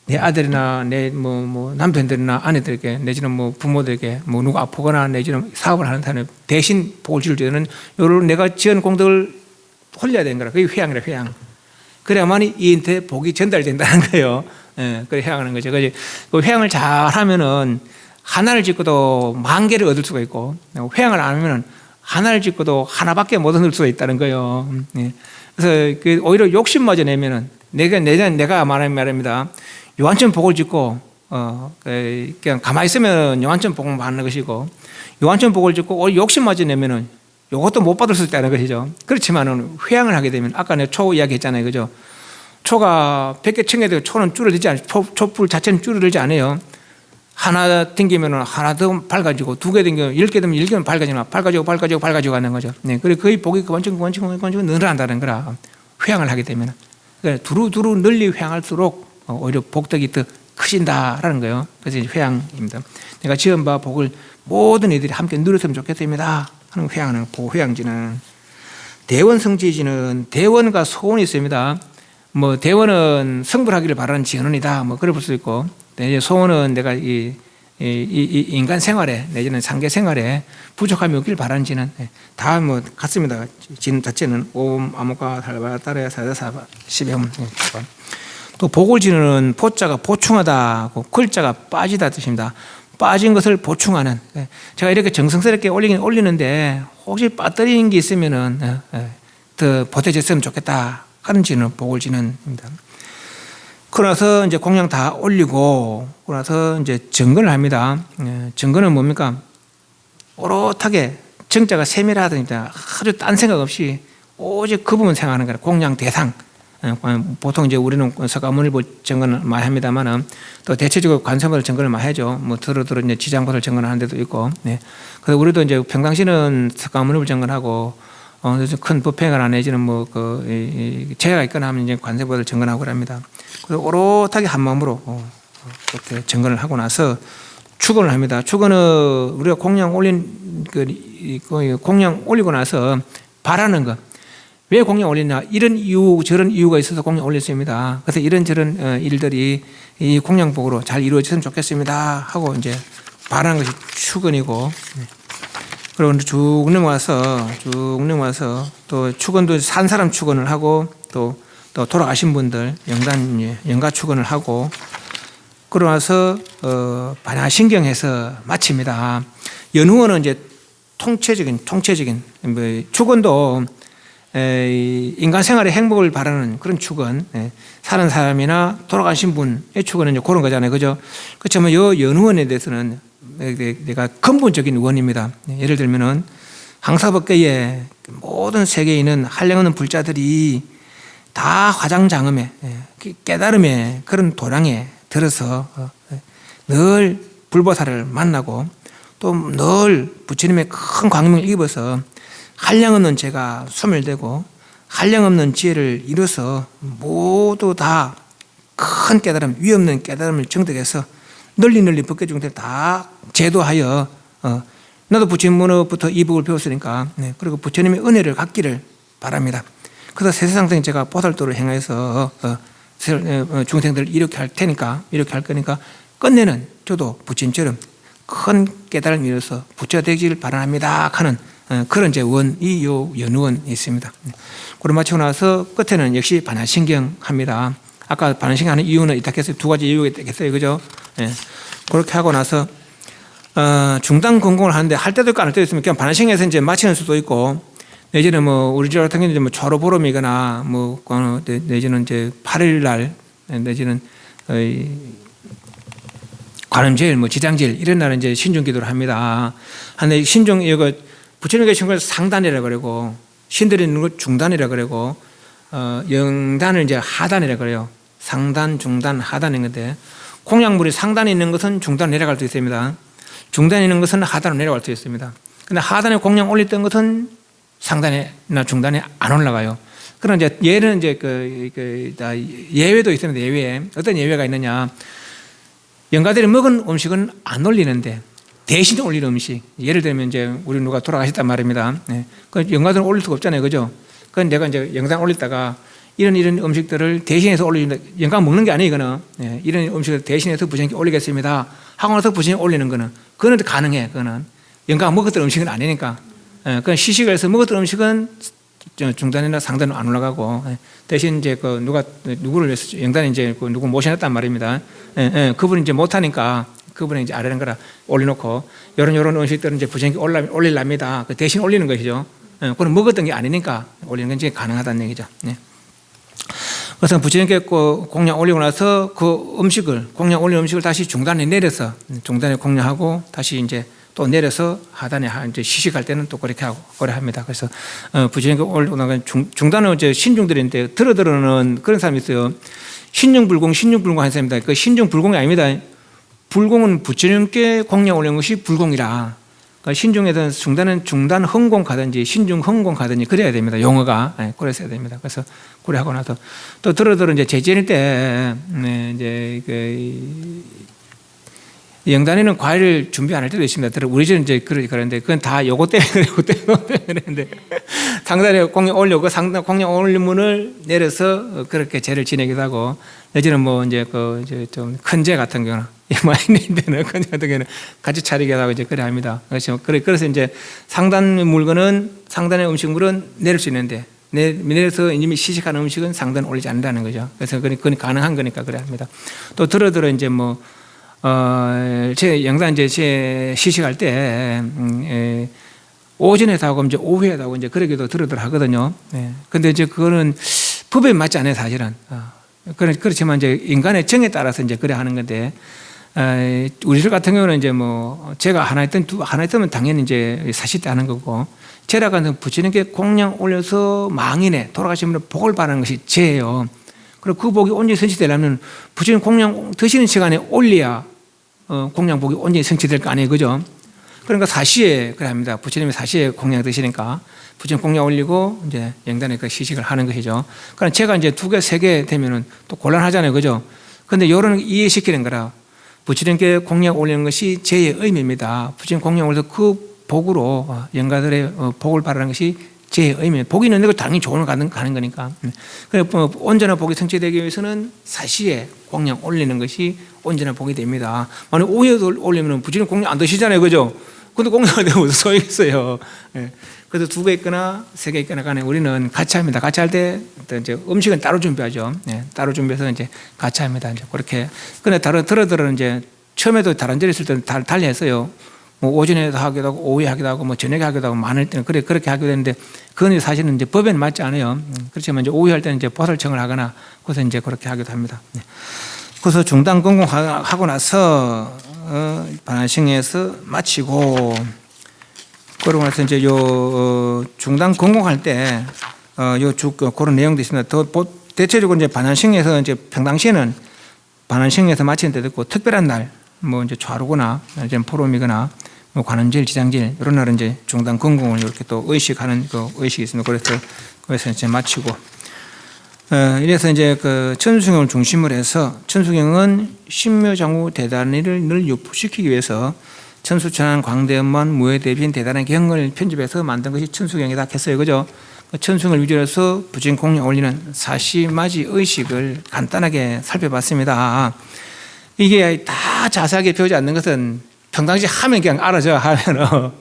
내 아들이나 내 남편들이나 아내들에게, 내지는 부모들에게 누가 아프거나 내지는 사업을 하는 사람이 대신 복을 지을 때는 요런 내가 지은 공덕을 홀려야 되는 거라. 그게 회양이라, 회양. 그래야만이 이인테 복이 전달된다는 거예요. 그래 회양하는 거죠. 그래서 그 회양을 잘 하면은 하나를 짓고도 10,000개를 얻을 수가 있고, 회양을 안 하면은 하나를 짓고도 하나밖에 못 얻을 수가 있다는 거예요. 그래서 오히려 욕심마저 내면은 내가 말하는 말입니다. 요한천 복을 짓고 그냥 가만히 있으면 요한천 복을 받는 것이고, 요한천 복을 짓고 오히려 욕심마저 내면은 이것도 못 받을 수 있다는 것이죠. 그렇지만은 회양을 하게 되면, 아까 내가 초 이야기했잖아요, 그죠? 초가 100개 청해도 초는 줄어들지 않아요. 촛불 자체는 줄어들지 않아요. 하나 땡기면 하나 더 밝아지고, 2개 땡기면 10개 되면 10개는 밝아지고 가는 거죠. 그리고 거의 복이 그만큼 늘어난다는 거라. 회양을 하게 되면. 그러니까 두루 널리 회양할수록 오히려 복덕이 더 크신다라는 거예요. 그래서 회양입니다. 내가 지은 바 복을 모든 이들이 함께 누렸으면 좋겠습니다 하는 회양하는 보회양지는. 대원성지지는 대원과 소원이 있습니다. 대원은 성불하기를 바라는 지원이다. 그래 볼 수 있고, 소원은 내가 이 인간 생활에 내지는 상계 생활에 부족함이 없길 바라는 지는 다 같습니다. 진 자체는 옴 아무가 살바 따라야 사자사바 시베옴. 또 또 보골지는 포자가 보충하다고 글자가 빠지다 뜻입니다. 빠진 것을 보충하는. 제가 이렇게 정성스럽게 올리긴 올리는데 혹시 빠뜨리는 게 있으면은 더 보태졌으면 좋겠다 하는 지는 보골지는입니다. 그러나서 이제 공양 다 올리고 그러나서 이제 정근을 합니다. 정근은 뭡니까? 오롯하게 정자가 세밀하다니까 아주 딴 생각 없이 오직 그 부분 생각하는 거예요. 공양 대상. 보통 이제 우리는 석가모니부 정근을 많이 합니다만은 또 대체적으로 관세음보살 정근을 많이 하죠. 뭐 들어 이제 지장보살 정근하는 데도 있고. 네. 그래서 우리도 이제 평상시는 석가모니부 정근하고 큰 부패가 내지는 뭐 재해가 있거나 하면 이제 관세음보살 정근하고 그럽니다. 그래서 오롯하게 한 마음으로 그렇게 정근을 하고 나서 축원을 합니다. 축원은 우리가 공양 올린 공양 올리고 나서 바라는 것. 왜 공양 올리냐? 이런 이유 저런 이유가 있어서 공양 올렸습니다. 그래서 이런저런 일들이 이 공양복으로 잘 이루어졌으면 좋겠습니다 하고 이제 바라는 것이 축원이고, 그리고 쭉 넘어와서 또 축원도 산 사람 축원을 하고 또 돌아가신 분들 영가 축원을 하고 그러고 나서 반야신경해서 마칩니다. 연후원은 이제 통체적인 축원도 인간 생활의 행복을 바라는 그런 축원, 사는 사람이나 돌아가신 분의 축원은 이제 그런 거잖아요, 그죠? 그렇지만 이 연후원에 대해서는 내가 근본적인 원입니다. 예를 들면은 항사법계의 모든 세계에 있는 한량없는 불자들이 다 화장장엄에 깨달음의 그런 도량에 들어서 늘 불보살을 만나고 또 늘 부처님의 큰 광명을 입어서 한량없는 죄가 소멸되고 한량없는 지혜를 이뤄서 모두 다 큰 깨달음, 위없는 깨달음을 정득해서 널리 법계중들 다 제도하여 나도 부처님으로부터 이법을 배웠으니까 그리고 부처님의 은혜를 갖기를 바랍니다. 그래서 세상생 제가 보살도를 행해서 중생들을 이렇게 할 테니까 이렇게 할 거니까 끝내는 저도 부처님처럼 큰 깨달음을 이뤄서 부처가 되기를 바랍니다 하는 그런 이제 이 연후원이 있습니다. 그걸 마치고 나서 끝에는 역시 반야신경 합니다. 아까 반야신경 하는 이유는 이따 했어요. 두 가지 이유가 있겠어요, 그죠? 그렇게 하고 나서 중단 건공을 하는데 할 때도 있고 안 할 때도 있으면 그냥 반야신경에서 이제 마치는 수도 있고, 내지는 뭐 우리 집 같은 경우는 뭐 초로보름이거나 뭐 내지는 이제 8일날 내지는 관음제일, 뭐 지장제일 이런 날은 이제 신중기도를 합니다. 근데 신중 이거 부처님 계신 걸 상단이라 그러고 신들이 있는 걸 중단이라 그러고 영단을 이제 하단이라 그래요. 상단, 중단, 하단인 건데 공양물이 상단에 있는 것은 중단 내려갈 수 있습니다. 중단에 있는 것은 하단으로 내려갈 수 있습니다. 근데 하단에 공양 올렸던 것은 상단이나 중단에 안 올라가요. 그런 이제 예는 이제 예외도 있습니다. 예외 어떤 예외가 있느냐? 영가들이 먹은 음식은 안 올리는데 대신 올리는 음식. 예를 들면 이제 우리 누가 돌아가셨단 말입니다. 그 영가들은 올릴 수가 없잖아요, 그죠? 그건 내가 이제 영상 올리다가 이런 음식들을 대신해서 올리는 영가 먹는 게 아니에요, 이거는. 이런 음식을 대신해서 부처님께 올리겠습니다 하고 나서 부처님 올리는 거는 그거는 가능해. 그거는 영가 먹었던 음식은 아니니까. 그건 시식을 해서 먹었던 음식은 중단이나 상단은 안 올라가고 대신 이제 누구를 위해서 영단에 이제 누구 모셔놨단 말입니다. 그분이 이제 못하니까 그분이 이제 아래는 거라 올려놓고 요런 음식들은 이제 부처님께 올리랍니다. 대신 올리는 것이죠. 그건 먹었던 게 아니니까 올리는 건 이제 가능하다는 얘기죠. 그래서 부처님께 공양 올리고 나서 그 공양 올린 음식을 다시 중단에 내려서 중단에 공양하고 다시 이제 또 내려서 하단에 이제 시식할 때는 또 그렇게 하고 그래 합니다. 그래서 부처님께 올리고 나가 중단은 이제 신중들인데 들어는 그런 사람이 있어요. 신중불공 하는 사람입니다. 그 신중불공이 아닙니다. 불공은 부처님께 공양 올린 것이 불공이라. 그러니까 신중에든 중단은 중단 흥공 가든지 신중 흥공 가든지 그래야 됩니다. 용어가 그래서 해야 됩니다. 그래서 그래 하고 나서 또 들어 이제 제전일 때 이제 영단에는 과일을 준비 안 할 때도 있습니다. 우리 집은 이제 그러는데 그건 다 요거 때문에 그랬는데 상단에 공양 올려고 상단 공양 올리문을 내려서 그렇게 제를 지내기도 하고 내지는 뭐 이제 이제 좀 큰 제 같은 경우는 많이 있는 데는 큰 제 같은 경우는 같이 차리기도 하고 이제 그래 합니다. 그래서 이제 상단 물건은 상단의 음식물은 내릴 수 있는데 내 면에서 이미 시식한 음식은 상단 올리지 않는다는 거죠. 그래서 그건 가능한 거니까 그래야 합니다. 또 들어 이제 제 영상 이제 제 시식할 때, 오전에도 하고 이제 오후에도 하고 이제 그러기도 들어 하거든요. 근데 이제 그거는 법에 맞지 않아요, 사실은. 그렇지만 이제 인간의 정에 따라서 이제 그래 하는 건데, 우리들 같은 경우는 이제 제가 하나 있으면 당연히 이제 40대 하는 거고, 제라가 부처님께 공양 올려서 망인에 돌아가시면 복을 받는 것이 죄예요. 그리고 그 복이 온전히 성취되려면 부처님 공양 드시는 시간에 올려야 공양 복이 온전히 성취될 거 아니에요, 그죠? 그러니까 사시에 그래 합니다. 부처님이 사시에 공양 드시니까 부처님 공양 올리고 이제 영단에 그 시식을 하는 것이죠. 그러니까 제가 이제 2개, 3개 되면은 또 곤란하잖아요, 그죠? 근데 요런 이해시키는 거라. 부처님께 공양 올리는 것이 제의 의미입니다. 부처님 공양 올려서 그 복으로 영가들의 복을 바라는 것이 제 의미입니다. 복이 있는 거 당연히 좋은 걸 가는 거니까. 그래서 온전한 복이 성취되기 위해서는 사시에 공양 올리는 것이 온전한 복이 됩니다. 만약 오후에도 올리면 부처님 공양 안 드시잖아요, 그죠? 근데 공양을 되면 무슨 소용이 있어요. 그래서 2개 있거나 3개 있거나 간에 우리는 같이 합니다. 같이 할 때 이제 음식은 따로 준비하죠. 따로 준비해서 이제 같이 합니다. 이제 그렇게. 근데 들어들은 이제 처음에도 다른 절에 있을 때는 달리 했어요. 오전에도 하기도 하고 오후에 하기도 하고 저녁에 하기도 하고 많을 때는 그렇게 하게 되는데 그건 사실은 이제 법에는 맞지 않아요. 그렇지만 이제 오후에 할 때는 이제 보살청을 하거나 그래서 이제 그렇게 하기도 합니다. 그래서 중단 건공하고 나서 반환승에서 마치고 그러고 나서 이제 요 중단 건공할 때 그런 내용도 있습니다. 대체적으로 이제 반환승에서 이제 평상시에는 반환승에서 마치는 데도 있고 특별한 날 이제 좌루거나 이제 포럼이거나 관음질, 지장질 이런 날은 이제 중단 건공을 이렇게 또 의식하는 그 의식이 있습니다. 그래서 이제 마치고 이래서 이제 그 천수경을 중심으로 해서 천수경은 신묘장후 대단리를 늘 유포시키기 위해서 천수천안 광대엄만 무해대빈 대단한 경을 편집해서 만든 것이 천수경이다 했어요, 그죠? 그 천수경을 위주로 해서 부처님 공양 올리는 사시맞이 의식을 간단하게 살펴봤습니다. 이게 다 자세하게 배우지 않는 것은 평상시 하면 그냥 알아져 하면은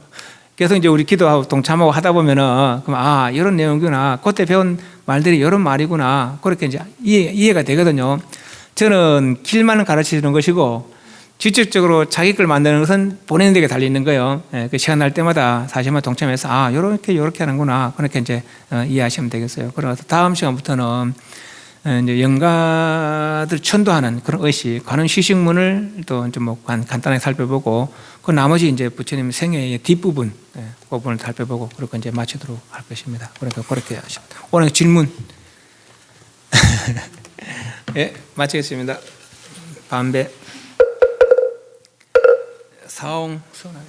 계속 이제 우리 기도하고 동참하고 하다 보면은 그럼 이런 내용이구나. 그때 배운 말들이 이런 말이구나. 그렇게 이제 이해가 되거든요. 저는 길만 가르치는 것이고 직접적으로 자기 걸 만드는 것은 보내는 데가 달려 있는 거예요. 그 시간 날 때마다 사실만 동참해서 이렇게 하는구나. 그렇게 이제 이해하시면 되겠어요. 그래서 다음 시간부터는 이제 영가들 천도하는 그런 의식, 관음 시식문을 또 이제 간단하게 살펴보고 그 나머지 이제 부처님 생애의 뒷부분, 그 부분을 살펴보고 그렇게 이제 마치도록 할 것입니다. 그러니까 그렇게 하십니다. 오늘 질문. 예, 마치겠습니다. 반배. 사옹 선언.